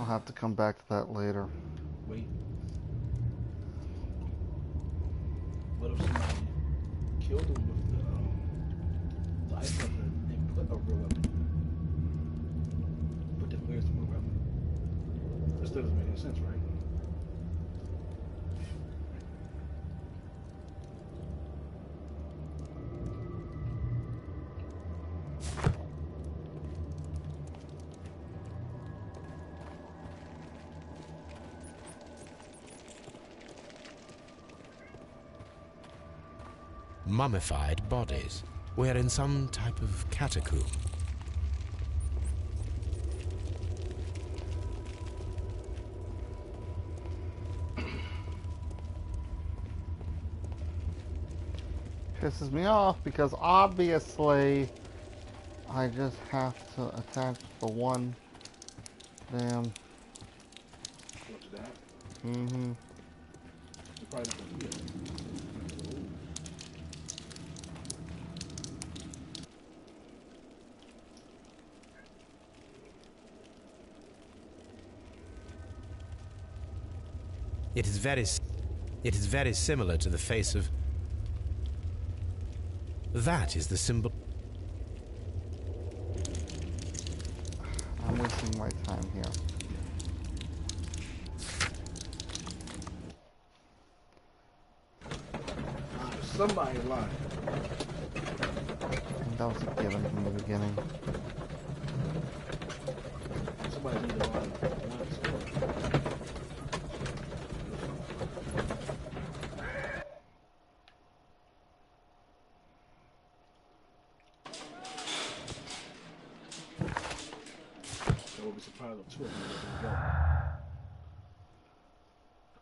I'll have to come back to that later. Wait. What if somebody killed him with the ice weapon and put a real weapon? But then where's the real weapon? This doesn't make any sense, right? Mummified bodies. We're in some type of catacomb. Pisses me off because obviously I just have to attach the one damn. What's that? Mm-hmm. You're probably not gonna do that. It is very similar to the face of... That is the symbol... I'm wasting my time here. Somebody lied. And that was a given from the beginning. Somebody need to lie. I would be surprised if two of them were together.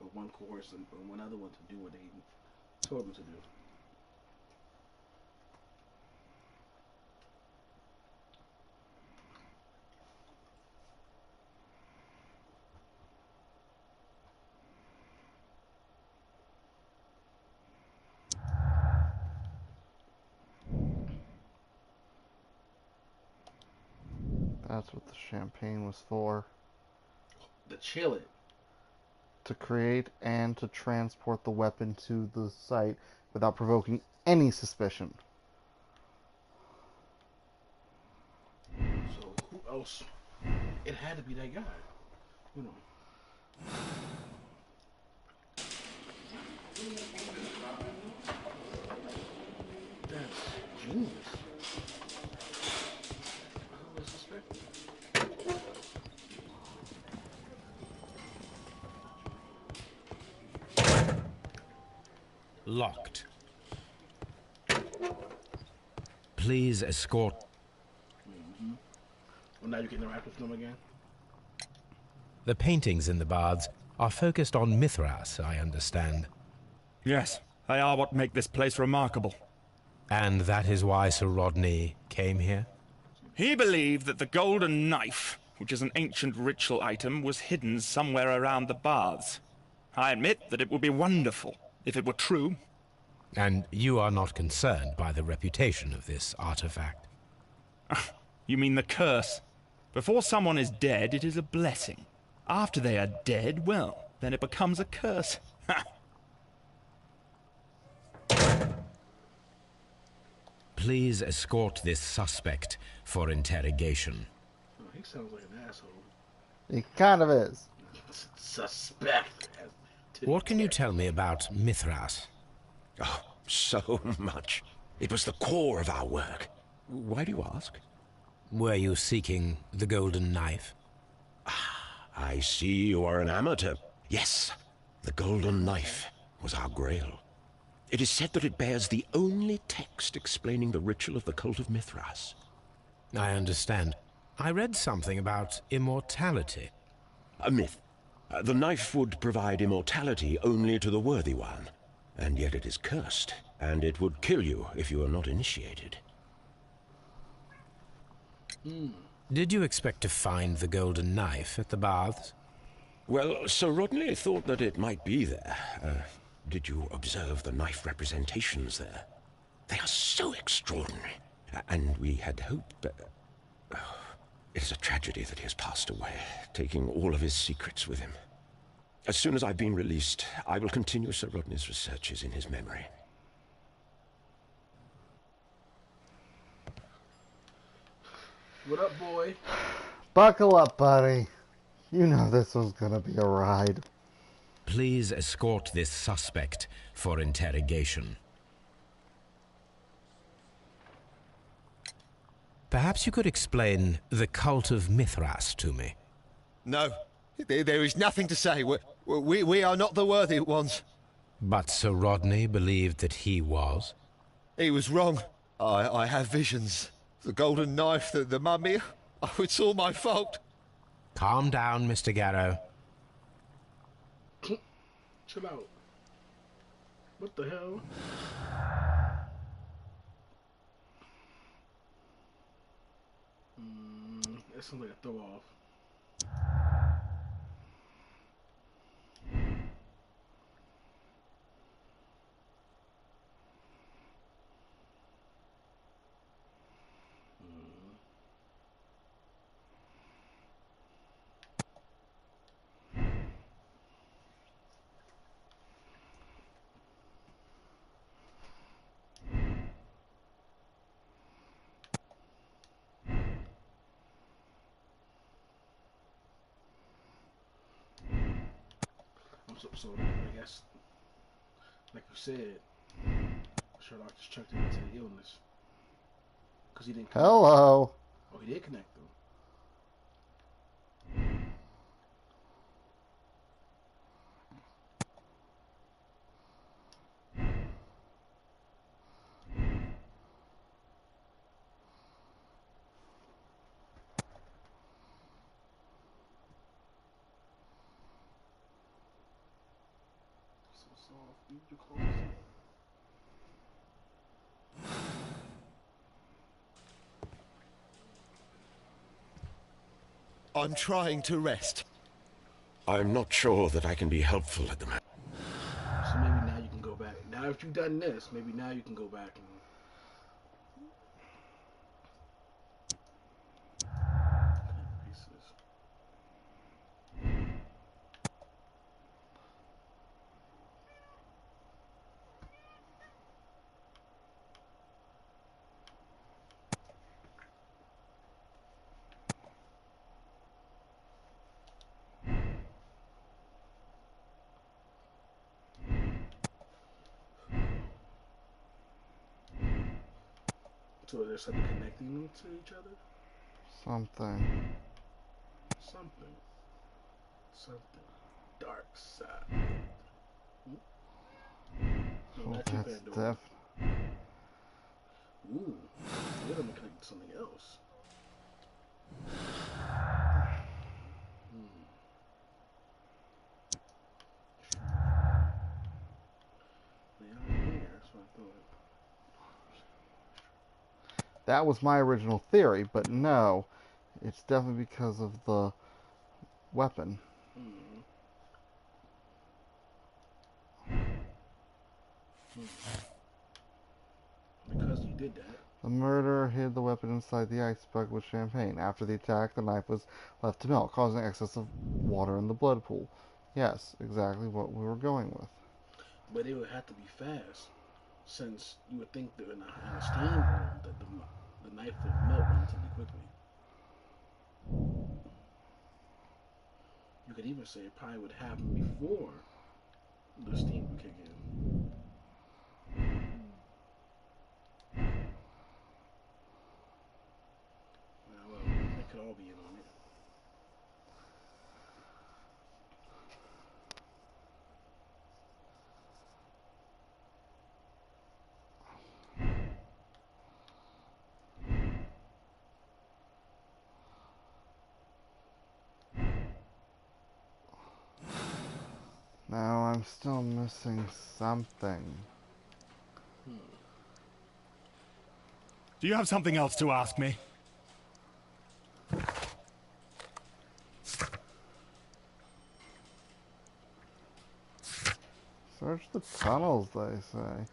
Or one coerced and one other one to do what they told them to do. That's what the champagne was for. To chill it. To create and to transport the weapon to the site without provoking any suspicion. So who else? It had to be that guy. You know. locked. Please escort... Well, now you can interact with them again. The paintings in the baths are focused on Mithras, I understand. Yes, they are what make this place remarkable. And that is why Sir Rodney came here? He believed that the golden knife, which is an ancient ritual item, was hidden somewhere around the baths. I admit that it would be wonderful if it were true. And you are not concerned by the reputation of this artifact? You mean the curse? Before someone is dead, it is a blessing. After they are dead, well, then it becomes a curse. Please escort this suspect for interrogation. Oh, he sounds like an asshole. He kind of is. Suspect. What can you tell me about Mithras? Oh, so much. It was the core of our work. Why do you ask? Were you seeking the golden knife? I see you are an amateur. Yes, the golden knife was our grail. It is said that it bears the only text explaining the ritual of the cult of Mithras. I understand. I read something about immortality. A myth. The knife would provide immortality only to the worthy one. And yet it is cursed, and it would kill you if you are not initiated. Did you expect to find the golden knife at the baths? Well, Sir Rodney thought that it might be there. Did you observe the knife representations there? They are so extraordinary. And we had hoped... it is a tragedy that he has passed away, taking all of his secrets with him. As soon as I've been released, I will continue Sir Rodney's researches in his memory. What up, boy? Buckle up, buddy. You know this was gonna be a ride. Please escort this suspect for interrogation. Perhaps you could explain the cult of Mithras to me. No, there is nothing to say. We are not the worthy ones. But Sir Rodney believed that he was. He was wrong. I have visions. The golden knife, the mummy. Oh, it's all my fault. Calm down, Mr. Garrow. Chill out. What the hell? That sounds like a throw off. So I guess, like you said, Sherlock just chucked him into the illness because he didn't connect. Hello. Oh, he did connect them. I'm trying to rest. I'm not sure that I can be helpful at the moment. So maybe now you can go back. Now if you've done this, maybe now you can go back and... So there's something connecting them to each other? Something. Something. Something. Dark side. Oh, Not too that's bad, though. def. Ooh, we're gonna connect to something else. That was my original theory, but no, it's definitely because of the weapon. Because you did that. The murderer hid the weapon inside the ice bucket with champagne. After the attack, the knife was left to melt, causing excess of water in the blood pool. Yes, exactly what we were going with. But it would have to be fast, since you would think that in a steam room that the knife would melt relatively quickly. You could even say it probably would happen before the steam would kick in. Well, that could all be in on it. Now I'm still missing something. Do you have something else to ask me? Search the tunnels, they say.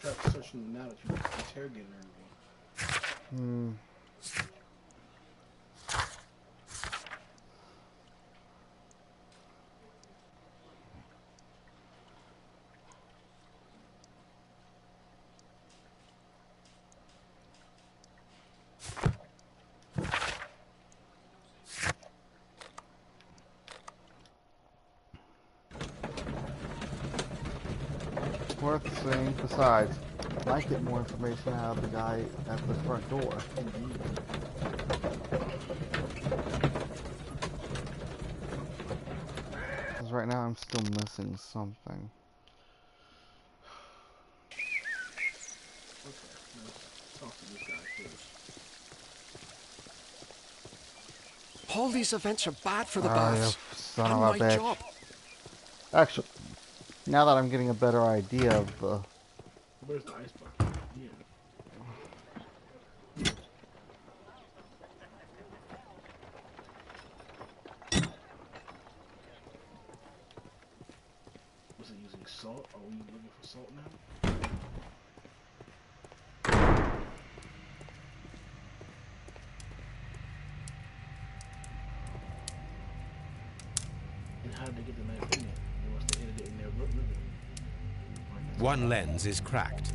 Try to search them now that you interrogated everyone. Worth seeing. Besides, I might get more information out of the guy at the front door. Because right now I'm still missing something. Okay, let's talk to this guy first. All these events are bad for the You baths. son And of a my bitch. job. Actually, now that I'm getting a better idea of the... Where's the ice bucket? Yeah. Was it using salt? Are we looking for salt now? And how did they get the knife in there? They must have hid it in their living room. One lens is cracked.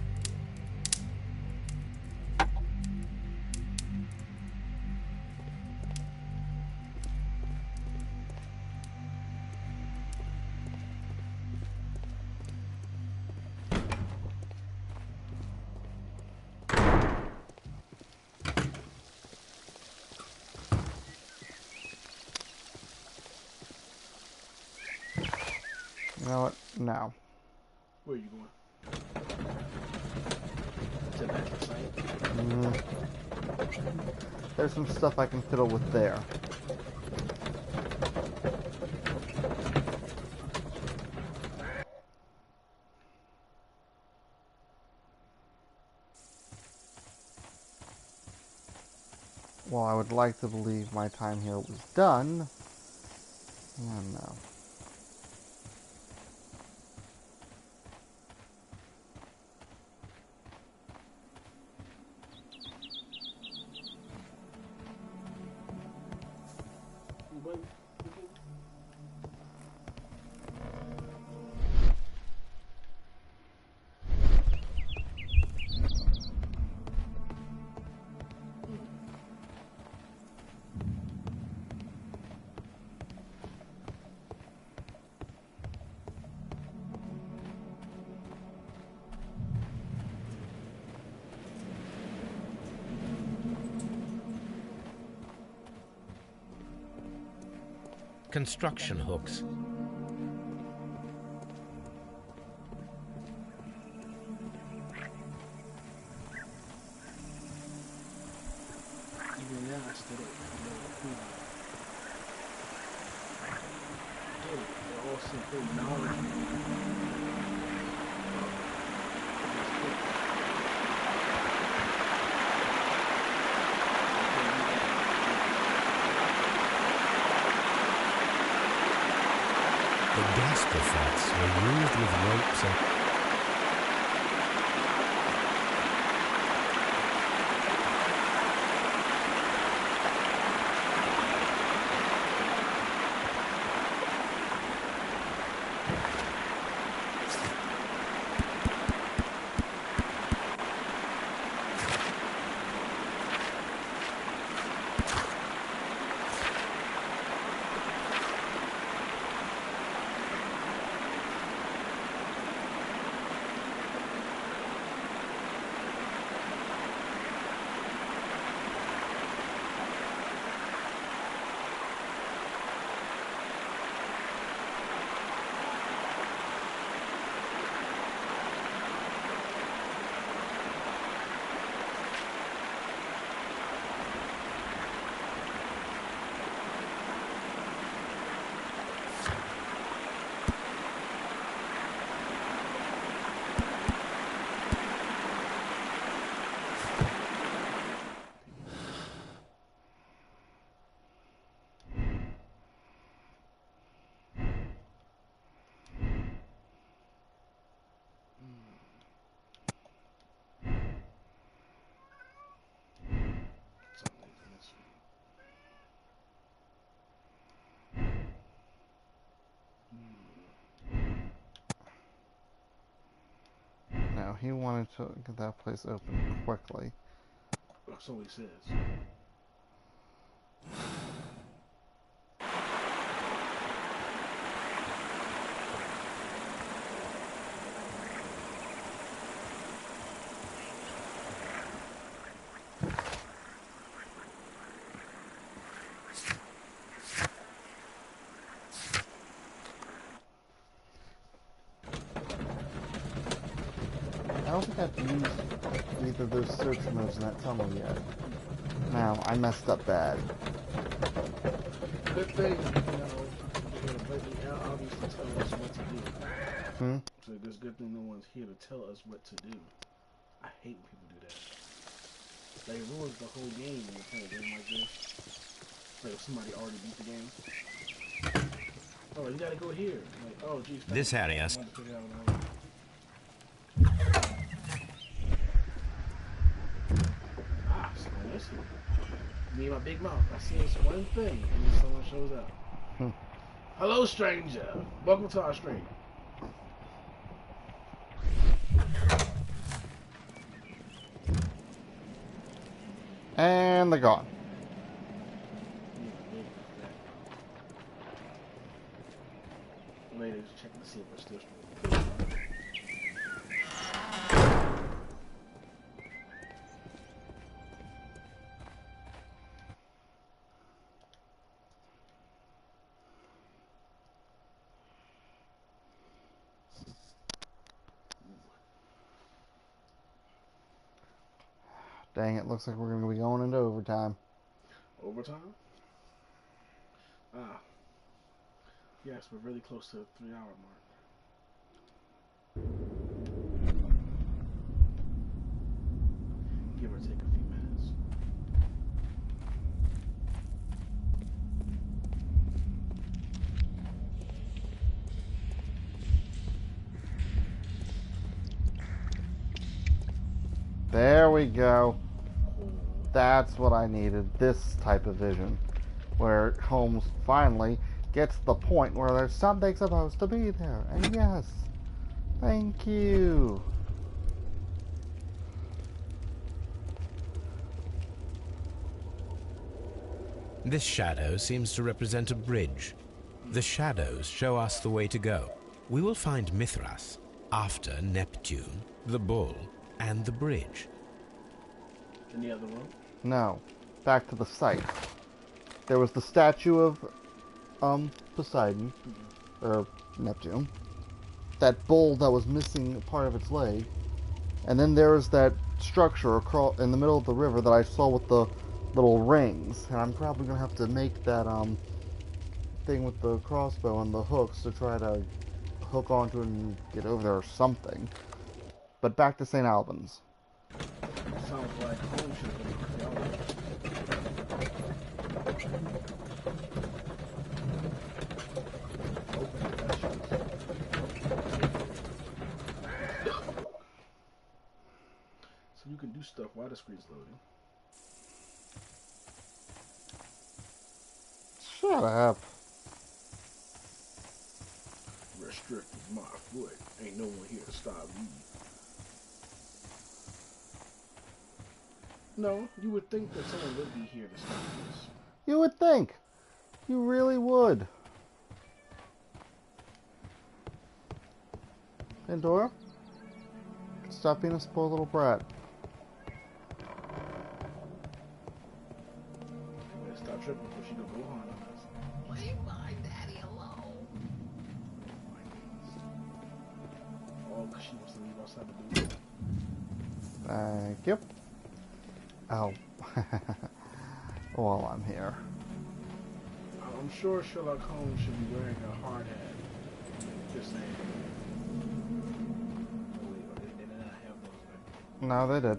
You know what? No. Where are you going? To that site? There's some stuff I can fiddle with there. Well, I would like to believe my time here was done. No. But Construction hooks. some full knowledge. The gastrofats were used with ropes and... Now, he wanted to get that place open quickly. That's all he says. I don't think I've used either of those search modes in that tunnel yet. Now, I messed up bad. Good thing, they obviously tell us what to do. So it's good thing no one's here to tell us what to do. I hate when people do that. They ruin the whole game when you play a game like this. Like if somebody already beat the game. Oh, you gotta go here. Like, oh, geez. This area. Me and my big mouth. I see this one thing, and then someone shows up. Hello, stranger. Welcome to our stream. And they're gone. Later, check to see if we're still streaming. Dang, it looks like we're going to be going into overtime. Overtime? Ah. Yes, we're really close to the 3-hour mark. Give or take a few minutes. There we go. That's what I needed. This type of vision. Where Holmes finally gets to the point where there's something supposed to be there. And yes. Thank you. This shadow seems to represent a bridge. The shadows show us the way to go. We will find Mithras after Neptune, the bull, and the bridge. In the other room? No. Back to the site. There was the statue of Poseidon, or Neptune. That bull that was missing part of its leg. And then there was that structure in the middle of the river that I saw with the little rings. And I'm probably going to have to make that thing with the crossbow and the hooks to try to hook onto it and get over there or something. But back to St. Albans. Sounds like home should have been archaeology. So you can do stuff while the screen's loading. Shut up. Restricted my foot. Ain't no one here to stop you. No, you would think that someone would be here to stop this. You would think. You really would. Pandora? Stop being a spoiled little brat. You better stop tripping before she go on us. Leave my daddy alone. All because she wants to leave outside the door. Thank you. Oh. While I'm here. I'm sure Sherlock Holmes should be wearing a hard hat. Just saying. Oh, wait, they did not have those back then. No, they did.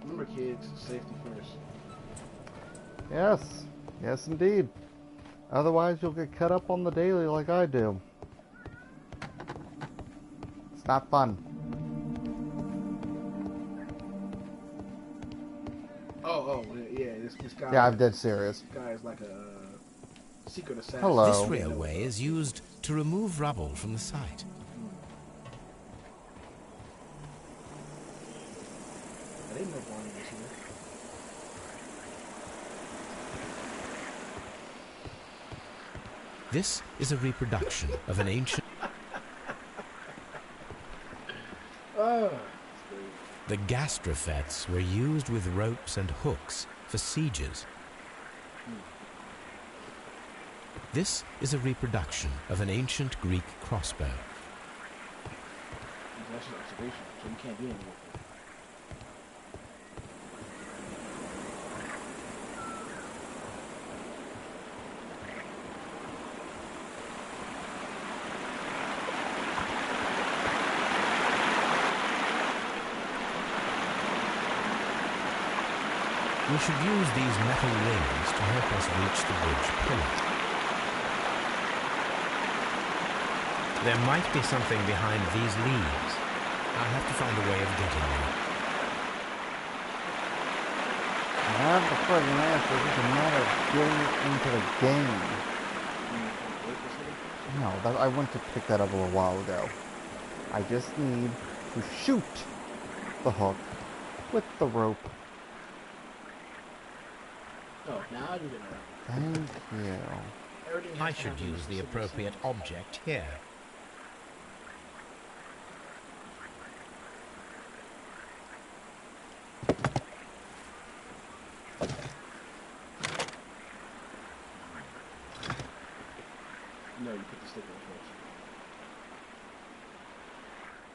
Remember, kids, safety first. Yes. Yes, indeed. Otherwise, you'll get cut up on the daily like I do. It's not fun. Oh, yeah, this guy. Yeah, I'm dead serious. This guy is like a secret assassin. Hello. This railway is used to remove rubble from the site. I didn't know Barney was here. This is a reproduction of an ancient... The gastrofets were used with ropes and hooks for sieges. This is a reproduction of an ancient Greek crossbow. That's an observation, so you can't do anything with it. We should use these metal rings to help us reach the bridge pillar. There might be something behind these leaves. I'll have to find a way of getting there. I have the friggin' answer. It's just a matter of getting it into the game. No, I went to pick that up a little while ago. I just need to shoot the hook with the rope. Oh, now you're gonna. Thank you. I should use the appropriate object here. No, you put the stick on first.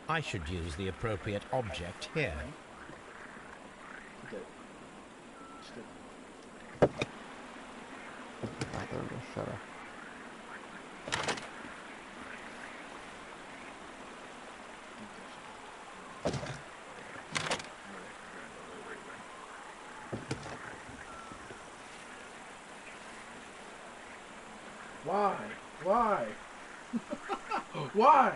I should use the appropriate object here. Put that stick. Oh, there we go. Shut up. Why? Why? Why?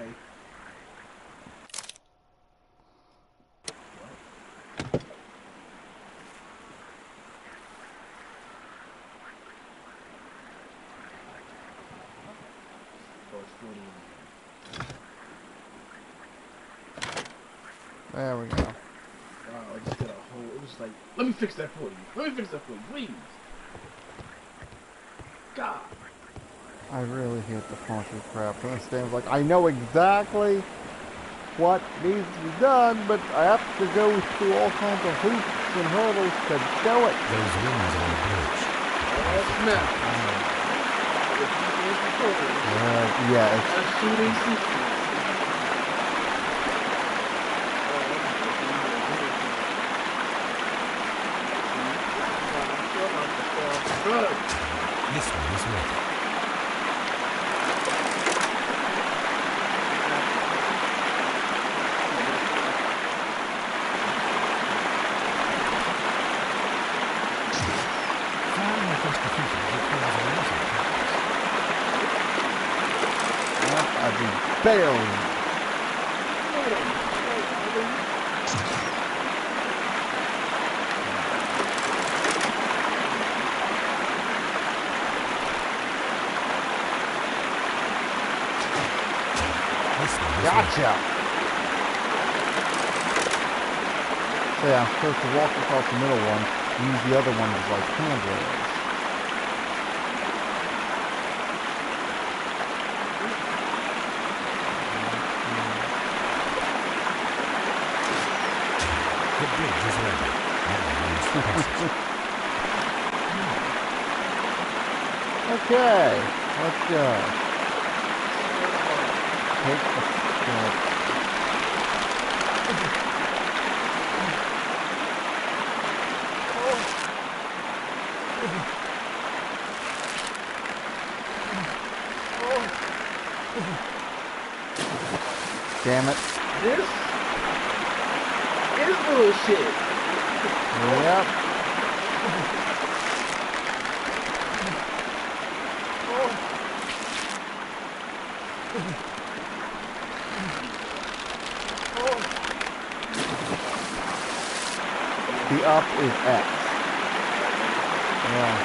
There we go. Wow, I just did a whole. It was like, let me fix that for you. Let me fix that for you, please. God. I really hate the funky crap. And this game's like, I know exactly what needs to be done, but I have to go through all kinds of hoops and hurdles to do it. Those rings on the bridge. Oh, snap. Yeah, it's... That's shooting sequence. Good. This one is ready. I'd be barely. Gotcha! So yeah, I'm supposed to walk across the middle one and use the other one as like handrails. The bridge is ready. Now use the passage. Okay, let's go. Take the step. Damn it. This is bullshit. Yep. The up is X. Yeah.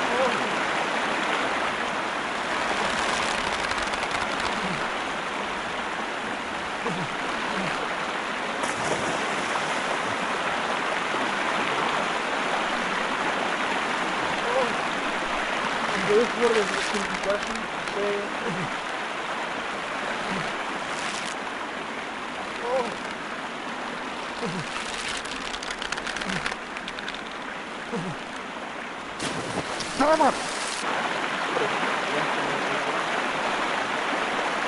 What is this question?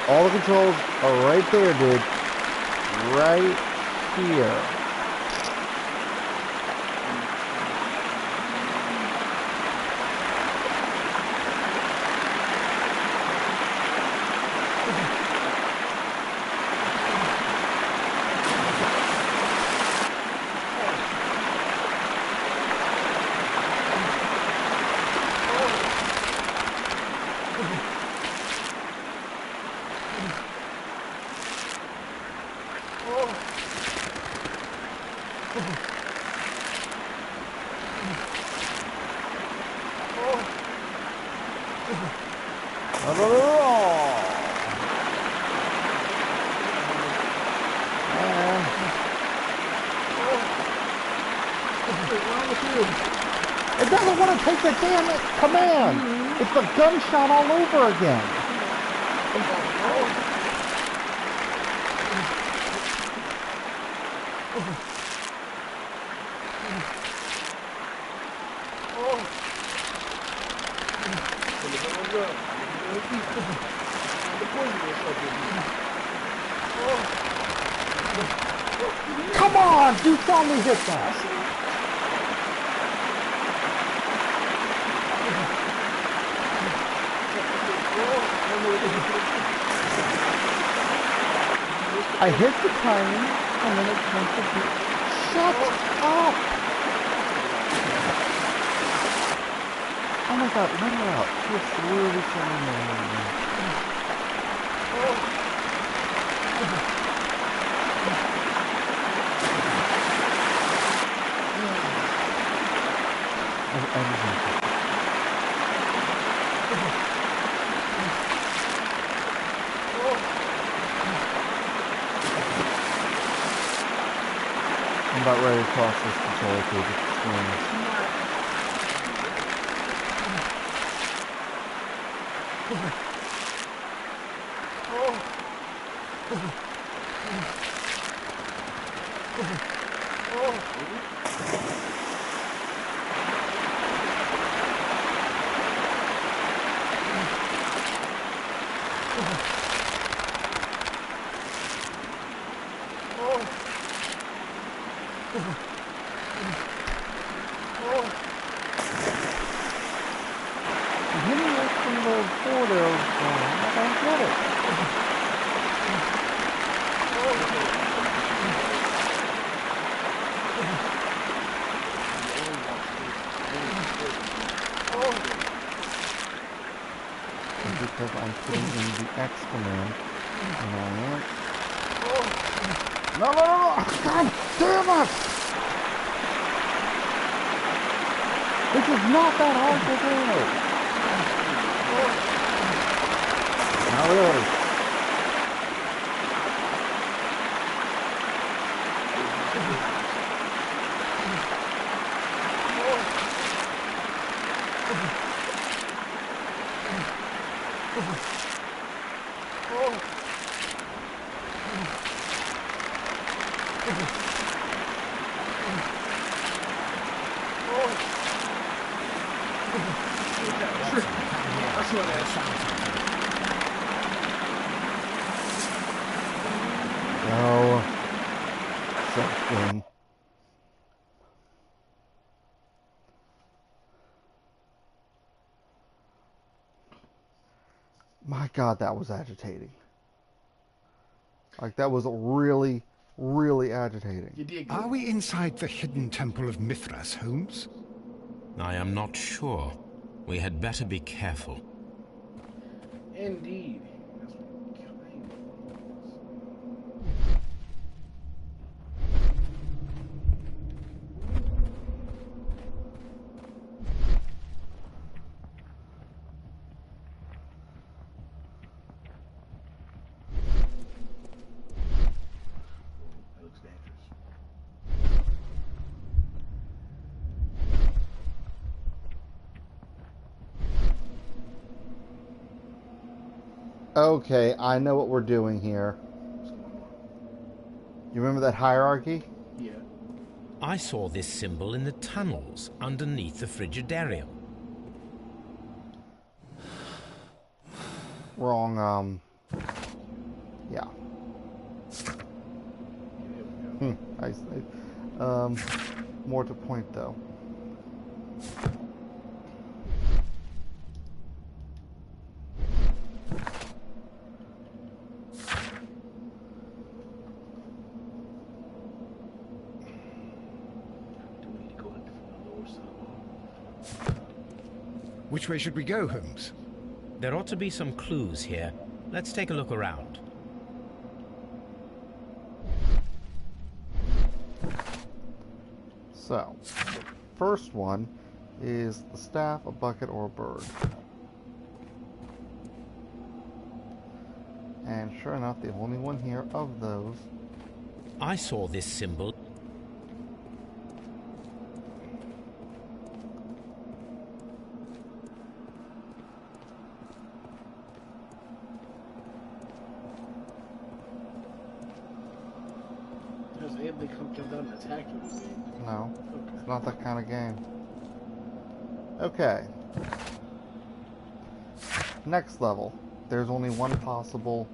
All the controls are right there, dude. Right here. It doesn't want to take the damn command. It's the gunshot all over again. Come on, do tell me hit that. I hit the timing, and then it went to be... Shut up! Oh my god, let her out. She was really trying to... I'm about ready to toss this controller through the screen. because I'm putting in the X command. And I am. No, no, no, no! God damn it! This is not that hard to do! Now it is. Oh, something. My God, that was agitating. Like, that was really, really agitating. You did good. Are we inside the hidden temple of Mithras, Holmes? I am not sure. We had better be careful. Indeed. That's what that looks dangerous. Okay, I know what we're doing here. What's going on? You remember that hierarchy? Yeah. I saw this symbol in the tunnels underneath the Frigidarium. Wrong, yeah. More to point, though. Do we need to go in from the lower side? Which way should we go, Holmes? There ought to be some clues here. Let's take a look around. So, first one is the staff, a bucket, or a bird. And sure enough, the only one here of those. I saw this symbol. Has anybody come down and attack you? No, Okay. it's not that kind of game. Okay. Next level. There's only one possible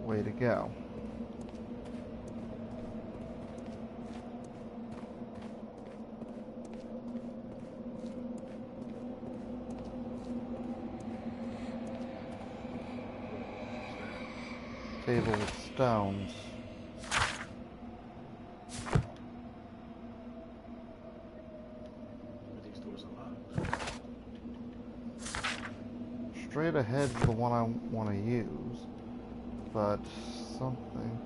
way to go. Table with stones. But these doors are locked. Straight ahead is the one I want to use, but something.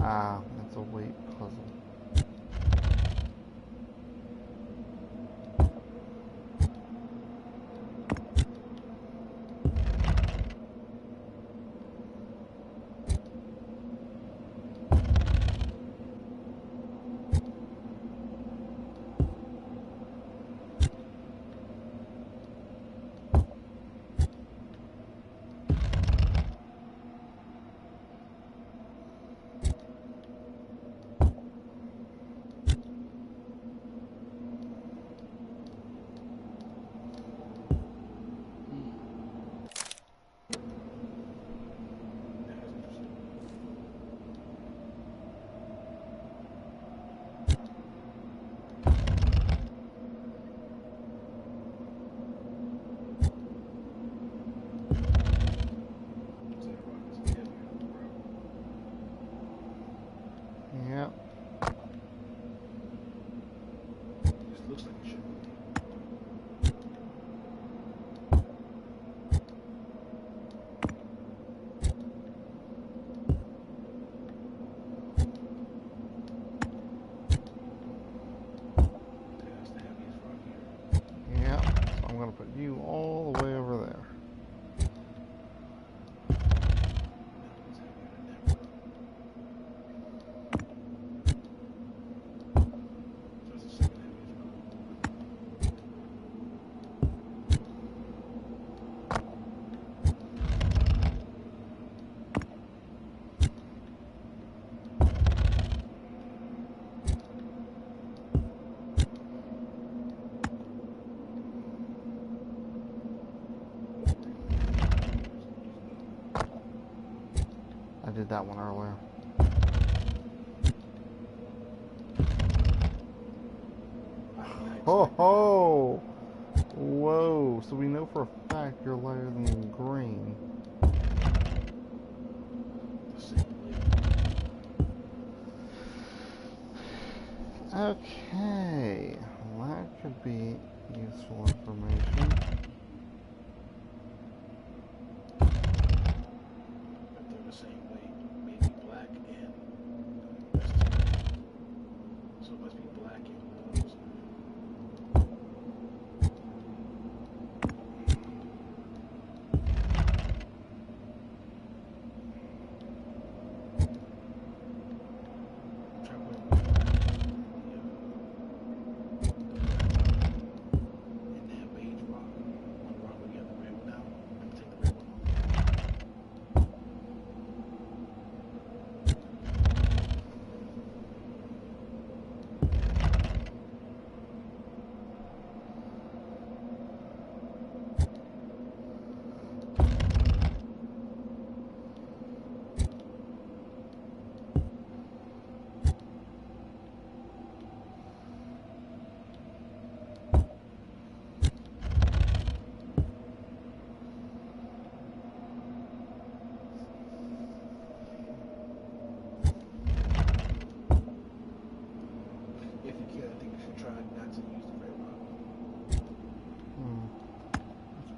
Ah, it's a weight puzzle. you all the way over there. I did that one earlier. Ho ho! Whoa, so we know for a fact you're lighter than green. Okay, well, that could be useful information. They're the same way, maybe black and that's two. So it must be black and those.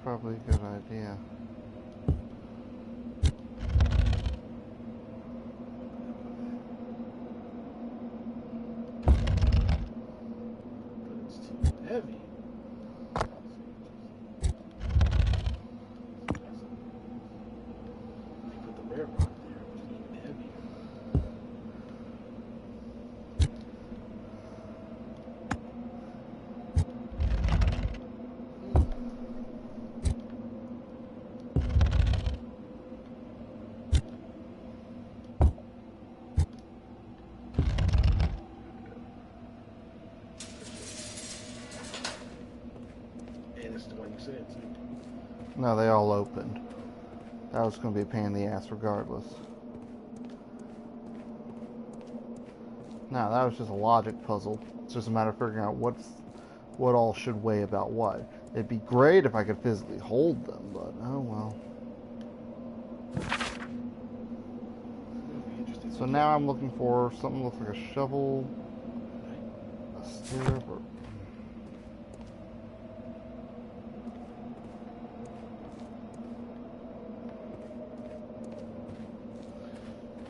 Probably a good idea. But it's too heavy. They put the red rock there, which is even heavier. And it's the one you said too. No, they all opened. That was going to be a pain in the ass regardless. No, that was just a logic puzzle. It's just a matter of figuring out what all should weigh about what. It'd be great if I could physically hold them, but oh well. So now I'm looking for something that looks like a shovel, a stirrup, or...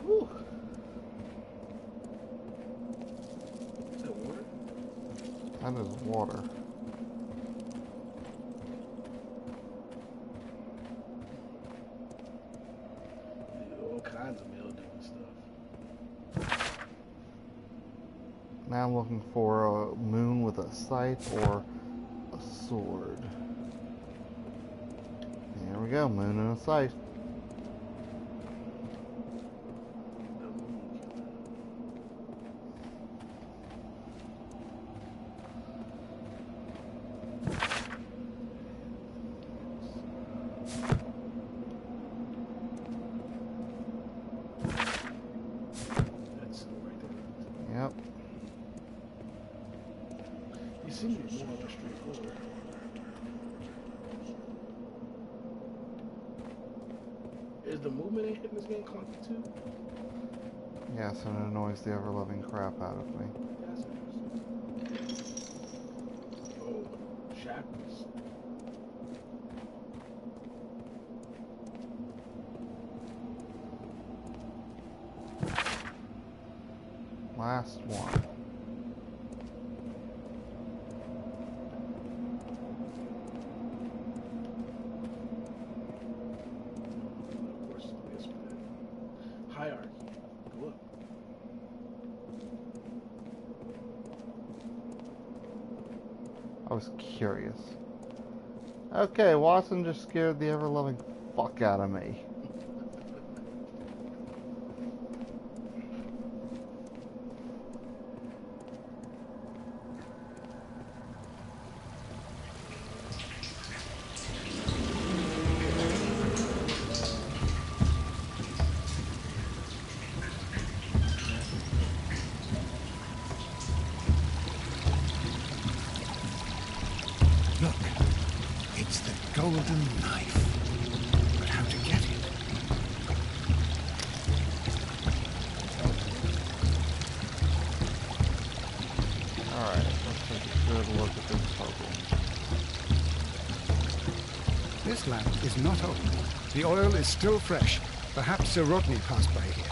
Whew. Is that water? That is water. All kinds of mildew and stuff. Now I'm looking for a moon with a scythe or a sword. There we go, moon and a scythe. Yep. You seem to be more or less straightforward. Is the movement in this game clunky too? Yes, and it annoys the ever-loving crap out of me. That's interesting. Oh, shackles. Last one. I was curious. Okay, Watson just scared the ever-loving fuck out of me. Look, it's the golden knife. But how to get it? Alright, let's take a good look at this puzzle. This lamp is not old. The oil is still fresh. Perhaps Sir Rodney passed by here.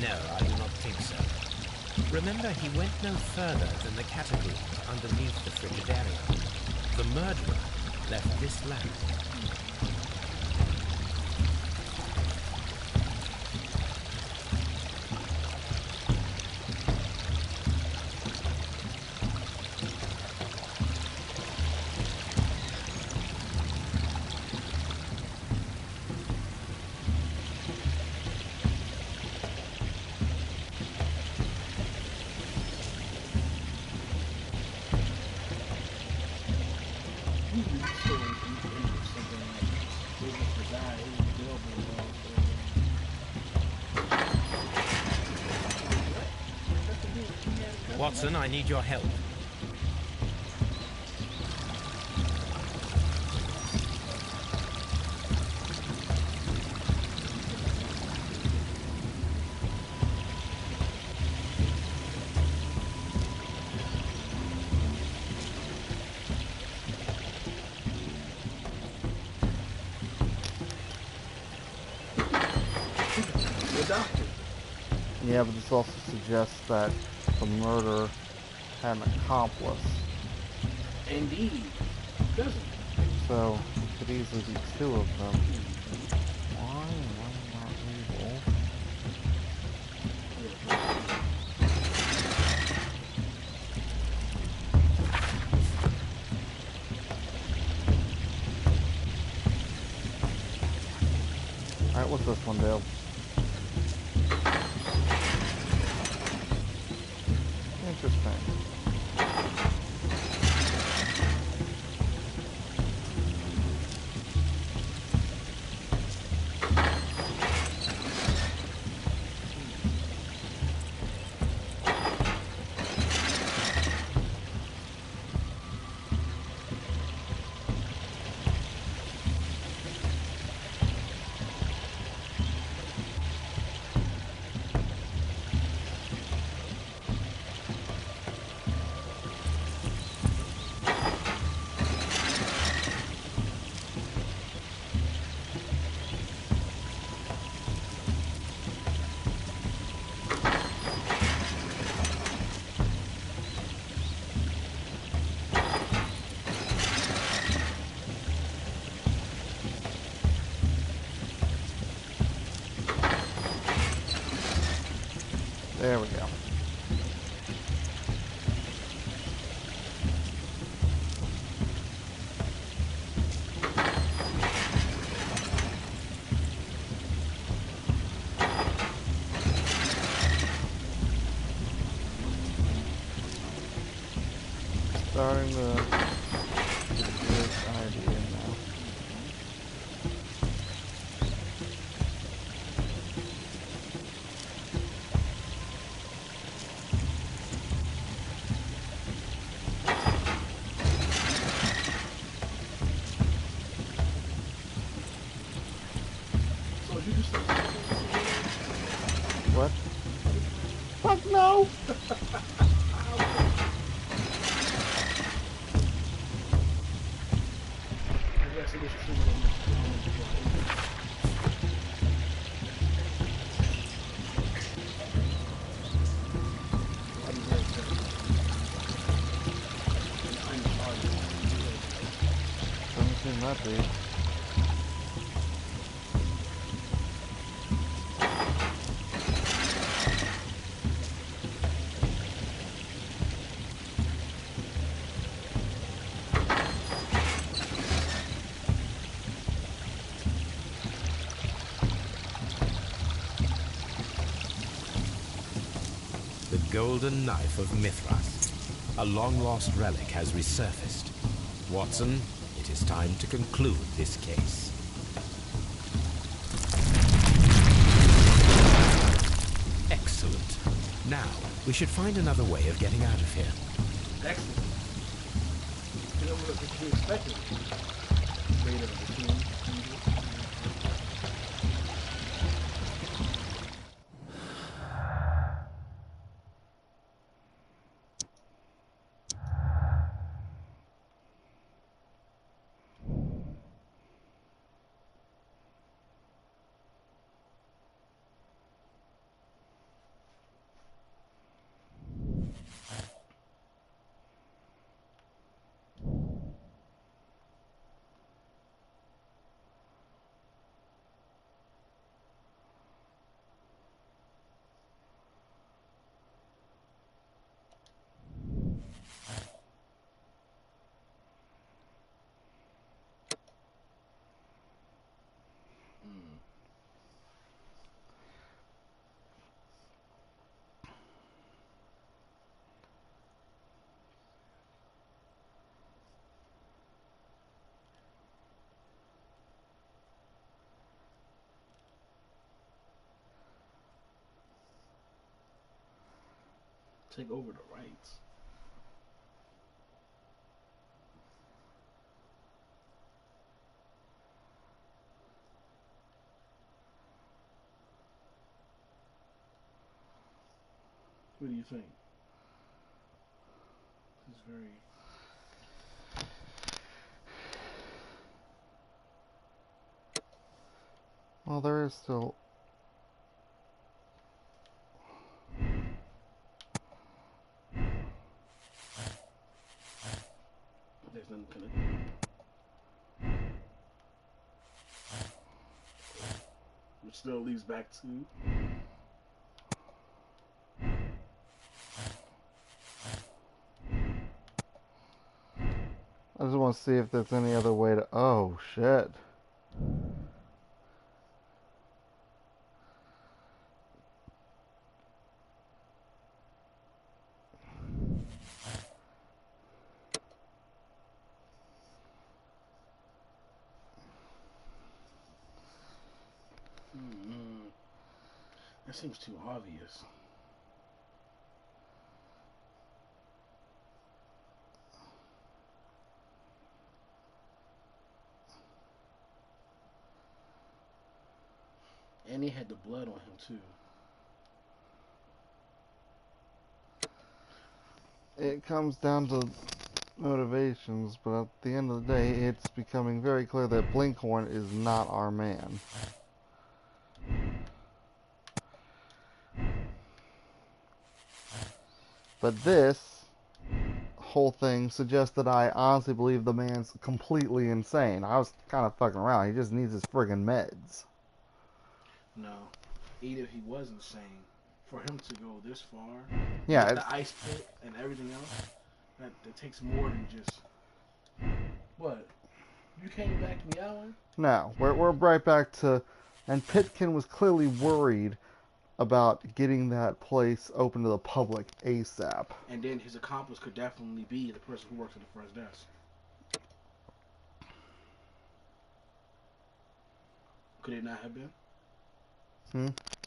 No, I do not think so. Remember, he went no further than the category underneath the Frigidaire. The murderer left this lamp. Watson, I need your help. Yeah, but this also suggests that the murderer had an accomplice. Indeed. Doesn't. So, it could easily be two of them. Why am I not evil? Alright, what's this one, Dale? Interesting. There we go. Starting to get a good idea now. What? Fuck no! Doesn't seem that big. The golden knife of Mithras. A long-lost relic has resurfaced. Watson, it is time to conclude this case. Excellent. Now, we should find another way of getting out of here. Excellent. You know what he expected? Greater than the king. Take over the rights. What do you think? It's very... Well, there is still... There's nothing connected. Which still leads back to... I just want to see if there's any other way to... Oh, shit. That seems too obvious. And he had the blood on him too. It comes down to motivations, but at the end of the day, it's becoming very clear that Blinkhorn is not our man. But this whole thing suggests that I honestly believe the man's completely insane. I was kind of fucking around. He just needs his friggin' meds. No. Even if he was insane, for him to go this far, yeah, with the ice pick and everything else, that takes more than just... What? You came back meowing? No, we're right back to... And Pitkin was clearly worried about getting that place open to the public ASAP. And then his accomplice could definitely be the person who works at the front desk. Could it not have been?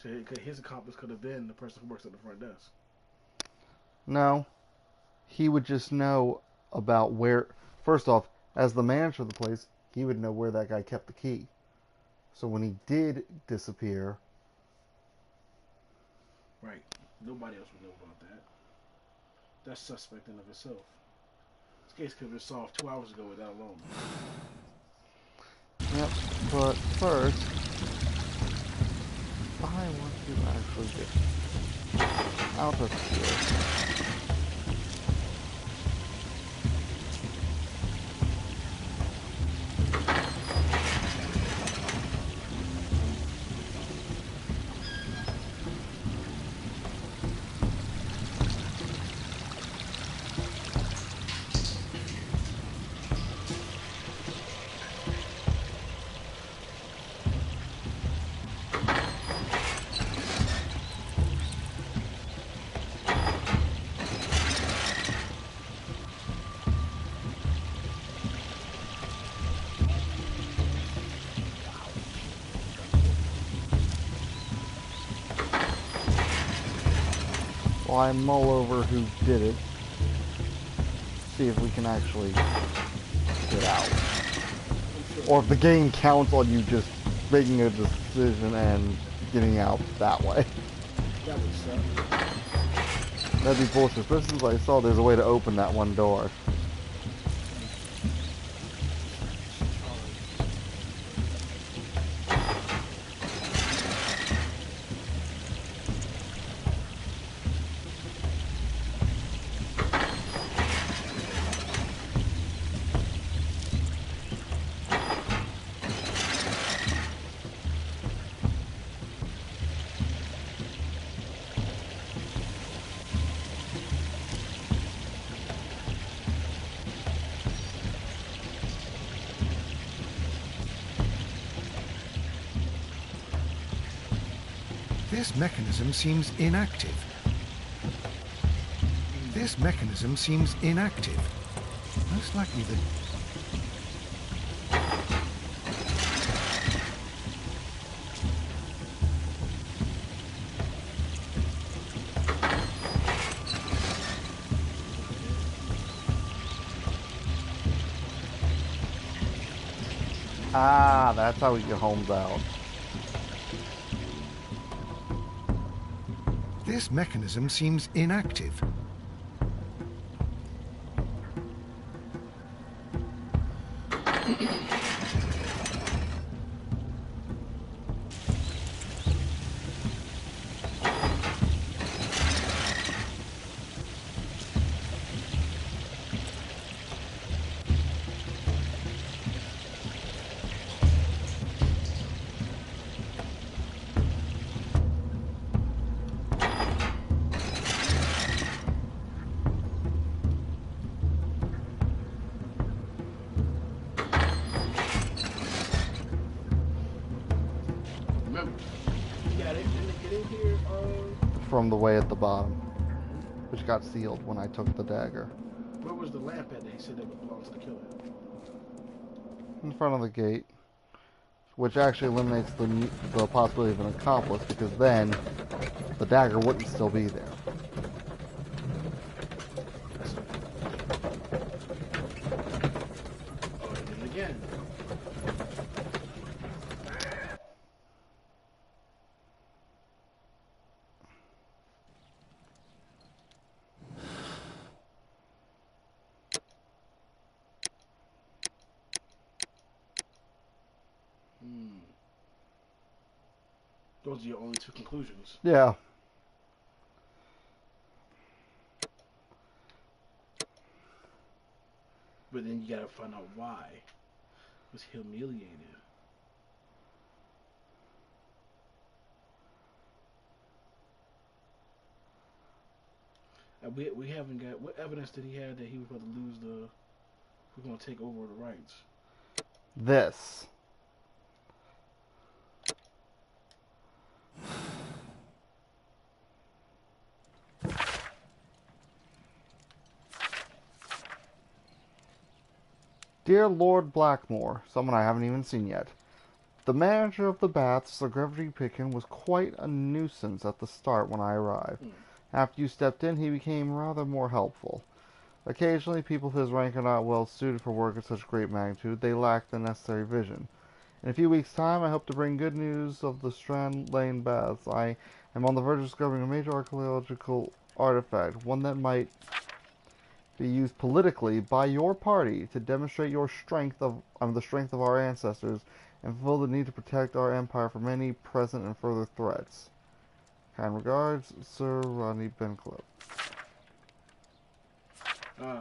So his accomplice could have been the person who works at the front desk. No. He would just know about where... First off, as the manager of the place, he would know where that guy kept the key. So when he did disappear... Right. Nobody else would know about that. That's suspect in of itself. This case could have been solved 2 hours ago with that alone. Yep, but first, I want to actually get out of here. while I mull over who did it. See if we can actually get out. Or if the game counts on you just making a decision and getting out that way. That would suck. That'd be bullshit. But since I saw there's a way to open that one door. This mechanism seems inactive. This mechanism seems inactive. Most likely the... Ah, that's how we get Holmes out. This mechanism seems inactive. Remember, yeah, they didn't get in here. From the way at the bottom, which got sealed when I took the dagger. Where was the lamp at that he said that belonged to the killer? In front of the gate, which actually eliminates the possibility of an accomplice, because then the dagger wouldn't still be there. Oh, they did it again. Those are your only two conclusions. Yeah. But then you gotta find out why. Was humiliated. We haven't got... What evidence did he have that he was about to lose the... We're gonna take over the rights? This. Dear Lord Blackmore, someone I haven't even seen yet. The manager of the baths, Sir Gregory Picken, was quite a nuisance at the start when I arrived. After you stepped in, he became rather more helpful. Occasionally, people of his rank are not well suited for work of such great magnitude. They lack the necessary vision. In a few weeks' time, I hope to bring good news of the Strand Lane baths. I am on the verge of discovering a major archaeological artifact, one that might be used politically by your party to demonstrate your strength of the strength of our ancestors and fulfill the need to protect our empire from any present and further threats. Kind regards, Sir Rodney Bencliffe. I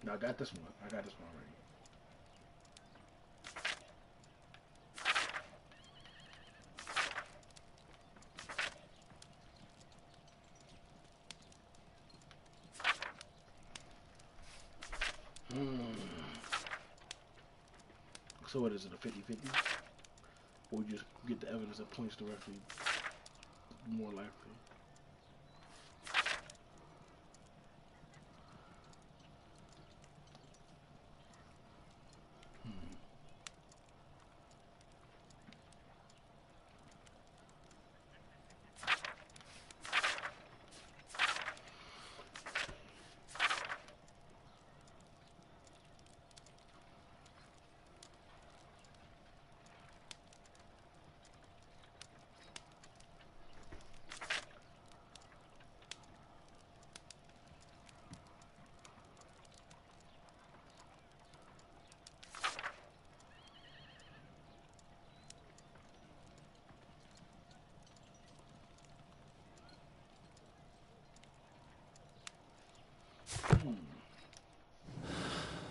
got this one. I got this one already. So what is it, a 50-50? Or we just get the evidence that points directly more likely?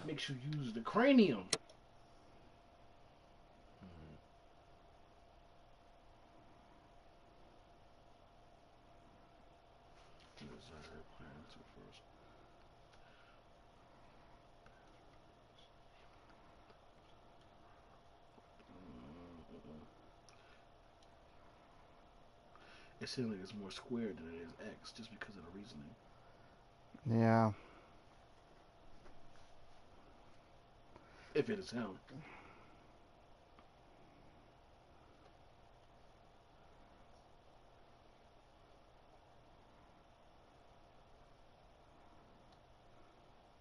Makes you use the cranium. It seems like it's more squared than it is X, just because of the reasoning. Yeah. If it is him.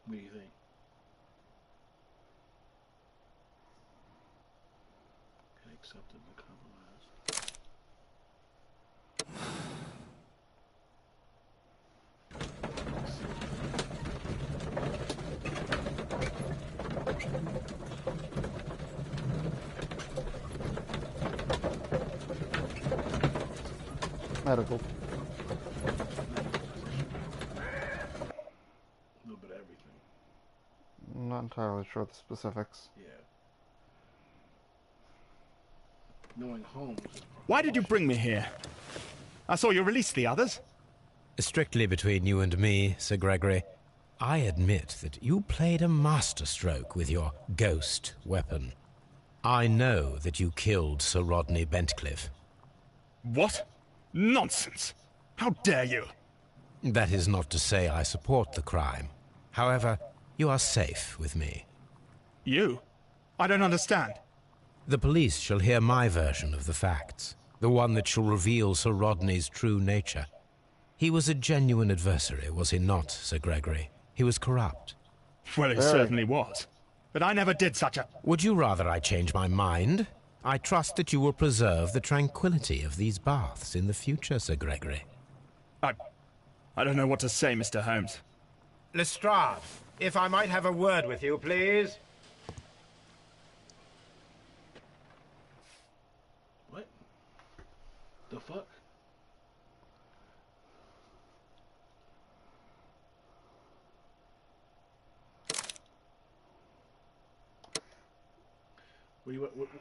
What do you think? Okay, accepted the compromise. Medical. A little bit of everything. I'm not entirely sure the specifics. Yeah. Knowing Holmes. Why did you bring me here? I saw you release the others. Strictly between you and me, Sir Gregory, I admit that you played a masterstroke with your ghost weapon. I know that you killed Sir Rodney Bentcliffe. What? Nonsense! How dare you? That is not to say I support the crime. However, you are safe with me. You? I don't understand. The police shall hear my version of the facts, the one that shall reveal Sir Rodney's true nature. He was a genuine adversary, was he not, Sir Gregory? He was corrupt. Well, he certainly was. But I never did such a... Would you rather I change my mind? I trust that you will preserve the tranquility of these baths in the future, Sir Gregory. I don't know what to say, Mr. Holmes. Lestrade, if I might have a word with you, please. What? The fuck?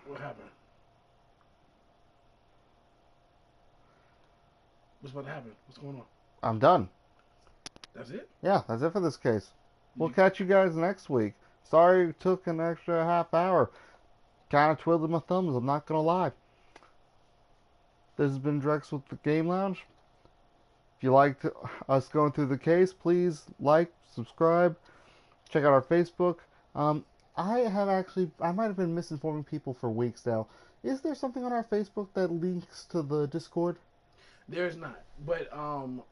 What happened? What's about to happen? What's going on? I'm done. That's it? Yeah, that's it for this case. We'll catch you guys next week. Sorry it took an extra half hour. Kind of twiddled my thumbs, I'm not going to lie. This has been Drex with the Game Lounge. If you liked us going through the case, please like, subscribe, check out our Facebook. I might have been misinforming people for weeks now. Is there something on our Facebook that links to the Discord? There's not. But,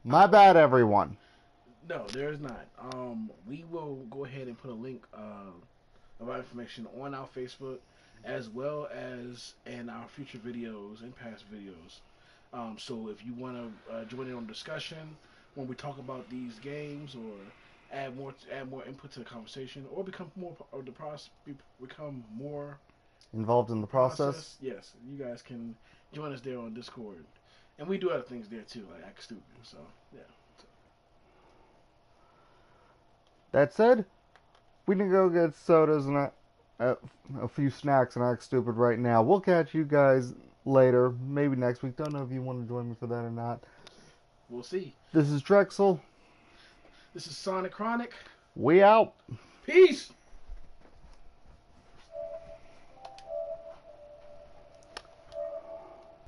My bad, everyone. No, there's not. We will go ahead and put a link of our information on our Facebook, as well as in our future videos and past videos. So if you want to join in on discussion when we talk about these games, or add more input to the conversation, or become more Involved in the process. Yes, you guys can join us there on Discord, and we do other things there too, like act stupid. So yeah. That said, we can go get sodas and a few snacks and act stupid right now. We'll catch you guys later, maybe next week. Don't know if you want to join me for that or not. We'll see. This is Dreaxzyl. This is Sonikkronik. We out. Peace.